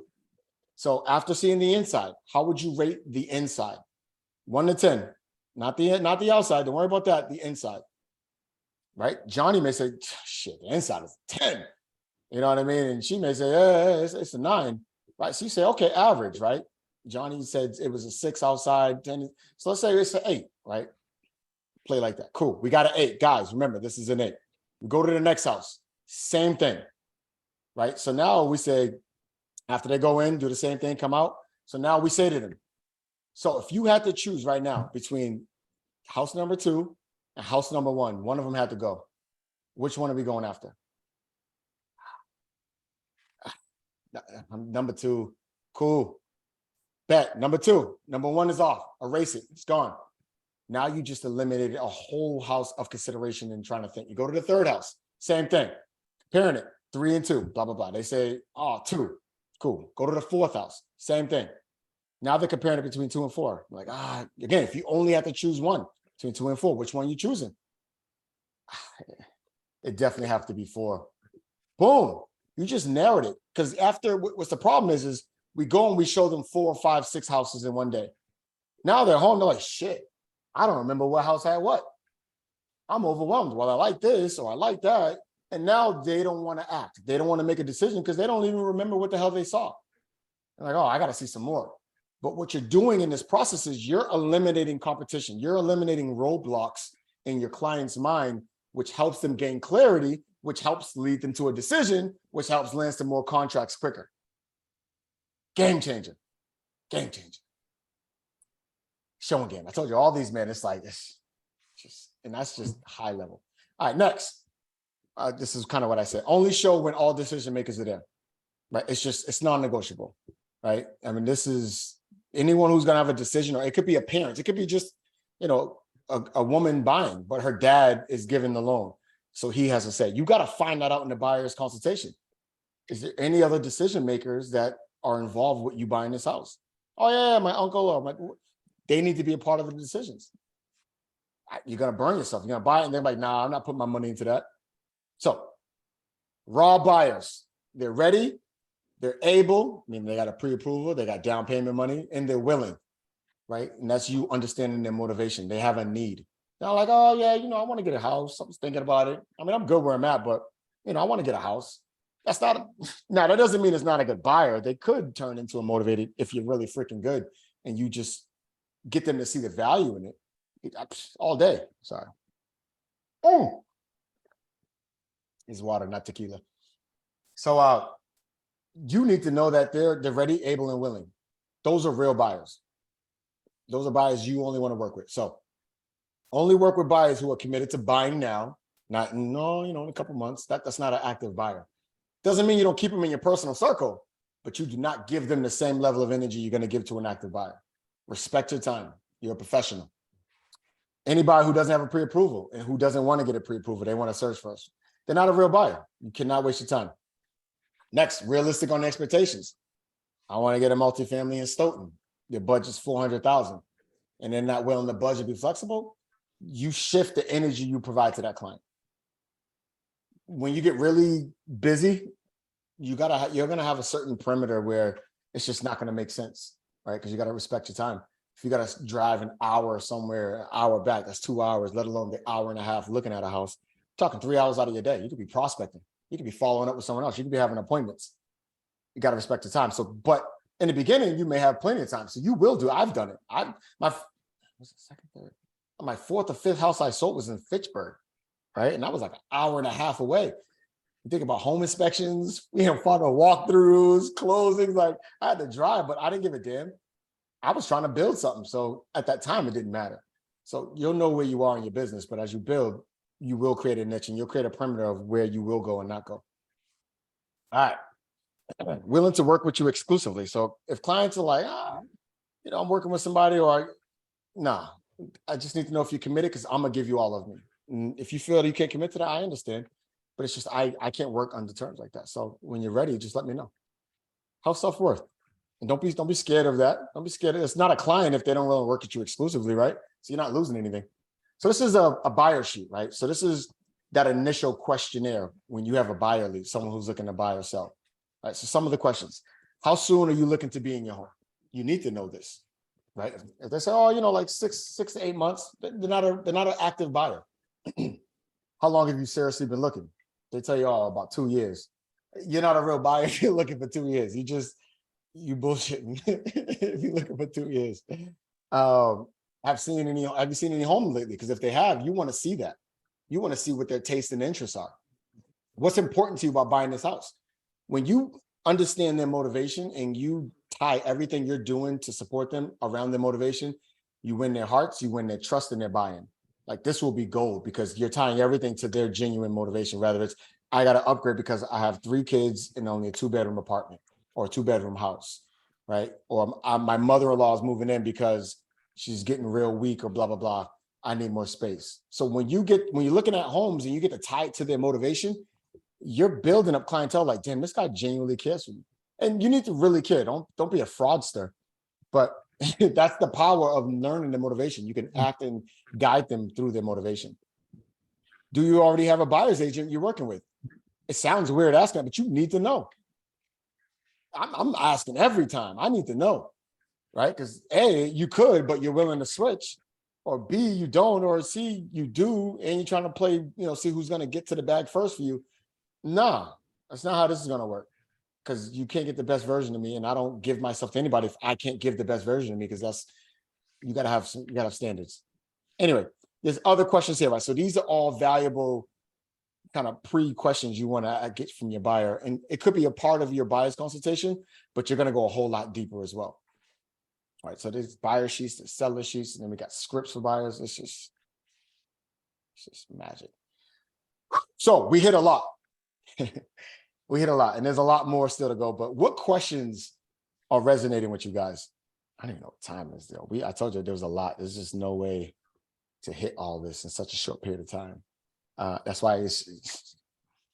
[SPEAKER 1] So after seeing the inside, how would you rate the inside? 1 to 10, not the outside. Don't worry about that. The inside, right? Johnny may say, shit, the inside is 10. You know what I mean? And she may say, it's a 9, right? So you say, okay, average, right? Johnny said it was a 6 outside, 10. So let's say it's an 8, right? Play like that. Cool. We got an 8. Guys, remember, this is an 8. We go to the next house. Same thing, right? So now we say, after they go in, do the same thing, come out. So now we say to them, so if you had to choose right now between house number 2 and house number 1, one of them had to go. Which one are we going after? Number 2. Cool. Bet. Number 2. Number 1 is off. Erase it. It's gone. Now you just eliminated a whole house of consideration and trying to think. You go to the 3rd house. Same thing. Comparing it. 3 and 2. Blah, blah, blah. They say, 2. Cool. Go to the 4th house. Same thing. Now they're comparing it between 2 and 4. Like, again, if you only have to choose one between 2 and 4, which one are you choosing? It definitely have to be 4. Boom. You just narrowed it. Because after, what's the problem is we go and we show them 4, 5, 6 houses in one day. Now they're home. They're like, shit, I don't remember what house had what. I'm overwhelmed. Well, I like this or I like that. And now they don't want to act. They don't want to make a decision because they don't even remember what the hell they saw. They're like, I got to see some more. But what you're doing in this process is you're eliminating competition. You're eliminating roadblocks in your client's mind, which helps them gain clarity, which helps lead them to a decision, which helps land some more contracts quicker. Game changer. Game changer. Showing game. I told you all these, man, it's like, it's just, and that's just high level. All right, next. This is kind of what I said. Only show when all decision makers are there, right? It's non-negotiable, right? I mean, this is anyone who's going to have a decision, or it could be a parent. It could be just, a woman buying, but her dad is giving the loan. So he has to say, you got to find that out in the buyer's consultation. is there any other decision makers that are involved with you buying this house? Oh yeah, my uncle or they need to be a part of the decisions. You're gonna burn yourself. You're gonna buy it, and they're like, nah, I'm not putting my money into that. So, raw buyers, they're ready, they're able. I mean, they got a pre-approval, they got down payment money, and they're willing, right? And that's you understanding their motivation. They have a need. They're like, oh yeah, I want to get a house. I was thinking about it. I mean, I'm good where I'm at, but I want to get a house. That's not now. That doesn't mean it's not a good buyer. They could turn into a motivated if you're really freaking good, and you just get them to see the value in it. All day. Sorry. Oh, it's water, not tequila. So you need to know that they're ready, able, and willing. Those are real buyers. Those are buyers you only want to work with. So only work with buyers who are committed to buying now, not in a couple months. That's not an active buyer. Doesn't mean you don't keep them in your personal circle, but you do not give them the same level of energy you're going to give to an active buyer. Respect your time. You're a professional. Anybody who doesn't have a pre-approval and who doesn't want to get a pre-approval, they want to search first. They're not a real buyer. You cannot waste your time. Next, realistic on expectations. I want to get a multifamily in Stoughton. Their budget's $400,000, and they're not willing to budget, be flexible. You shift the energy you provide to that client. When you get really busy, you're gonna have a certain perimeter where it's just not gonna make sense, right? Because you got to respect your time. If you got to drive an hour somewhere, an hour back, that's 2 hours, let alone the hour and a half looking at a house. You're talking 3 hours out of your day. You could be prospecting. You could be following up with someone else. You could be having appointments. You got to respect the time. So, but in the beginning, you may have plenty of time. So you will do. I've done it. My fourth or fifth house I sold was in Fitchburg, right? And I was like an hour and a half away. You think about home inspections, follow walkthroughs, closings. Like I had to drive, but I didn't give a damn. I was trying to build something. So at that time, it didn't matter. So you'll know where you are in your business, but as you build, you will create a niche and you'll create a perimeter of where you will go and not go. All right. Willing to work with you exclusively. So if clients are like, I'm working with somebody I just need to know if you're committed because I'm going to give you all of me. And if you feel that you can't commit to that, I understand. But it's just, I can't work under terms like that. So when you're ready, just let me know. How's self-worth? And don't be scared of that. Don't be scared. It's not a client if they don't really work with you exclusively, right? So you're not losing anything. So this is a buyer sheet, right? So this is that initial questionnaire when you have a buyer lead, someone who's looking to buy or sell. All right. So some of the questions: how soon are you looking to be in your home? You need to know this, right? If they say, like 6 to 8 months, they're not an active buyer. How long have you seriously been looking? They tell you, about 2 years. You're not a real buyer if you're looking for 2 years. You bullshitting if you're looking for 2 years. Have you seen any homes lately? Because if they have, you want to see that. You want to see what their taste and interests are. What's important to you about buying this house? When you understand their motivation and you tie everything you're doing to support them around their motivation, you win their hearts, you win their trust, and their buy-in. Like this will be gold because you're tying everything to their genuine motivation. Rather it's, I got to upgrade because I have 3 kids in only a 2-bedroom apartment or a 2-bedroom house, right? Or my mother-in-law is moving in because she's getting real weak or blah, blah, blah. I need more space. So when you're looking at homes and you get to tie it to their motivation, you're building up clientele like, damn, this guy genuinely cares for you. And you need to really care. Don't be a fraudster. But that's the power of learning the motivation. You can act and guide them through their motivation. Do you already have a buyer's agent you're working with? It sounds weird asking, but you need to know. I'm asking every time. I need to know, right? Because A, you could, but you're willing to switch. Or B, you don't. Or C, you do, and you're trying to play, see who's going to get to the bag first for you. Nah, that's not how this is going to work. Because you can't get the best version of me, and I don't give myself to anybody if I can't give the best version of me. Because you gotta have standards. Anyway, there's other questions here, right? So these are all valuable kind of pre-questions you want to get from your buyer, and it could be a part of your buyer's consultation, but you're going to go a whole lot deeper as well. All right, so there's buyer sheets, there's seller sheets, and then we got scripts for buyers. It's just magic. So we hit a lot. We hit a lot, and there's a lot more still to go. But what questions are resonating with you guys? I don't even know what time is though. I told you there was a lot. There's just no way to hit all this in such a short period of time. That's why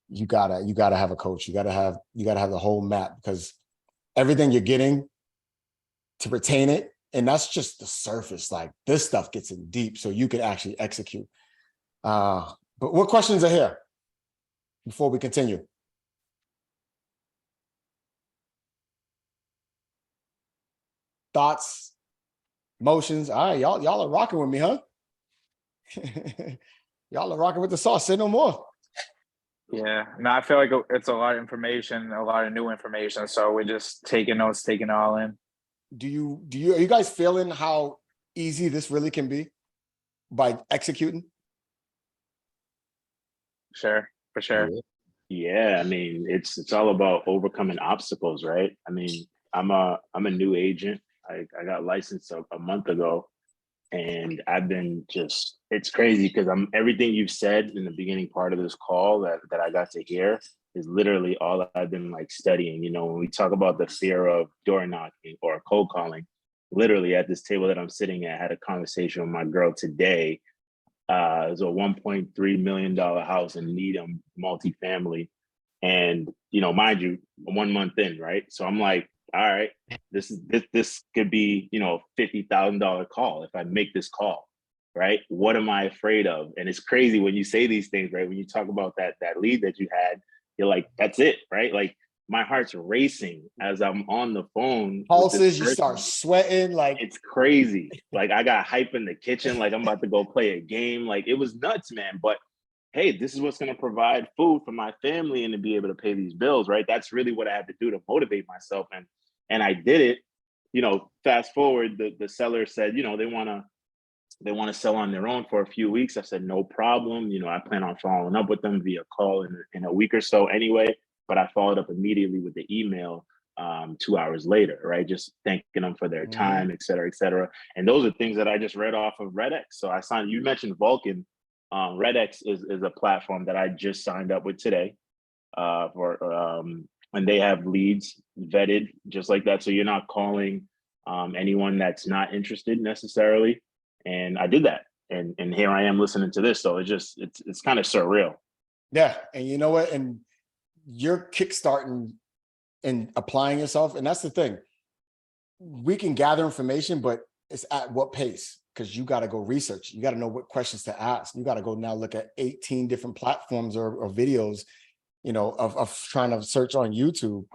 [SPEAKER 1] you gotta have a coach. You gotta have the whole map, because everything you're getting to retain it, and that's just the surface. Like, this stuff gets in deep, so you can actually execute. But what questions are here before we continue? Thoughts, motions? All right, y'all are rocking with me, huh? Y'all are rocking with the sauce. Say no more.
[SPEAKER 5] Yeah, no, I feel like it's a lot of information, a lot of new information. So we're just taking notes, taking it all in.
[SPEAKER 1] Are you guys feeling how easy this really can be by executing?
[SPEAKER 5] Sure, for sure.
[SPEAKER 2] Yeah, I mean, it's all about overcoming obstacles, right? I mean, I'm a new agent. I got licensed a month ago, and I've been it's crazy because everything you've said in the beginning part of this call that I got to hear is literally all I've been like studying. You know, when we talk about the fear of door knocking or cold calling, literally at this table that I'm sitting at, I had a conversation with my girl today. It was a $1.3 million house in Needham, multifamily. And, you know, mind you, 1 month in, right? So I'm like, all right, this could be, you know, $50,000 call if I make this call, right? What am I afraid of? And it's crazy when you say these things, right? When you talk about that lead that you had, you're like, that's it, right? Like, my heart's racing as I'm on the phone.
[SPEAKER 1] Pulses, you start sweating, like
[SPEAKER 2] it's crazy. Like, I got hype in the kitchen, like I'm about to go play a game. Like, it was nuts, man. But hey, this is what's going to provide food for my family and to be able to pay these bills, right? That's really what I had to do to motivate myself. And I did it. You know, fast forward, the seller said, you know, they want to sell on their own for a few weeks. I said, no problem. You know, I plan on following up with them via call in a week or so anyway. But I followed up immediately with the email 2 hours later, right? Just thanking them for their time, et cetera, et cetera. And those are things that I just read off of RedX. So I signed, you mentioned Vulcan. RedX is a platform that I just signed up with today and they have leads vetted just like that. So you're not calling anyone that's not interested necessarily. And I did that. And here I am listening to this. So it's kind of surreal.
[SPEAKER 1] Yeah. And you know what? And you're kickstarting and applying yourself. And that's the thing. We can gather information, but it's at what pace? Because you got to go research. You got to know what questions to ask. You got to go now look at 18 different platforms or videos, you know, of trying to search on YouTube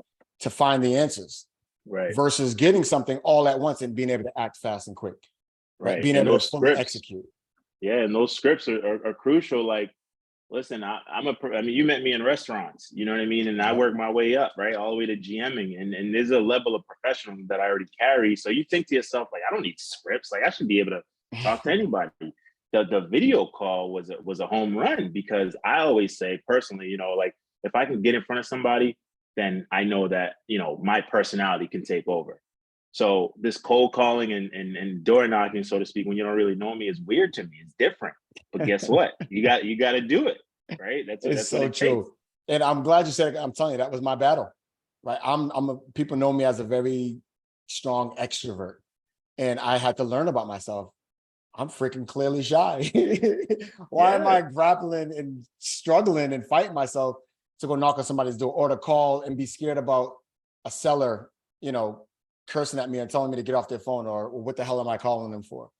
[SPEAKER 1] to find the answers.
[SPEAKER 2] Right.
[SPEAKER 1] Versus getting something all at once and being able to act fast and quick. Right. Being able to fully execute.
[SPEAKER 2] Yeah. And those scripts are crucial. Like, listen, I mean, you met me in restaurants, you know what I mean? And I work my way up, right? All the way to GMing. And there's a level of professionalism that I already carry. So you think to yourself, like, I don't need scripts. Like, I should be able to talk to anybody. The video call was a home run, because I always say personally, you know, like, if I can get in front of somebody, then I know that, you know, my personality can take over. So this cold calling and door knocking, so to speak, when you don't really know me, is weird to me. It's different. But guess what? You got to do it, right? That's
[SPEAKER 1] so true. Takes. And I'm glad you said it. I'm telling you, that was my battle, right? People know me as a very strong extrovert, and I had to learn about myself. I'm freaking clearly shy. Why am I grappling and struggling and fighting myself to go knock on somebody's door or to call and be scared about a seller, you know, cursing at me and telling me to get off their phone, or what the hell am I calling them for?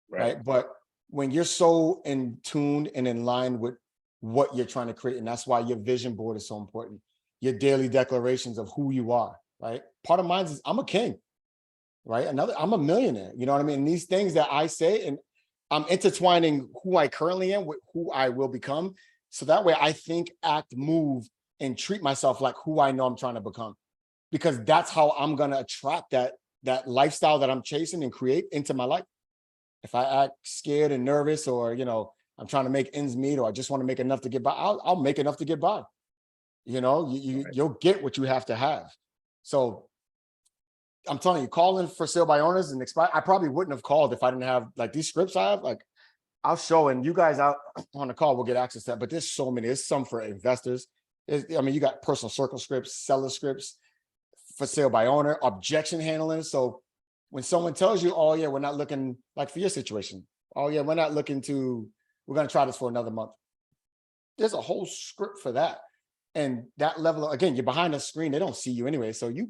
[SPEAKER 1] Right. But when you're so in tuned and in line with what you're trying to create, and that's why your vision board is so important, your daily declarations of who you are, right? Part of mine is I'm a king, right? I'm a millionaire, you know what I mean? And these things that I say, and I'm intertwining who I currently am with who I will become. So that way I think, act, move, and treat myself like who I know I'm trying to become. Because that's how I'm going to attract that lifestyle that I'm chasing and create into my life. If I act scared and nervous, or, you know, I'm trying to make ends meet, or I just want to make enough to get by, I'll make enough to get by. You know, you'll get what you have to have. So I'm telling you, calling for sale by owners and expire. I probably wouldn't have called if I didn't have like these scripts I have. Like, I'll show, and you guys out on the call will get access to that. But there's so many. There's some for investors. You got personal circle scripts, seller scripts, for sale by owner, objection handling. So when someone tells you, oh yeah, we're not looking, like for your situation, oh yeah, we're going to try this for another month. There's a whole script for that. And that level of, again, you're behind a screen, they don't see you anyway. So you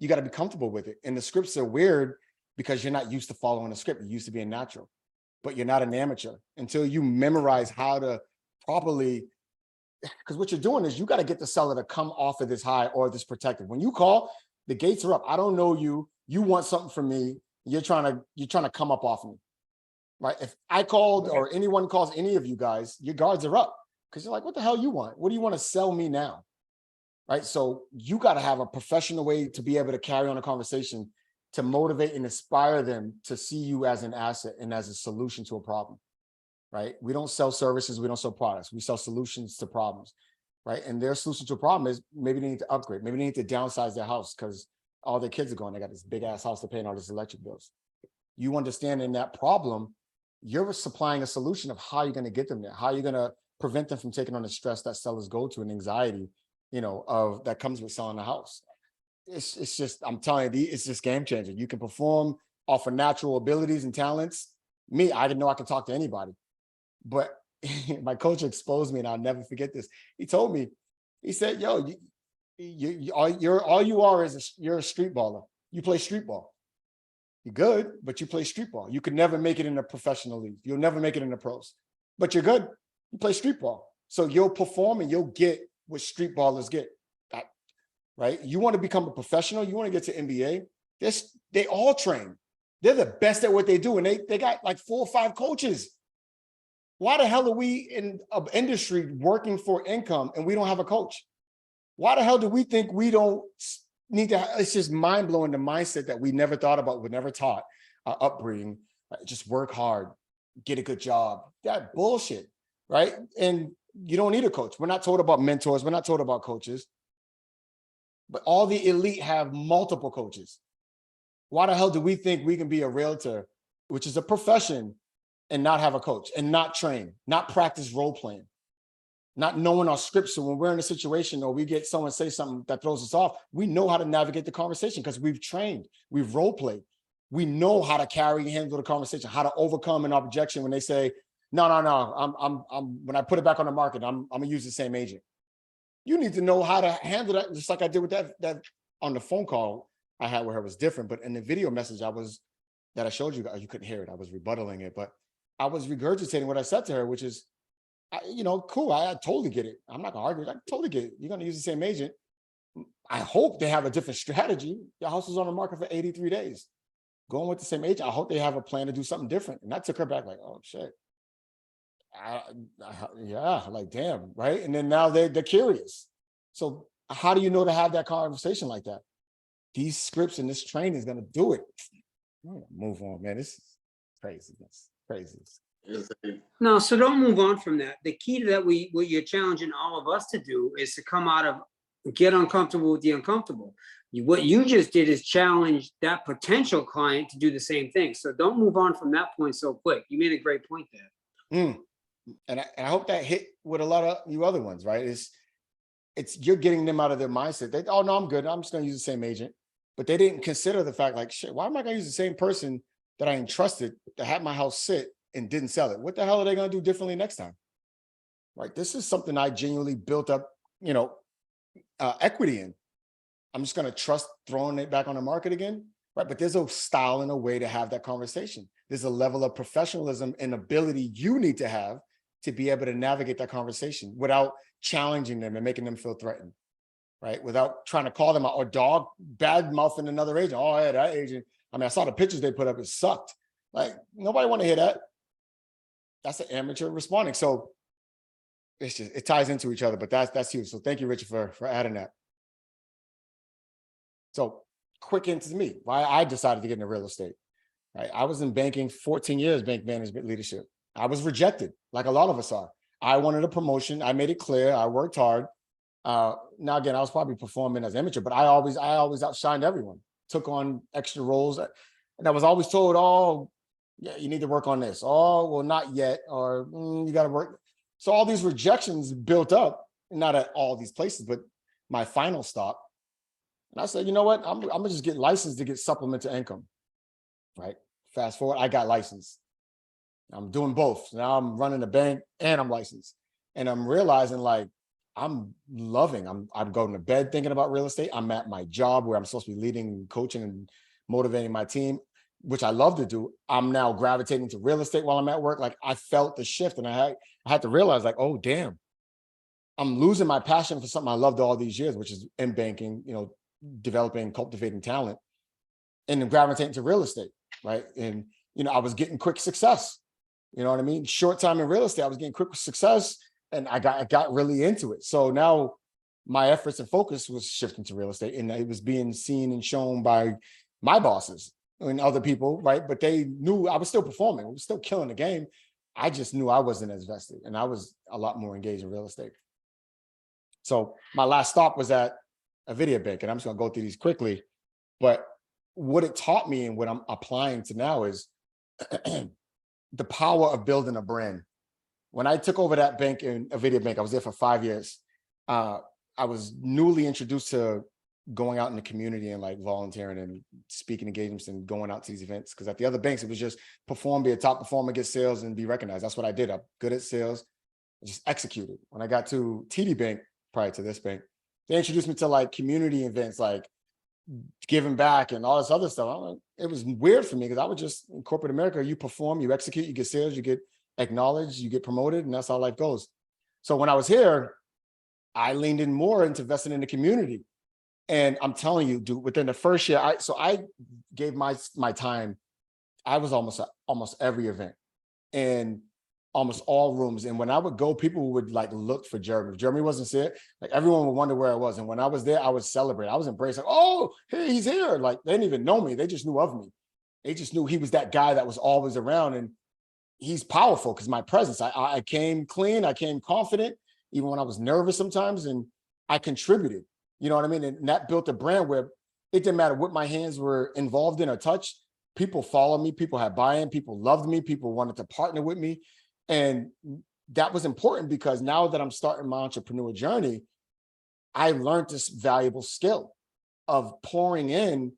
[SPEAKER 1] got to be comfortable with it. And the scripts are weird because you're not used to following a script. You're used to being natural, but you're not an amateur until you memorize how to properly, because what you're doing is you got to get the seller to come off of this high or this protective. When you call, the gates are up. I don't know you. You want something from me. You're trying to come up off me, right? If I called or anyone calls any of you guys, your guards are up because you're like, what the hell you want? What do you want to sell me now? Right? So you got to have a professional way to be able to carry on a conversation to motivate and inspire them to see you as an asset and as a solution to a problem, right? We don't sell services. We don't sell products. We sell solutions to problems, right? And their solution to a problem is maybe they need to upgrade. Maybe they need to downsize their house because all their kids are going, they got this big ass house to pay and all these electric bills. You understanding that problem, you're supplying a solution of how you're going to get them there, how you're going to prevent them from taking on the stress that sellers go to and anxiety, of that comes with selling a house. It's just, I'm telling you, it's just game changer. You can perform off of natural abilities and talents. Me, I didn't know I could talk to anybody, but my coach exposed me, and I'll never forget this. He told me, he said, yo, all you are is you're a street baller. You play street ball. You're good, but you play street ball. You could never make it in a professional league. You'll never make it in the pros, but you're good. You play street ball. So you'll perform and you'll get what street ballers get. Right? You want to become a professional, you want to get to NBA, they all train. They're the best at what they do. And they got like 4 or 5 coaches. Why the hell are we in an industry working for income and we don't have a coach? Why the hell do we think we don't need to? It's just mind blowing, the mindset that we never thought about, we never taught our upbringing. Just work hard, get a good job. That bullshit, right? And you don't need a coach. We're not told about mentors. We're not told about coaches. But all the elite have multiple coaches. Why the hell do we think we can be a realtor, which is a profession, and not have a coach and not train, not practice role playing, not knowing our scripts? So when we're in a situation or we get someone say something that throws us off, we know how to navigate the conversation because we've trained, we've role played. We know how to carry and handle the conversation, how to overcome an objection when they say, no, when I put it back on the market, I'm gonna use the same agent. You need to know how to handle that, just like I did with that on the phone call I had where it was different. But in the video message that I showed you, you couldn't hear it. I was rebuttaling it, but I was regurgitating what I said to her, which is, cool. I totally get it. I'm not gonna argue. I totally get it. You're gonna use the same agent. I hope they have a different strategy. Your house was on the market for 83 days. Going with the same agent, I hope they have a plan to do something different. And that took her back like, oh shit. Yeah, like damn, right? And then now they're curious. So how do you know to have that conversation like that? These scripts and this training is gonna do it. Move on, man. This is craziness.
[SPEAKER 6] No, so don't move on from that. The key to that, what you're challenging all of us to do is to come out of, get uncomfortable with the uncomfortable. What you just did is challenge that potential client to do the same thing. So don't move on from that point so quick. You made a great point there.
[SPEAKER 1] And I hope that hit with a lot of you other ones, right? It's you're getting them out of their mindset. They, oh no, I'm good. I'm just gonna use the same agent. But they didn't consider the fact like, shit, why am I gonna use the same person that I entrusted to have my house sit and didn't sell it? What the hell are they gonna do differently next time? Right? This is something I genuinely built up, equity in. I'm just gonna trust throwing it back on the market again, right? But there's a style and a way to have that conversation. There's a level of professionalism and ability you need to have to be able to navigate that conversation without challenging them and making them feel threatened, right? Without trying to call them out or dog bad mouthing another agent. Oh, yeah, that agent. I mean, I saw the pictures they put up. It sucked. Like nobody want to hear that. That's an amateur responding. So it's just, it ties into each other, but that's huge. So thank you, Richard, for adding that. So quick into me, why I decided to get into real estate, right? I was in banking, 14 years, bank management leadership. I was rejected, like a lot of us are. I wanted a promotion. I made it clear. I worked hard. Now, again, I was probably performing as amateur, but I always outshined everyone, took on extra roles. And I was always told, oh, yeah, you need to work on this. Oh, well, not yet. Or you got to work. So all these rejections built up, not at all these places, but my final stop. And I said, you know what? I'm gonna just get licensed to get supplemental income, right? Fast forward, I got licensed. I'm doing both. Now I'm running a bank and I'm licensed. And I'm realizing like, I'm loving. I'm going to bed thinking about real estate. I'm at my job where I'm supposed to be leading, coaching, and motivating my team, which I love to do. I'm now gravitating to real estate while I'm at work. Like I felt the shift, and I had to realize, like, oh damn, I'm losing my passion for something I loved all these years, which is in banking, developing, cultivating talent, and then gravitating to real estate, right? And I was getting quick success. You know what I mean? Short time in real estate, I was getting quick success, and I got really into it. So now my efforts and focus was shifting to real estate, and it was being seen and shown by my bosses and other people, right? But they knew I was still performing. I was still killing the game. I just knew I wasn't as vested, and I was a lot more engaged in real estate. So my last stop was at a video bank, and I'm just gonna go through these quickly. But what it taught me and what I'm applying to now is the power of building a brand. When I took over that bank, in a video bank, I was there for 5 years. I was newly introduced to going out in the community and like volunteering and speaking engagements and going out to these events. Because at the other banks, it was just perform, be a top performer, get sales, and be recognized. That's what I did. I'm good at sales. I just executed. When I got to TD Bank, prior to this bank, they introduced me to like community events, like giving back and all this other stuff. It was weird for me because I would just, in corporate America, you perform, you execute, you get sales, you get acknowledged, you get promoted, and that's how life goes. So when I was here, I leaned in more into investing in the community. And I'm telling you, dude, within the first year, I gave my time. I was almost every event and almost all rooms. And when I would go, people would like look for Jeremy. If Jeremy wasn't there, like everyone would wonder where I was. And when I was there, I would celebrate. I was embraced, like, oh, hey, he's here. Like they didn't even know me. They just knew of me. They just knew he was that guy that was always around. And he's powerful because my presence. I came clean. I came confident, even when I was nervous sometimes. And I contributed. You know what I mean? And that built a brand where it didn't matter what my hands were involved in or touched. People followed me. People had buy-in. People loved me. People wanted to partner with me. And that was important because now that I'm starting my entrepreneur journey, I learned this valuable skill of pouring in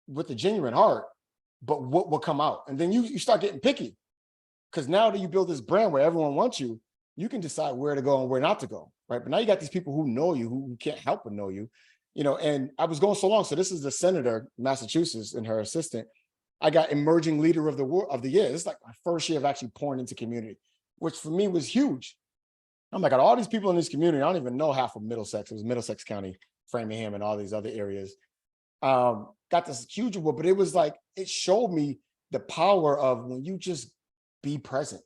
[SPEAKER 1] with a genuine heart, but what will come out? And then you start getting picky because now that you build this brand where everyone wants you, you can decide where to go and where not to go, right? But now you got these people who know you, who can't help but know you, and I was going so long. So this is the senator, Massachusetts, and her assistant. I got emerging leader of the year. It's like my first year of actually pouring into community, which for me was huge. I'm like, all these people in this community, I don't even know half of Middlesex. It was Middlesex County, Framingham, and all these other areas. Got this huge award, but it was like, it showed me the power of when you just be present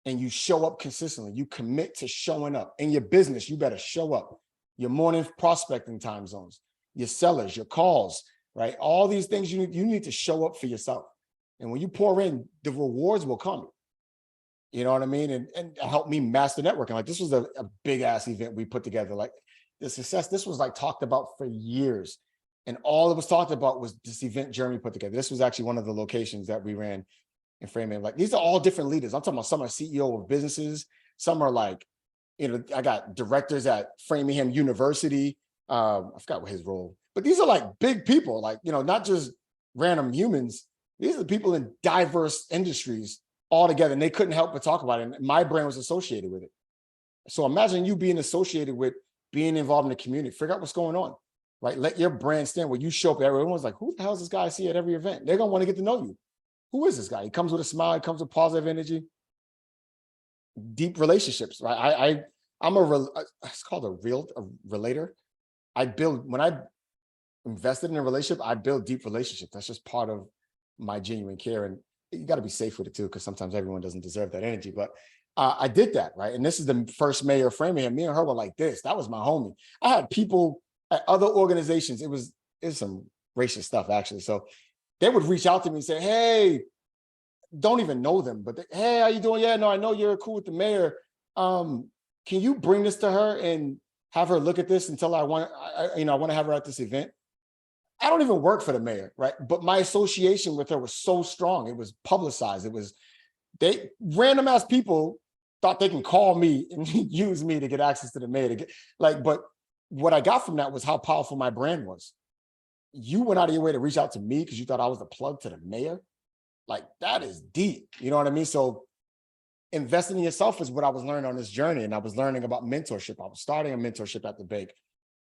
[SPEAKER 1] and you show up consistently, you commit to showing up. In your business, you better show up. Your morning prospecting time zones, your sellers, your calls, right? All these things you need to show up for yourself. And when you pour in, the rewards will come. You know what I mean? And help me master networking. Like this was a big ass event we put together. Like the success, this was like talked about for years. And all it was talked about was this event Jeremy put together. This was actually one of the locations that we ran in Framingham. Like these are all different leaders. I'm talking about some are CEO of businesses. Some are like, I got directors at Framingham University. I forgot what his role, but these are like big people, like, not just random humans. These are people in diverse industries all together, and they couldn't help but talk about it. And my brand was associated with it. So imagine you being associated with being involved in the community. Figure out what's going on, right? Let your brand stand where you show up. Everyone's like, who the hell is this guy I see at every event? They're gonna want to get to know you. Who is this guy? He comes with a smile. He comes with positive energy. Deep relationships, right? It's called a relator. When I invested in a relationship, I build deep relationships. That's just part of my genuine care. And you got to be safe with it too, because sometimes everyone doesn't deserve that energy. But I did that, right? And this is the first mayor of Framingham. Me and her were like this. That was my homie. I had people at other organizations. It was some racist stuff, actually. So they would reach out to me and say, hey, don't even know them, but hey, how you doing? Yeah, no, I know you're cool with the mayor. Can you bring this to her and have her look at this until I want to have her at this event? I don't even work for the mayor, right? But my association with her was so strong. It was publicized. Random ass people thought they can call me and use me to get access to the mayor. But what I got from that was how powerful my brand was. You went out of your way to reach out to me because you thought I was the plug to the mayor. Like that is deep. You know what I mean? So investing in yourself is what I was learning on this journey. And I was learning about mentorship. I was starting a mentorship at the bank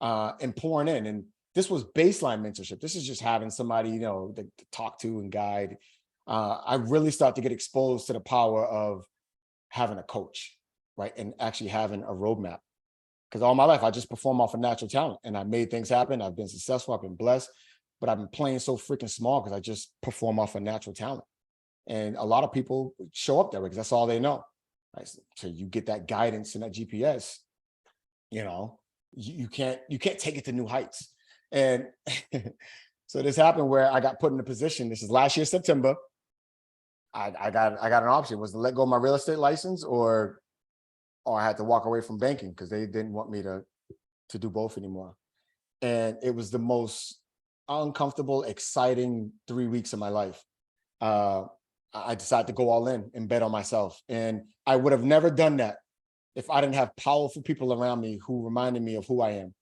[SPEAKER 1] and pouring in. And this was baseline mentorship. This is just having somebody, you know, to talk to and guide. I really started to get exposed to the power of having a coach, right? And actually having a roadmap. Because all my life, I just perform off of natural talent and I made things happen. I've been successful, I've been blessed, but I've been playing so freaking small because I just perform off of natural talent. And a lot of people show up that way because that's all they know. Right? So you get that guidance and that GPS, you know, you can't take it to new heights. And so this happened where I got put in a position. This is last year, September. I got an option, was to let go of my real estate license or I had to walk away from banking because they didn't want me to do both anymore. And it was the most uncomfortable, exciting 3 weeks of my life. I decided to go all in and bet on myself. And I would have never done that if I didn't have powerful people around me who reminded me of who I am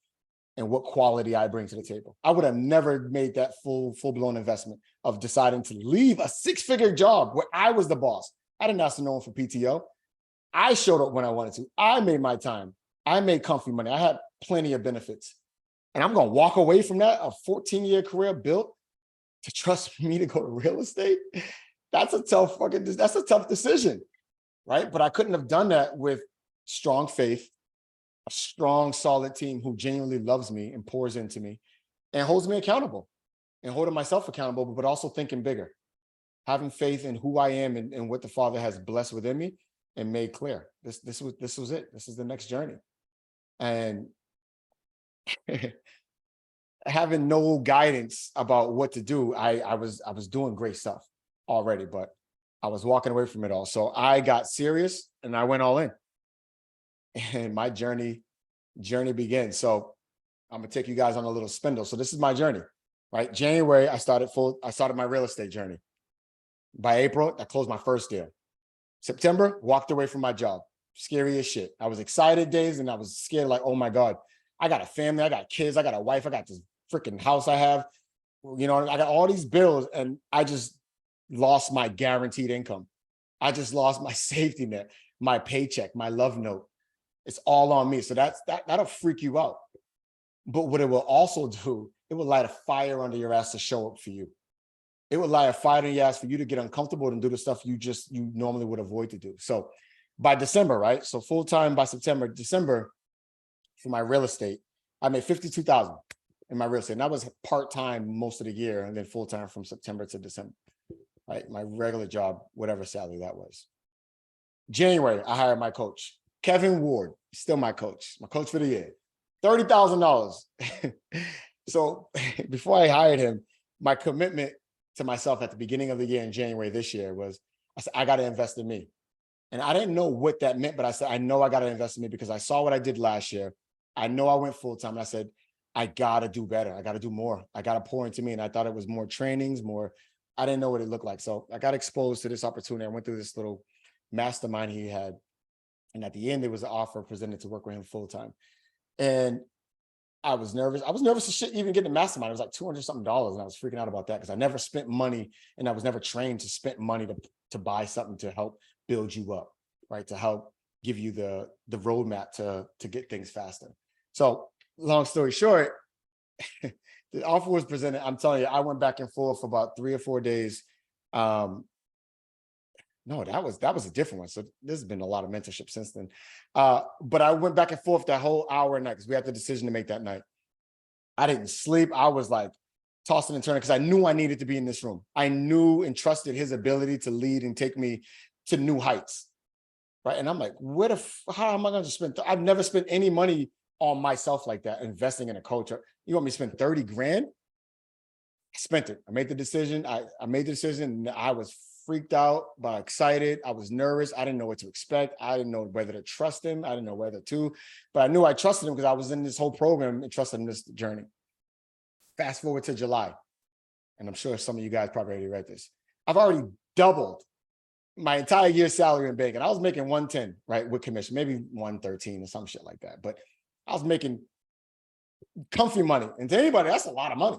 [SPEAKER 1] and what quality I bring to the table. I would have never made that full-blown investment of deciding to leave a 6-figure job where I was the boss. I didn't ask no one for PTO. I showed up when I wanted to. I made my time. I made comfy money. I had plenty of benefits. And I'm going to walk away from that, a 14-year career built to trust me to go to real estate. That's a tough decision, right? But I couldn't have done that with strong faith, a strong, solid team who genuinely loves me and pours into me and holds me accountable and holding myself accountable, but also thinking bigger, having faith in who I am and what the Father has blessed within me and made clear. This was it. This is the next journey. And having no guidance about what to do, I was doing great stuff already, but I was walking away from it all. So I got serious and I went all in. And my journey begins. So I'm gonna take you guys on a little spindle. So this is my journey, right? January, I started my real estate journey. By April, I closed my first deal. September, walked away from my job. Scary as shit. I was excited days and I was scared, like, oh my God, I got a family, I got kids, I got a wife, I got this freaking house I have, you know, I got all these bills and I just lost my guaranteed income. I just lost my safety net, my paycheck, my love note. It's all on me. So that'll freak you out. But what it will also do, it will light a fire under your ass to show up for you. It would light a fire under your ass for you to get uncomfortable and do the stuff you normally would avoid to do. So by December, right? So full-time by December for my real estate, I made $52,000 in my real estate. And that was part-time most of the year and then full-time from September to December, right? My regular job, whatever salary that was. January, I hired my coach, Kevin Ward, still my coach for the year, $30,000. So before I hired him, my commitment to myself at the beginning of the year in January this year was, I said, I got to invest in me. And I didn't know what that meant, but I said, I know I got to invest in me because I saw what I did last year. I know I went full time. And I said, I got to do better. I got to do more. I got to pour into me. And I thought it was more trainings, I didn't know what it looked like. So I got exposed to this opportunity. I went through this little mastermind he had. And at the end, there was an offer presented to work with him full time. And I was nervous. I was nervous as shit even getting the mastermind. It was like $200 something. And I was freaking out about that because I never spent money and I was never trained to spend money to buy something to help build you up, right? To help give you the roadmap to get things faster. So long story short, the offer was presented. I'm telling you, I went back and forth for about 3 or 4 days. No, that was a different one. So there's been a lot of mentorship since then. But I went back and forth that whole hour a night because we had the decision to make that night. I didn't sleep. I was like tossing and turning because I knew I needed to be in this room. I knew and trusted his ability to lead and take me to new heights. Right. And I'm like, how am I going to spend? I've never spent any money on myself like that, investing in a coach. You want me to spend 30 grand? I spent it. I made the decision. I made the decision and I was freaked out, but excited. I was nervous. I didn't know what to expect. I didn't know whether to trust him. I didn't know whether to, but I knew I trusted him because I was in this whole program and trusted in this journey. Fast forward to July. And I'm sure some of you guys probably already read this. I've already doubled my entire year's salary in banking. I was making 110, right, with commission, maybe 113 or some shit like that. But I was making comfy money. And to anybody, that's a lot of money.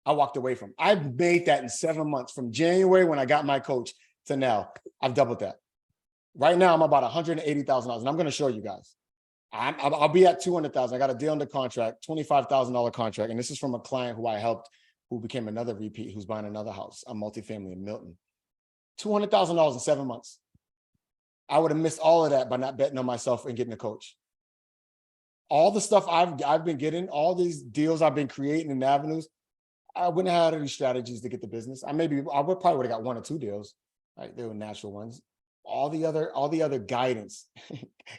[SPEAKER 1] I walked away from. I made that in 7 months from January when I got my coach to now. I've doubled that. Right now, I'm about $180,000, and I'm going to show you guys. I'll be at 200,000. I got a deal under contract, $25,000 contract, and this is from a client who I helped, who became another repeat, who's buying another house, a multifamily in Milton. $200,000 in 7 months. I would have missed all of that by not betting on myself and getting a coach. All the stuff I've been getting, all these deals I've been creating in avenues, I wouldn't have had any strategies to get the business. I would probably would have got 1 or 2 deals. Right, they were natural ones. All the other guidance.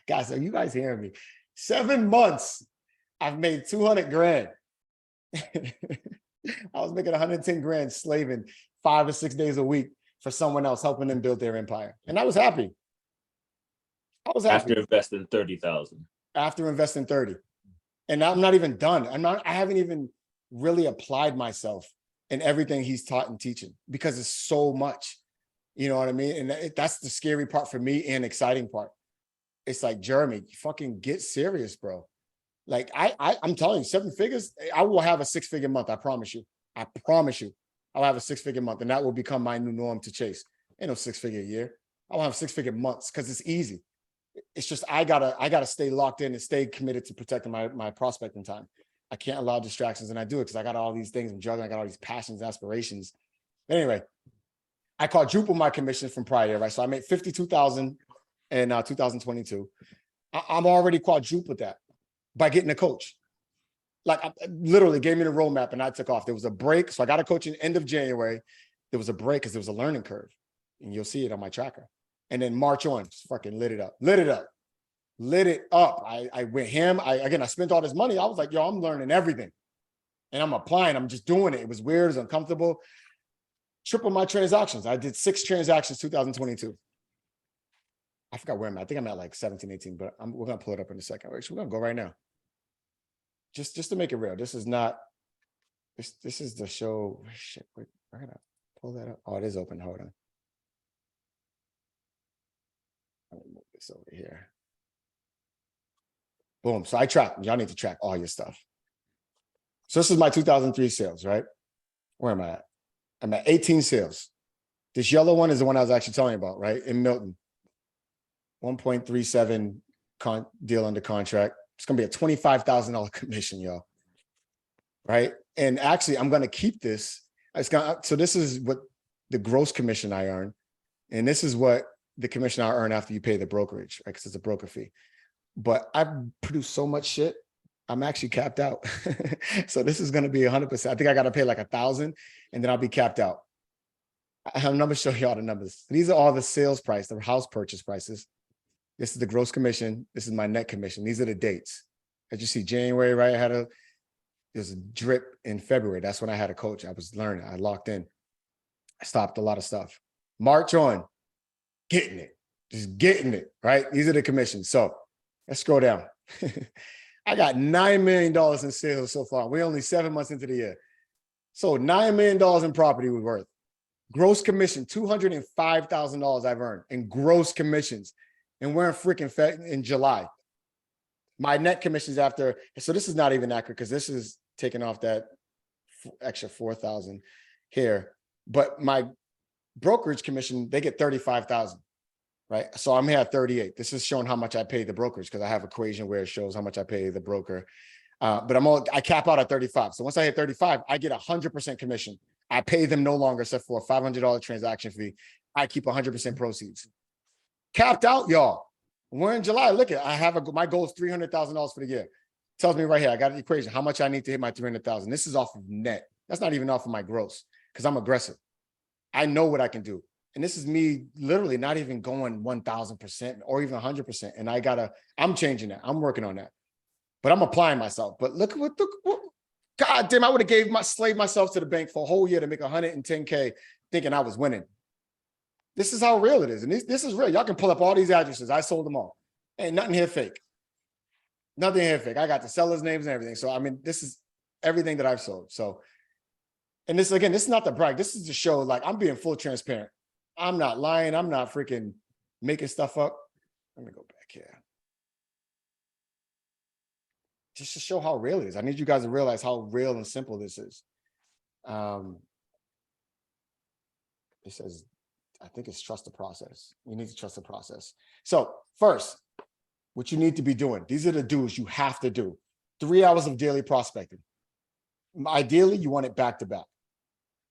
[SPEAKER 1] Guys, are you guys hearing me? 7 months, I've made 200 grand. I was making 110 grand slaving 5 or 6 days a week for someone else, helping them build their empire. And I was happy.
[SPEAKER 4] After investing 30,000.
[SPEAKER 1] After investing 30. And I'm not even done. I haven't even really applied myself in everything he's taught and teaching, because it's so much. You know what I mean? And that's the scary part for me and exciting part. It's like, Jeremy, fucking get serious, bro. Like I'm telling you, 7 figures, I will have a 6-figure month. I promise you. I promise you. I'll have a 6-figure month, and that will become my new norm to chase. Ain't no 6-figure year. I'll have 6-figure months because it's easy. It's just, I gotta stay locked in and stay committed to protecting my prospecting time. I can't allow distractions, and I do it because I got all these things I'm juggling. I got all these passions, aspirations. Anyway, I quadrupled my commission from prior year, right? So I made 52,000 in 2022. I'm already quadrupled that by getting a coach. Like, I literally gave me the roadmap and I took off. There was a break. So I got a coach in the end of January. There was a break because there was a learning curve, and you'll see it on my tracker. And then March on, just fucking lit it up. I went ham. I spent all this money. I was like, yo, I'm learning everything. And I'm applying. I'm just doing it. It was weird. It was uncomfortable. Triple my transactions. I did 6 transactions 2022. I forgot where I'm at. I think I'm at like 17, 18, but we're going to pull it up in a second. We're going to go right now. Just to make it real. This is not, this is the show. Shit, wait, I got to pull that up. Oh, it is open. Hold on. Let me move this over here. Boom. So I track. Y'all need to track all your stuff. So this is my 2003 sales, right? Where am I at? I'm at 18 sales. This yellow one is the one I was actually telling you about, right? In Milton. 1.37 deal under contract. It's going to be a $25,000 commission, y'all. Right? And actually, I'm going to keep this. So this is what the gross commission I earn. And this is what the commission I earn after you pay the brokerage, right? Because it's a broker fee. But I've produced so much shit, I'm actually capped out. So this is going to be 100%. I think I got to pay like 1,000 and then I'll be capped out. I'm going to show you all the numbers. These are all the sales price, the house purchase prices. This is the gross commission. This is my net commission. These are the dates. As you see, January, right? There's a drip in February. That's when I had a coach. I was learning. I locked in. I stopped a lot of stuff. March on, getting it. Just getting it, right? These are the commissions. So let's scroll down. I got $9 million in sales so far. We're only 7 months into the year. So $9 million in property was worth. Gross commission, $205,000 I've earned in gross commissions. And we're in freaking in July. My net commissions after, so this is not even accurate because this is taking off that extra 4,000 here. But my brokerage commission, they get 35,000, right? So I'm here at 38. This is showing how much I pay the brokerage because I have an equation where it shows how much I pay the broker. But I cap out at 35. So once I hit 35, I get 100% commission. I pay them no longer except for a $500 transaction fee. I keep 100% proceeds. Capped out, y'all. We're in July. Look at, my goal is $300,000 for the year. Tells me right here, I got an equation, how much I need to hit my 300,000. This is off of net. That's not even off of my gross because I'm aggressive. I know what I can do. And this is me literally not even going 1,000% or even 100%. And I'm changing that. I'm working on that. But I'm applying myself. But look at God damn, I would have slaved myself to the bank for a whole year to make 110K thinking I was winning. This is how real it is. And this is real. Y'all can pull up all these addresses. I sold them all. Ain't nothing here fake. Nothing here fake. I got the sellers' names and everything. So, I mean, this is everything that I've sold. So, and this, again, this is not the brag. This is to show, like, I'm being full transparent. I'm not lying. I'm not freaking making stuff up. Let me go back here. Just to show how real it is. I need you guys to realize how real and simple this is. It says, I think it's trust the process. You need to trust the process. So first, what you need to be doing, these are the do's you have to do. 3 hours of daily prospecting. Ideally, you want it back to back.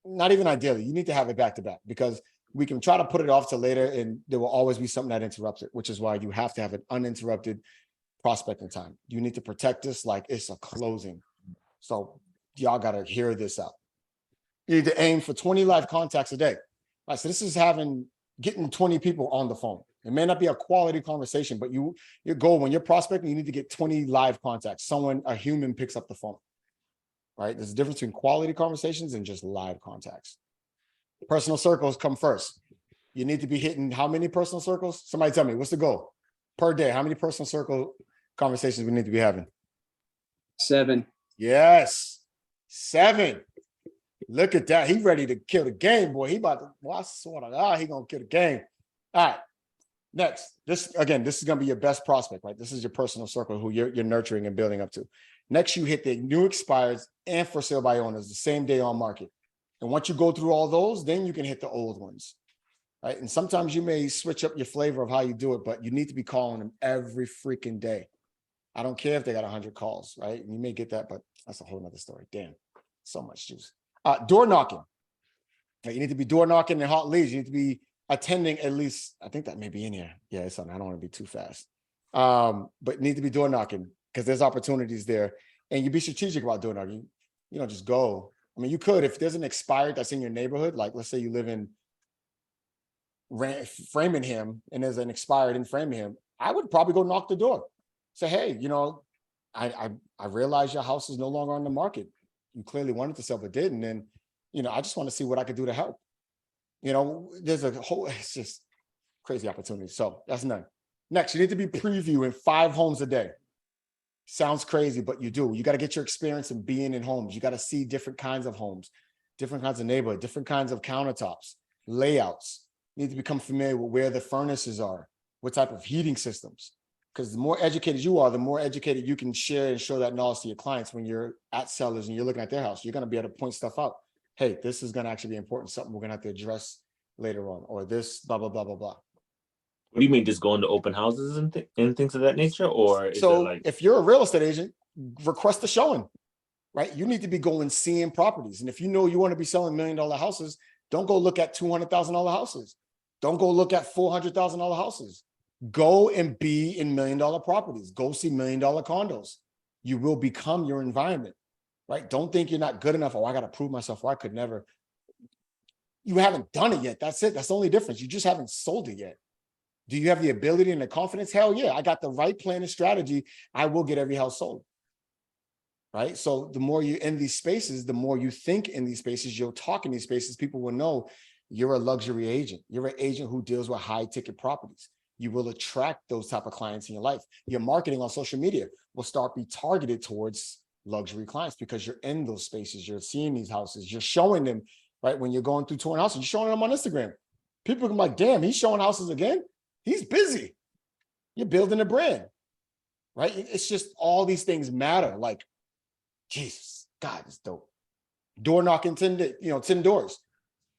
[SPEAKER 1] Not even ideally, you need to have it back to back, because we can try to put it off to later and there will always be something that interrupts it, which is why you have to have an uninterrupted prospecting time. You need to protect this like it's a closing. So y'all got to hear this out. You need to aim for 20 live contacts a day. All right, so this is getting 20 people on the phone. It may not be a quality conversation, but your goal when you're prospecting, you need to get 20 live contacts. A human picks up the phone, right? There's a difference between quality conversations and just live contacts. Personal circles come first. You need to be hitting how many personal circles? Somebody tell me, what's the goal? Per day, how many personal circle conversations we need to be having?
[SPEAKER 6] 7.
[SPEAKER 1] Yes, 7. Look at that. He ready to kill the game, boy. He about to, well, I sort of, he gonna kill the game. All right. Next, this is gonna be your best prospect, right? This is your personal circle who you're nurturing and building up to. Next, you hit the new expireds and for sale by owners the same day on market. And once you go through all those, then you can hit the old ones, right? And sometimes you may switch up your flavor of how you do it, but you need to be calling them every freaking day. I don't care if they got 100 calls, right? You may get that, but that's a whole nother story. Damn, so much juice. Door knocking. You need to be door knocking and hot leads. You need to be attending at least, I think that may be in here. Yeah, it's on. I don't want to be too fast. But need to be door knocking because there's opportunities there. And you be strategic about door knocking. You don't just go. I mean, you could, if there's an expired that's in your neighborhood, like let's say you live in Framingham and there's an expired in Framingham, I would probably go knock the door. Say, hey, I realize your house is no longer on the market. You clearly wanted to sell, but didn't. And, I just want to see what I could do to help. There's it's just crazy opportunity. So that's none. Next, you need to be previewing 5 homes a day. Sounds crazy, but you do. You got to get your experience in being in homes. You got to see different kinds of homes, different kinds of neighborhood, different kinds of countertops, layouts. You need to become familiar with where the furnaces are, what type of heating systems. Because the more educated you are, the more educated you can share and show that knowledge to your clients when you're at sellers and you're looking at their house. You're going to be able to point stuff out. Hey, this is going to actually be important, something we're going to have to address later on, or this, blah, blah, blah, blah, blah.
[SPEAKER 4] What do you mean, just going to open houses and things of that nature? Or is it like,
[SPEAKER 1] if you're a real estate agent, request a showing, right? You need to be going seeing properties. And if you know you want to be selling $1 million houses, don't go look at $200,000 houses. Don't go look at $400,000 houses. Go and be in $1 million properties. Go see $1 million condos. You will become your environment, right? Don't think you're not good enough. Oh, I got to prove myself, or I could never. You haven't done it yet. That's it. That's the only difference. You just haven't sold it yet. Do you have the ability and the confidence? Hell yeah. I got the right plan and strategy. I will get every house sold, right? So the more you're in these spaces, the more you think in these spaces, you'll talk in these spaces, people will know you're a luxury agent. You're an agent who deals with high ticket properties. You will attract those type of clients in your life. Your marketing on social media will start be targeted towards luxury clients because you're in those spaces. You're seeing these houses. You're showing them, right? When you're going through touring houses, you're showing them on Instagram. People can be like, damn, he's showing houses again. He's busy. You're building a brand, right? It's just all these things matter. Like, Jesus, God, it's dope. Door knocking 10 doors,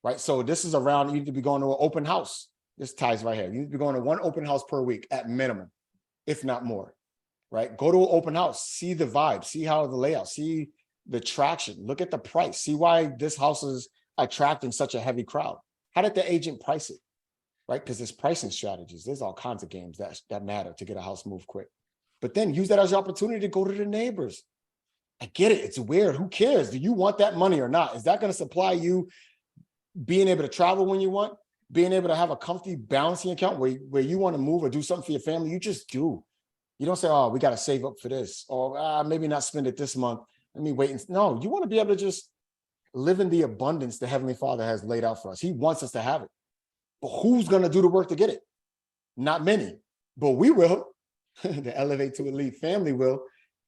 [SPEAKER 1] right? So this is around, you need to be going to an open house. This ties right here. You need to be going to 1 open house per week at minimum, if not more, right? Go to an open house, see the vibe, see how the layout, see the traction, look at the price, see why this house is attracting such a heavy crowd. How did the agent price it? Right? Because there's pricing strategies. There's all kinds of games that matter to get a house moved quick. But then use that as your opportunity to go to the neighbors. I get it. It's weird. Who cares? Do you want that money or not? Is that going to supply you being able to travel when you want? Being able to have a comfy balancing account where you want to move or do something for your family? You just do. You don't say, oh, we got to save up for this. Or maybe not spend it this month. Let me wait. No, you want to be able to just live in the abundance the Heavenly Father has laid out for us. He wants us to have it. But who's going to do the work to get it? Not many, but we will. The Elevate to Elite family will.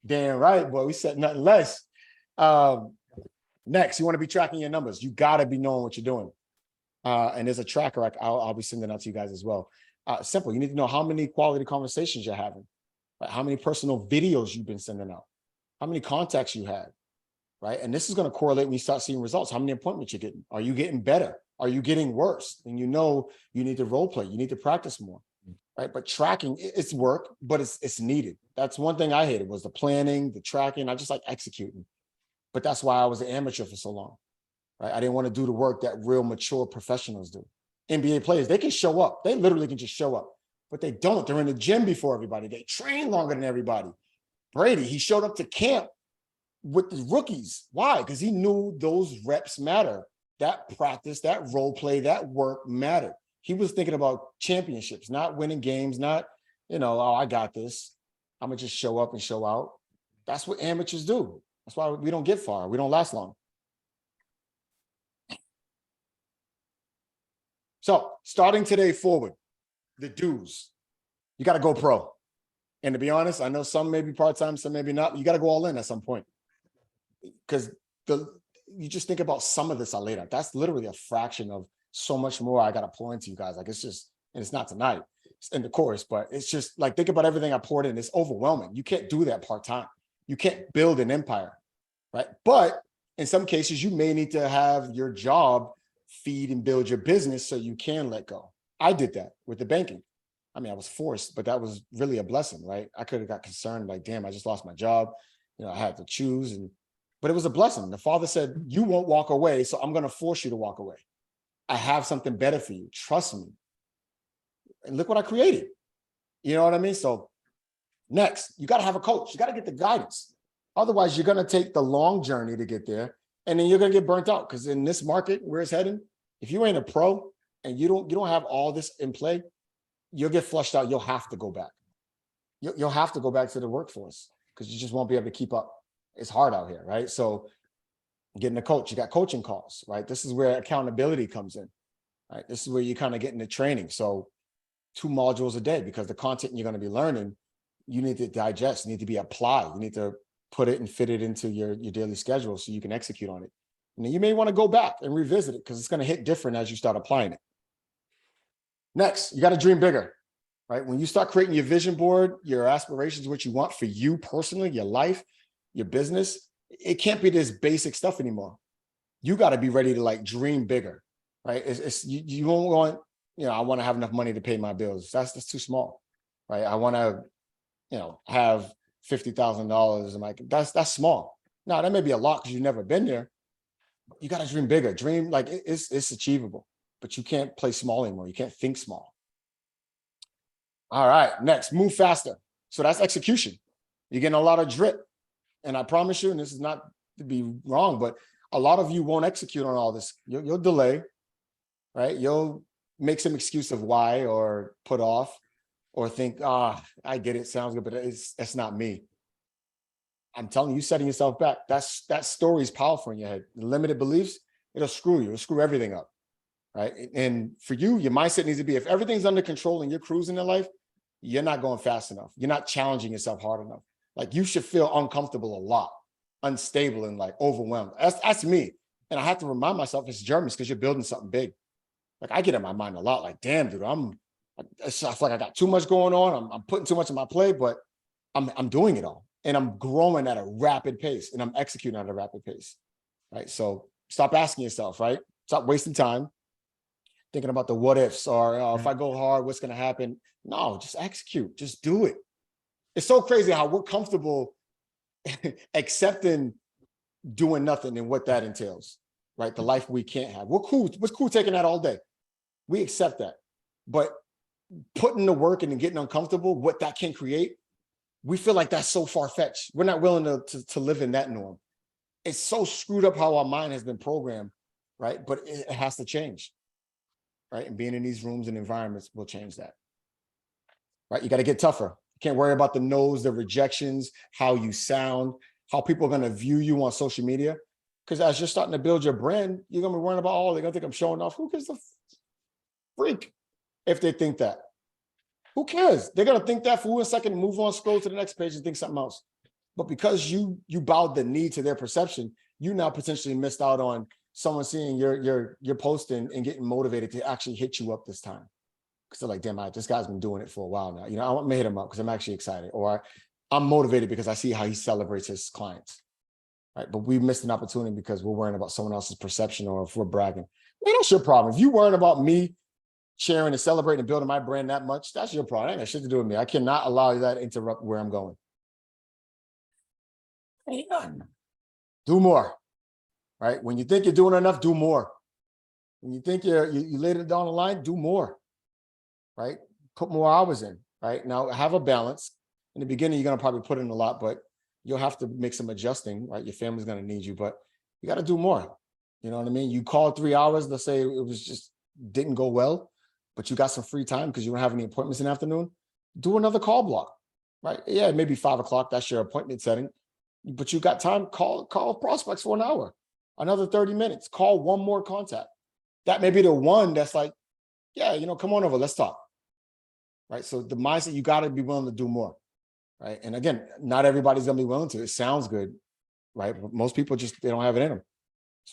[SPEAKER 1] Damn right, boy. We said nothing less. Next, you want to be tracking your numbers. You got to be knowing what you're doing. And there's a tracker I'll be sending out to you guys as well. Simple. You need to know how many quality conversations you're having, right? How many personal videos you've been sending out, how many contacts you had, right? And this is going to correlate when you start seeing results. How many appointments you're getting? Are you getting better? Are you getting worse? And you know you need to role play, you need to practice more, right? But tracking, it's work, but it's needed. That's one thing I hated was the planning, the tracking. I just like executing. But that's why I was an amateur for so long, right? I didn't want to do the work that real mature professionals do. NBA players, they can show up. They literally can just show up, but they don't. They're in the gym before everybody. They train longer than everybody. Brady, he showed up to camp with the rookies. Why? Because he knew those reps matter. That practice, that role play, that work mattered. He was thinking about championships, not winning games, not, oh, I got this. I'm going to just show up and show out. That's what amateurs do. That's why we don't get far. We don't last long. So starting today forward, the do's. You got to go pro. And to be honest, I know some may be part-time, some maybe not. You got to go all in at some point. Because you just think about some of this I laid out. That's literally a fraction of so much more I got to pour into you guys. Like, it's just, and it's not tonight, it's in the course, but it's just like, think about everything I poured in. It's overwhelming. You can't do that part-time. You can't build an empire, right? But in some cases, you may need to have your job feed and build your business so you can let go. I did that with the banking. I mean, I was forced, but that was really a blessing, right? I could have got concerned, like, damn, I just lost my job. I had to choose, but it was a blessing. The Father said, you won't walk away, so I'm going to force you to walk away. I have something better for you. Trust me. And look what I created. You know what I mean? So next, you got to have a coach. You got to get the guidance. Otherwise, you're going to take the long journey to get there, and then you're going to get burnt out. Because in this market where it's heading, if you ain't a pro and you don't have all this in play, you'll get flushed out. You'll have to go back. You'll have to go back to the workforce because you just won't be able to keep up. It's hard out here, right? So getting a coach, you got coaching calls, right? This is where accountability comes in, right? This is where you kind of get into training. So 2 modules a day, because the content you're going to be learning, you need to digest, you need to be applied. You need to put it and fit it into your daily schedule so you can execute on it. And then you may want to go back and revisit it because it's going to hit different as you start applying it. Next, you got to dream bigger, right? When you start creating your vision board, your aspirations, what you want for you personally, your life, your business, it can't be this basic stuff anymore. You got to be ready to like dream bigger, right? You don't want, I want to have enough money to pay my bills. That's too small, right? I want to, have $50,000 and like, that's small. Now that may be a lot because you've never been there. You got to dream bigger. Dream like it's achievable, but you can't play small anymore. You can't think small. All right, next, move faster. So that's execution. You're getting a lot of drip. And I promise you, and this is not to be wrong, but a lot of you won't execute on all this. You'll delay, right? You'll make some excuse of why or put off or think, I get it, sounds good, but that's not me. I'm telling you, setting yourself back. That story is powerful in your head. Limited beliefs, it'll screw you. It'll screw everything up, right? And for you, your mindset needs to be, if everything's under control and you're cruising in life, you're not going fast enough. You're not challenging yourself hard enough. Like you should feel uncomfortable a lot, unstable and like overwhelmed. That's me. And I have to remind myself it's Germans because you're building something big. Like I get in my mind a lot like, damn, dude, I feel like I got too much going on. I'm putting too much on my plate, but I'm doing it all. And I'm growing at a rapid pace and I'm executing at a rapid pace, right? So stop asking yourself, right? Stop wasting time thinking about the what ifs or if I go hard, what's going to happen? No, just execute, just do it. It's so crazy how we're comfortable accepting doing nothing and what that entails, right? The life we can't have. We're cool. We're cool taking that all day. We accept that. But putting the work in and getting uncomfortable, what that can create, we feel like that's so far-fetched. We're not willing to live in that norm. It's so screwed up how our mind has been programmed, right? But it has to change, right? And being in these rooms and environments will change that, right? You got to get tougher. You can't worry about the no's, the rejections, how you sound, how people are going to view you on social media. Because as you're starting to build your brand, you're going to be worrying about, they're going to think I'm showing off. Who gives the freak if they think that? Who cares? They're going to think that for a second, move on, scroll to the next page and think something else. But because you bowed the knee to their perception, you now potentially missed out on someone seeing your posting and getting motivated to actually hit you up this time. Because they're like, damn, this guy's been doing it for a while now. I'm going to hit him up because I'm actually excited. Or I'm motivated because I see how he celebrates his clients. Right? But we missed an opportunity because we're worrying about someone else's perception or if we're bragging. Man, that's your problem. If you worrying about me sharing and celebrating and building my brand that much, that's your problem. That ain't got shit to do with me. I cannot allow that to interrupt where I'm going. Ain't nothing. Do more, right? When you think you're doing enough, do more. When you think you laid it down the line, do more, right? Put more hours in, right? Now have a balance. In the beginning, you're gonna probably put in a lot, but you'll have to make some adjusting, right? Your family's gonna need you, but you got to do more. You know what I mean? You called 3 hours, let's say it was just didn't go well, but you got some free time because you don't have any appointments in the afternoon. Do another call block, right? Yeah, maybe 5 o'clock, that's your appointment setting, but you got time, call prospects for an hour, another 30 minutes, call one more contact. That may be the one that's like, yeah, you know, come on over, let's talk, right? So the mindset, you got to be willing to do more, right? And again, not everybody's gonna be willing to. It sounds good, right? But most people just, they don't have it in them,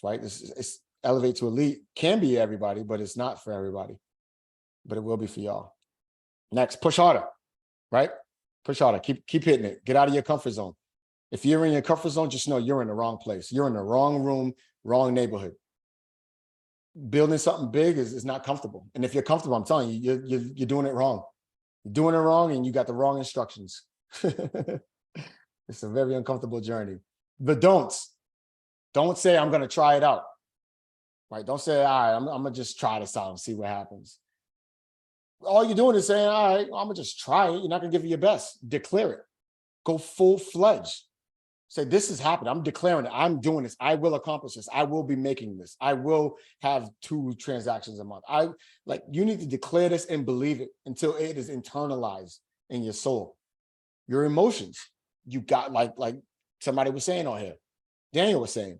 [SPEAKER 1] right? It's elevate to elite, can be everybody, but it's not for everybody, but it will be for y'all. Next, push harder, right? Push harder, keep hitting it, get out of your comfort zone. If you're in your comfort zone, just know you're in the wrong place. You're in the wrong room, wrong neighborhood. Building something big is not comfortable. And if you're comfortable, I'm telling you, you're doing it wrong. You're doing it wrong and you got the wrong instructions. It's a very uncomfortable journey. But don't say, I'm going to try it out, right? Don't say, all right, I'm going to just try this out and see what happens. All you're doing is saying, all right, I'm going to just try it. You're not going to give it your best. Declare it. Go full-fledged. Say, this is happening. I'm declaring it. I'm doing this. I will accomplish this. I will be making this. I will have 2 transactions a month. You need to declare this and believe it until it is internalized in your soul. Your emotions, you got like somebody was saying on here. Daniel was saying,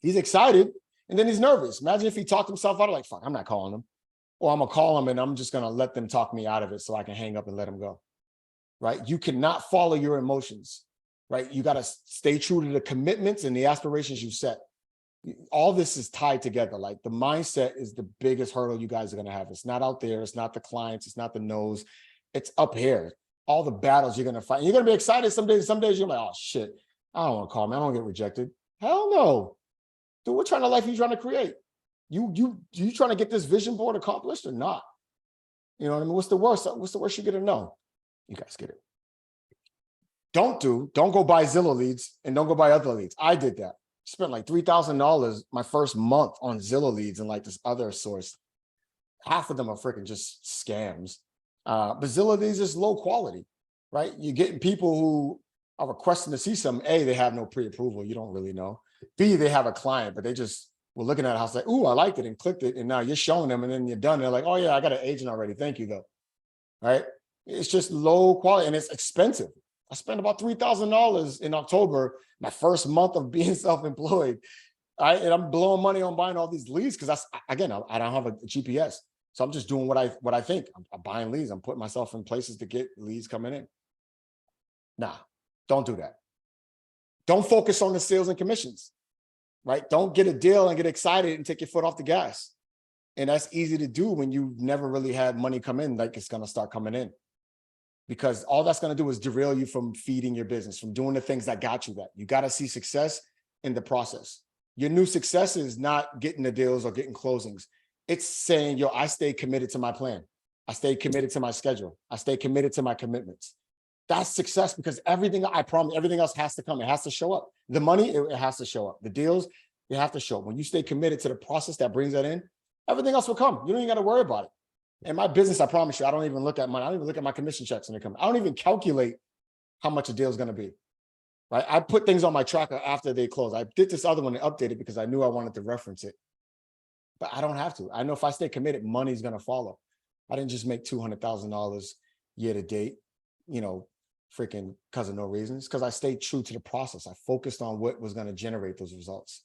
[SPEAKER 1] he's excited and then he's nervous. Imagine if he talked himself out of like, fuck, I'm not calling him. Or I'm gonna call him and I'm just gonna let them talk me out of it so I can hang up and let him go, right? You cannot follow your emotions. Right? You got to stay true to the commitments and the aspirations you set. All this is tied together. Like the mindset is the biggest hurdle you guys are going to have. It's not out there. It's not the clients. It's not the no's. It's up here. All the battles you're going to fight. You're going to be excited some days. Some days you're like, oh shit, I don't want to call me. I don't get rejected. Hell no. Dude, what kind of life are you trying to create? You trying to get this vision board accomplished or not? You know what I mean? What's the worst? What's the worst you're going to know? You guys get it. Don't go buy Zillow leads and don't go buy other leads. I did that. Spent like $3,000 my first month on Zillow leads and like this other source. Half of them are freaking just scams. But Zillow leads is low quality, right? You're getting people who are requesting to see something. A, they have no pre-approval. You don't really know. B, they have a client, but they just were looking at a house like, ooh, I liked it and clicked it. And now you're showing them and then you're done. They're like, oh yeah, I got an agent already. Thank you though, right? It's just low quality and it's expensive. I spent about $3,000 in October, my first month of being self-employed. And I'm blowing money on buying all these leads because I don't have a GPS. So I'm just doing what I think. I'm buying leads. I'm putting myself in places to get leads coming in. Nah, don't do that. Don't focus on the sales and commissions, right? Don't get a deal and get excited and take your foot off the gas. And that's easy to do when you've never really had money come in like it's going to start coming in. Because all that's going to do is derail you from feeding your business, from doing the things that got you that. You got to see success in the process. Your new success is not getting the deals or getting closings. It's saying, yo, I stay committed to my plan. I stay committed to my schedule. I stay committed to my commitments. That's success because everything, I promise, everything else has to come. It has to show up. The money, it has to show up. The deals, they have to show up. When you stay committed to the process that brings that in, everything else will come. You don't even got to worry about it. In my business, I promise you, I don't even look at money. I don't even look at my commission checks when they come. I don't even calculate how much a deal is going to be, right? I put things on my tracker after they close. I did this other one and updated because I knew I wanted to reference it, but I don't have to. I know if I stay committed, money's going to follow. I didn't just make $200,000 year to date, you know, freaking because of no reason. It's because I stayed true to the process. I focused on what was going to generate those results.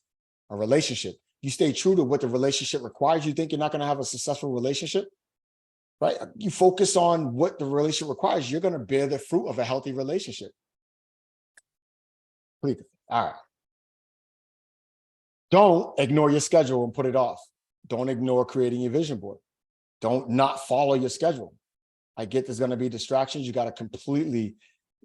[SPEAKER 1] A relationship. You stay true to what the relationship requires. You think you're not going to have a successful relationship? Right? You focus on what the relationship requires, you're going to bear the fruit of a healthy relationship. All right. Don't ignore your schedule and put it off. Don't ignore creating your vision board. Don't not follow your schedule. I get there's going to be distractions. You got to completely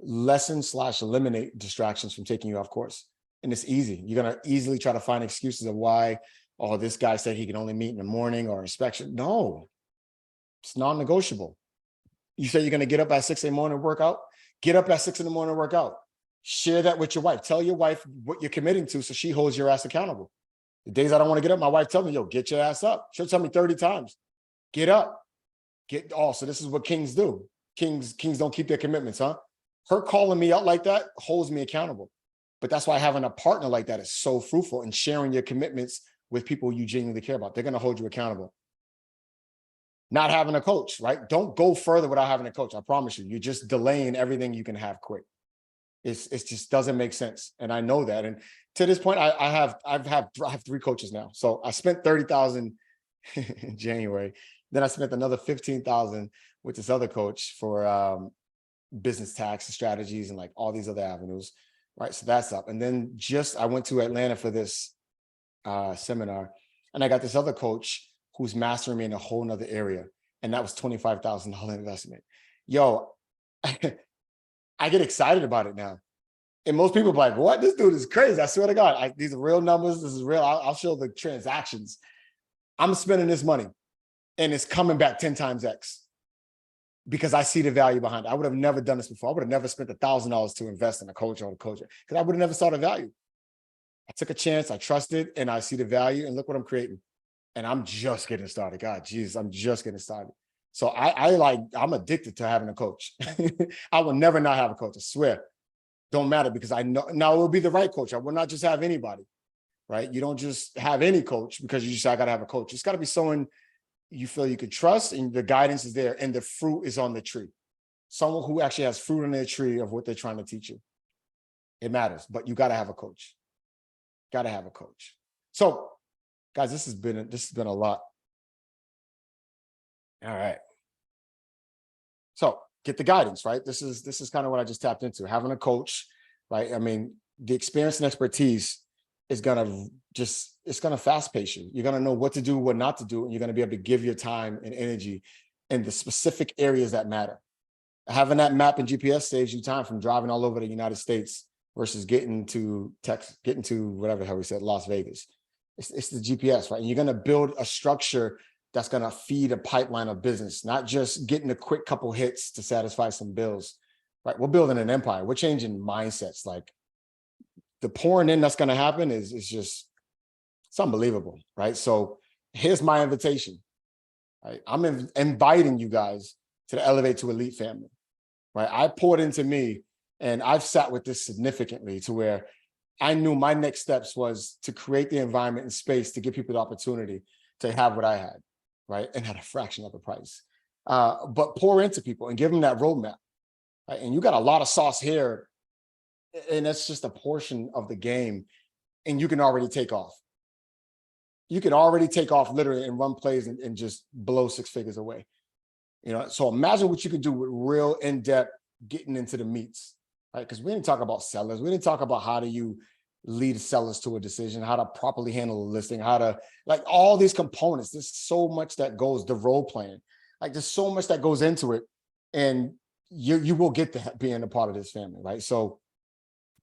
[SPEAKER 1] lessen/eliminate distractions from taking you off course. And it's easy. You're going to easily try to find excuses of why, oh, this guy said he can only meet in the morning or inspection. No, it's non-negotiable. You say you're going to get up at 6 in the morning and work out? Get up at 6 in the morning and work out. Share that with your wife. Tell your wife what you're committing to so she holds your ass accountable. The days I don't want to get up, my wife tells me, yo, get your ass up. She'll tell me 30 times, get up. So this is what kings do. Kings don't keep their commitments, huh? Her calling me out like that holds me accountable. But that's why having a partner like that is so fruitful, and sharing your commitments with people you genuinely care about. They're going to hold you accountable. Not having a coach, right? Don't go further without having a coach. I promise you, you're just delaying everything you can have quick. It just doesn't make sense. And I know that. And to this point, I have 3 coaches now. So I spent $30,000 in January. Then I spent another $15,000 with this other coach for business tax strategies and like all these other avenues, right? So that's up. And then I went to Atlanta for this seminar, and I got this other coach who's mastering me in a whole nother area. And that was $25,000 investment. Yo, I get excited about it now. And most people are like, what? This dude is crazy. I swear to God, these are real numbers. This is real. I'll show the transactions. I'm spending this money and it's coming back 10 times X because I see the value behind it. I would have never done this before. I would have never spent $1,000 to invest in a coach or a coach because I would have never saw the value. I took a chance, I trusted, and I see the value, and look what I'm creating. And I'm just getting started. God, Jesus, I'm just getting started. So I'm addicted to having a coach. I will never not have a coach, I swear. Don't matter, because I know now it will be the right coach. I will not just have anybody, right? You don't just have any coach because you just say, I got to have a coach. It's got to be someone you feel you could trust, and the guidance is there and the fruit is on the tree. Someone who actually has fruit on their tree of what they're trying to teach you. It matters, but you got to have a coach. Got to have a coach. So guys, this has been a lot. All right. So get the guidance, right? This is kind of what I just tapped into, having a coach, right? I mean, the experience and expertise is it's gonna fast pace you. You're gonna know what to do, what not to do, and you're gonna be able to give your time and energy in the specific areas that matter. Having that map and GPS saves you time from driving all over the United States versus getting to Texas, getting to whatever the hell we said, Las Vegas. It's the GPS, right? And you're gonna build a structure that's going to feed a pipeline of business, not just getting a quick couple hits to satisfy some bills, right? We're building an empire. We're changing mindsets. Like the pouring in that's going to happen is it's unbelievable, right? So here's my invitation, right? I'm inviting you guys to the Elevate to Elite family, right? I poured into me, and I've sat with this significantly to where I knew my next steps was to create the environment and space to give people the opportunity to have what I had, right? And at a fraction of the price. But pour into people and give them that roadmap, right? And you got a lot of sauce here, and that's just a portion of the game, and you can already take off. You can already take off literally and run plays and just blow 6 figures away. You know, so imagine what you could do with real in-depth getting into the meats, right? Because we didn't talk about sellers. We didn't talk about how do you lead sellers to a decision, how to properly handle a listing, how to, like, all these components. There's so much that goes, the role playing, like there's so much that goes into it, and you will get to being a part of this family, right? So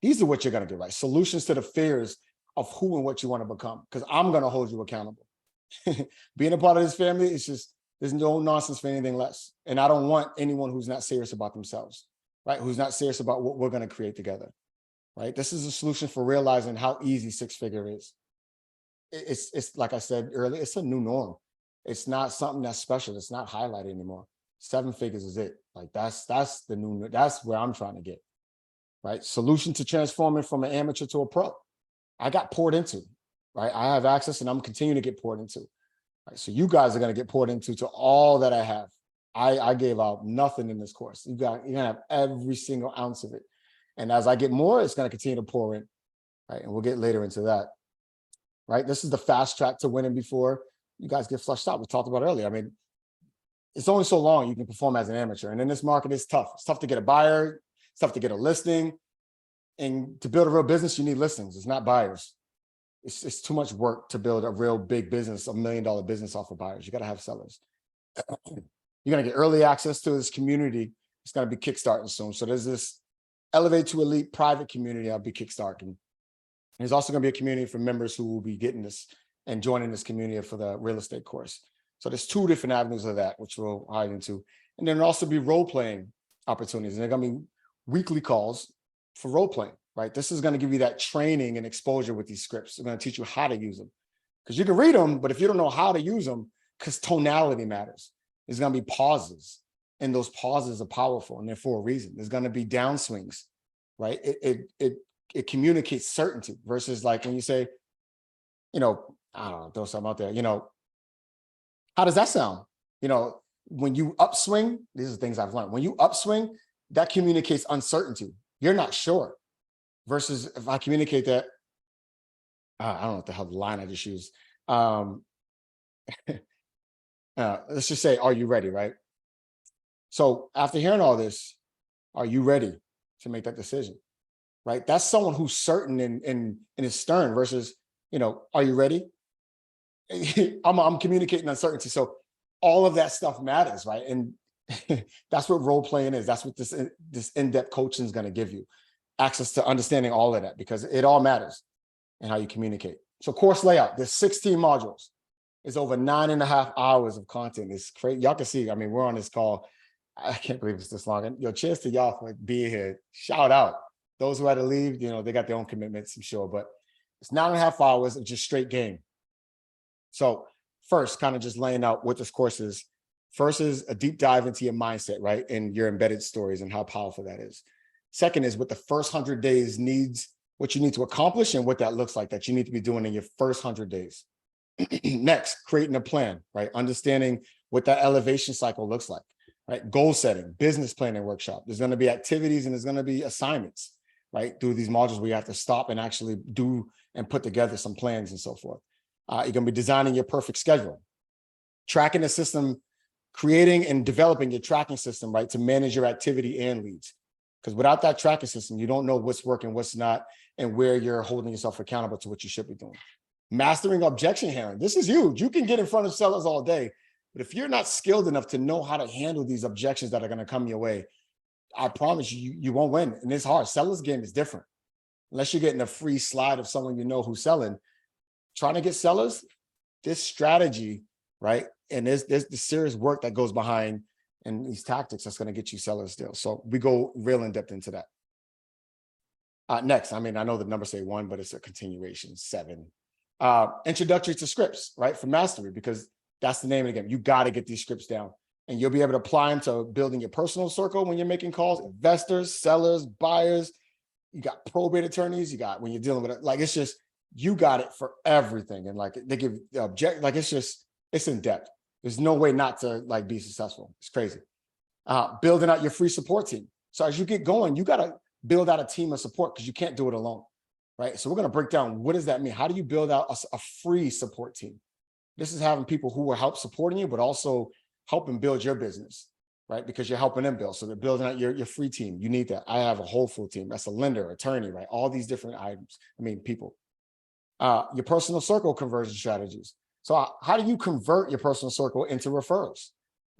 [SPEAKER 1] these are what you're going to do, right? Solutions to the fears of who and what you want to become, because I'm going to hold you accountable. Being a part of this family, it's just, there's no nonsense for anything less. And I don't want anyone who's not serious about themselves, right? Who's not serious about what we're going to create together. Right? This is a solution for realizing how easy 6-figure is. It's like I said earlier, it's a new norm. It's not something that's special. It's not highlighted anymore. 7 figures is it. Like that's the new, that's where I'm trying to get, right? Solution to transforming from an amateur to a pro. I got poured into, right? I have access, and I'm continuing to get poured into. Right? So you guys are going to get poured into to all that I have. I gave out nothing in this course. You're going to have every single ounce of it. And as I get more, it's going to continue to pour in, right? And we'll get later into that, right? This is the fast track to winning before you guys get flushed out. We talked about earlier. I mean, it's only so long you can perform as an amateur. And in this market, it's tough. It's tough to get a buyer. It's tough to get a listing. And to build a real business, you need listings. It's not buyers. It's too much work to build a real big business, $1 million business off of buyers. You got to have sellers. You're going to get early access to this community. It's going to be kickstarting soon. So there's this Elevate to Elite private community I'll be kickstarting. There's also going to be a community for members who will be getting this and joining this community for the real estate course. So there's 2 different avenues of that, which we'll hide into. And then there'll also be role-playing opportunities. And they're going to be weekly calls for role-playing, right? This is going to give you that training and exposure with these scripts. They're going to teach you how to use them. Because you can read them, but if you don't know how to use them, because tonality matters. There's going to be pauses, and those pauses are powerful, and they're for a reason. There's going to be downswings, right? It communicates certainty versus like when you say, I don't know, throw something out there, how does that sound? When you upswing, these are things I've learned. When you upswing, that communicates uncertainty. You're not sure. Versus if I communicate that, I don't know what the hell the line I just used. Let's just say, are you ready, right? So after hearing all this, are you ready to make that decision, right? That's someone who's certain and is stern versus, are you ready? I'm communicating uncertainty. So all of that stuff matters, right? And that's what role playing is. That's what this in-depth coaching is going to give you access to understanding all of that, because it all matters in how you communicate. So course layout, there's 16 modules. It's over 9.5 hours of content. It's crazy. Y'all can see, we're on this call. I can't believe it's this long. And cheers to y'all for being here. Shout out. Those who had to leave, they got their own commitments, I'm sure, but it's 9.5 hours of just straight game. So first, kind of just laying out what this course is. First is a deep dive into your mindset, right? And your embedded stories and how powerful that is. Second is what the first 100 days needs, what you need to accomplish and what that looks like that you need to be doing in your first 100 days. Next, creating a plan, right? Understanding what that elevation cycle looks like, right? Goal setting, business planning workshop. There's going to be activities and there's going to be assignments, right? Through these modules where you have to stop and actually do and put together some plans and so forth. You're going to be designing your perfect schedule, tracking the system, creating and developing your tracking system, right? To manage your activity and leads. Because without that tracking system, you don't know what's working, what's not, and where you're holding yourself accountable to what you should be doing. Mastering objection handling. This is huge. You can get in front of sellers all day, but if you're not skilled enough to know how to handle these objections that are going to come your way, I promise you won't win. And it's hard. Sellers game is different. Unless you're getting a free slide of someone who's selling, trying to get sellers, this strategy, right? And there's the serious work that goes behind and these tactics that's going to get you sellers still. So we go real in depth into that. Next, I know the numbers say 1, but it's a continuation, 7. Introductory to scripts, right? For mastery, because that's the name of the game. You got to get these scripts down and you'll be able to apply them to building your personal circle when you're making calls, investors, sellers, buyers. You got probate attorneys, you got when you're dealing with it, like, it's just, you got it for everything. And like they give the object, like, it's in depth. There's no way not to like be successful. It's crazy. Building out your free support team. So as you get going, you got to build out a team of support because you can't do it alone. Right. So we're going to break down, what does that mean? How do you build out a free support team? This is having people who will help supporting you, but also helping build your business, right? Because you're helping them build. So they're building out your free team. You need that. I have a whole full team. That's a lender, attorney, right? All these different items. People. Your personal circle conversion strategies. So how do you convert your personal circle into referrals?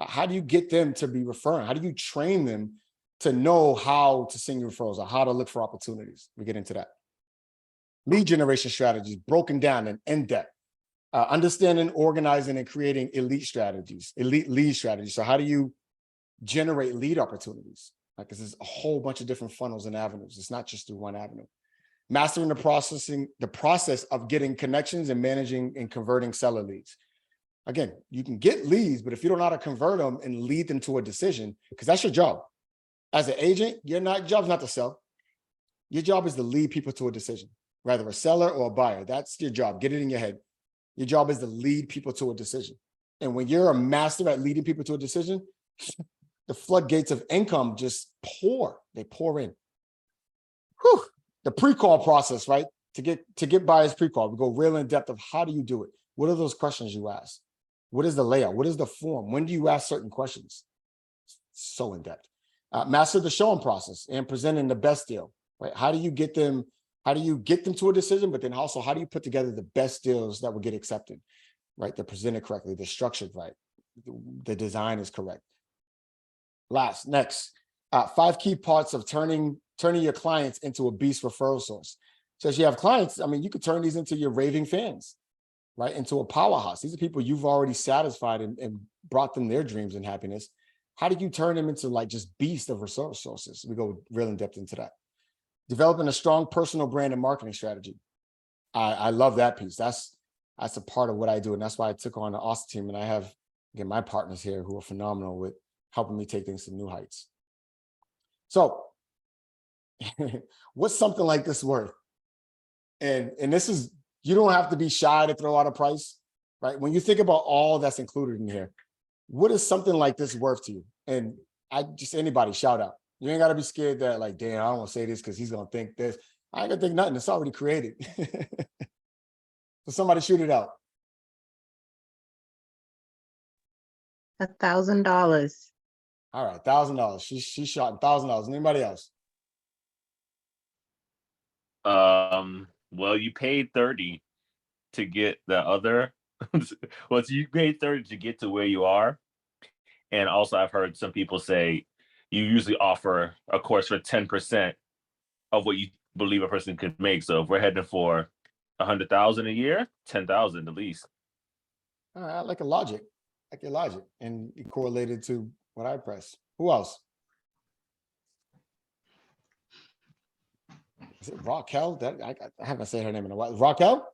[SPEAKER 1] How do you get them to be referring? How do you train them to know how to send you referrals or how to look for opportunities? We get into that. Lead generation strategies, broken down and in depth. Understanding, organizing, and creating elite lead strategies. So how do you generate lead opportunities? Like, this is a whole bunch of different funnels and avenues. It's not just through one avenue. Mastering the process of getting connections and managing and converting seller leads. Again, you can get leads, but if you don't know how to convert them and lead them to a decision, because that's your job. As an agent, your job's not to sell. Your job is to lead people to a decision, rather a seller or a buyer. That's your job. Get it in your head. Your job is to lead people to a decision. And when you're a master at leading people to a decision, the floodgates of income just pour. They pour in. Whew. The pre-call process, right? To get buyers pre-call, we go real in depth of how do you do it? What are those questions you ask? What is the layout? What is the form? When do you ask certain questions? So in depth. Master the showing process and presenting the best deal, right? How do you get them to a decision, but then also how do you put together the best deals that will get accepted, right? They're presented correctly, they're structured right, the design is correct. Next, 5 key parts of turning your clients into a beast referral source. So as you have clients, you could turn these into your raving fans, right, into a powerhouse. These are people you've already satisfied and brought them their dreams and happiness. How do you turn them into like just beasts of resources? We go real in depth into that. Developing a strong personal brand and marketing strategy. I love that piece. That's a part of what I do. And that's why I took on the Austin team. And I have, again, my partners here who are phenomenal with helping me take things to new heights. So what's something like this worth? And this is, you don't have to be shy to throw out a price, right? When you think about all that's included in here, what is something like this worth to you? And I just, anybody shout out. You ain't got to be scared that like, damn, I don't want to say this because he's going to think this. I ain't going to think nothing. It's already created. So somebody shoot it out.
[SPEAKER 7] $1,000.
[SPEAKER 1] All right, $1,000. She shot $1,000. Anybody else?
[SPEAKER 4] Well, you paid 30 to get the other. Well, so you paid 30 to get to where you are. And also I've heard some people say you usually offer a course for 10% of what you believe a person could make. So if we're heading for 100,000 a year, 10,000 at least.
[SPEAKER 1] All right, I like a logic. I like your logic. And it correlated to what I press. Who else? Is it Raquel? That I haven't said her name in a while. Raquel?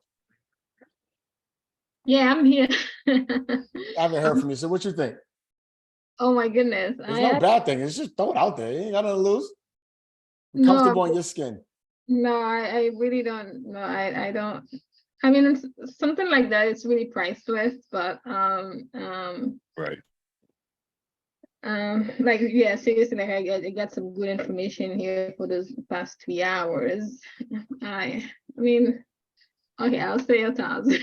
[SPEAKER 8] Yeah, I'm here.
[SPEAKER 1] I haven't heard from you. So what you think?
[SPEAKER 8] Oh my goodness.
[SPEAKER 1] There's no bad thing. It's just throw it out there. You ain't got nothing to lose. Be
[SPEAKER 8] No,
[SPEAKER 1] comfortable in your skin.
[SPEAKER 8] No, I really don't. No, I don't. I mean, it's something like that. It's really priceless, but
[SPEAKER 4] Right.
[SPEAKER 8] like yeah, seriously, like I got some good information here for those past 3 hours. I mean, okay, I'll say 1,000.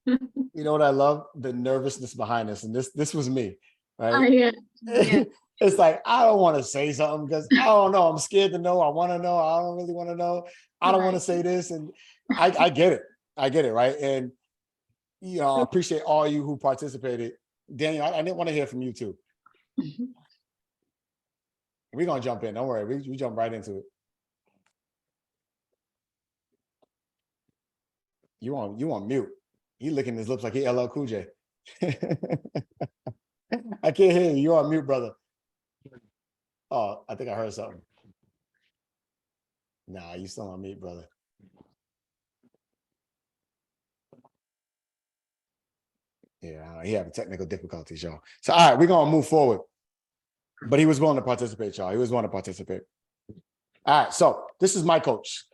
[SPEAKER 1] You know what I love? The nervousness behind this. And this was me, right?
[SPEAKER 8] Yeah, yeah.
[SPEAKER 1] It's like, I don't want to say something because I don't know. I'm scared to know. I want to know. I don't really want to know. I don't want to say this. And I get it. I get it, right? And, you know, I appreciate all you who participated. Daniel, I didn't want to hear from you too. We're going to jump in. Don't worry. We jump right into it. You on mute. He licking his lips like he LL Cool J. I can't hear you. You're on mute, brother. Oh, I think I heard something. Nah, you still on mute, brother. Yeah, he having technical difficulties, y'all. So, all right, we're going to move forward. But he was going to participate, y'all. He was going to participate. All right, so this is my coach.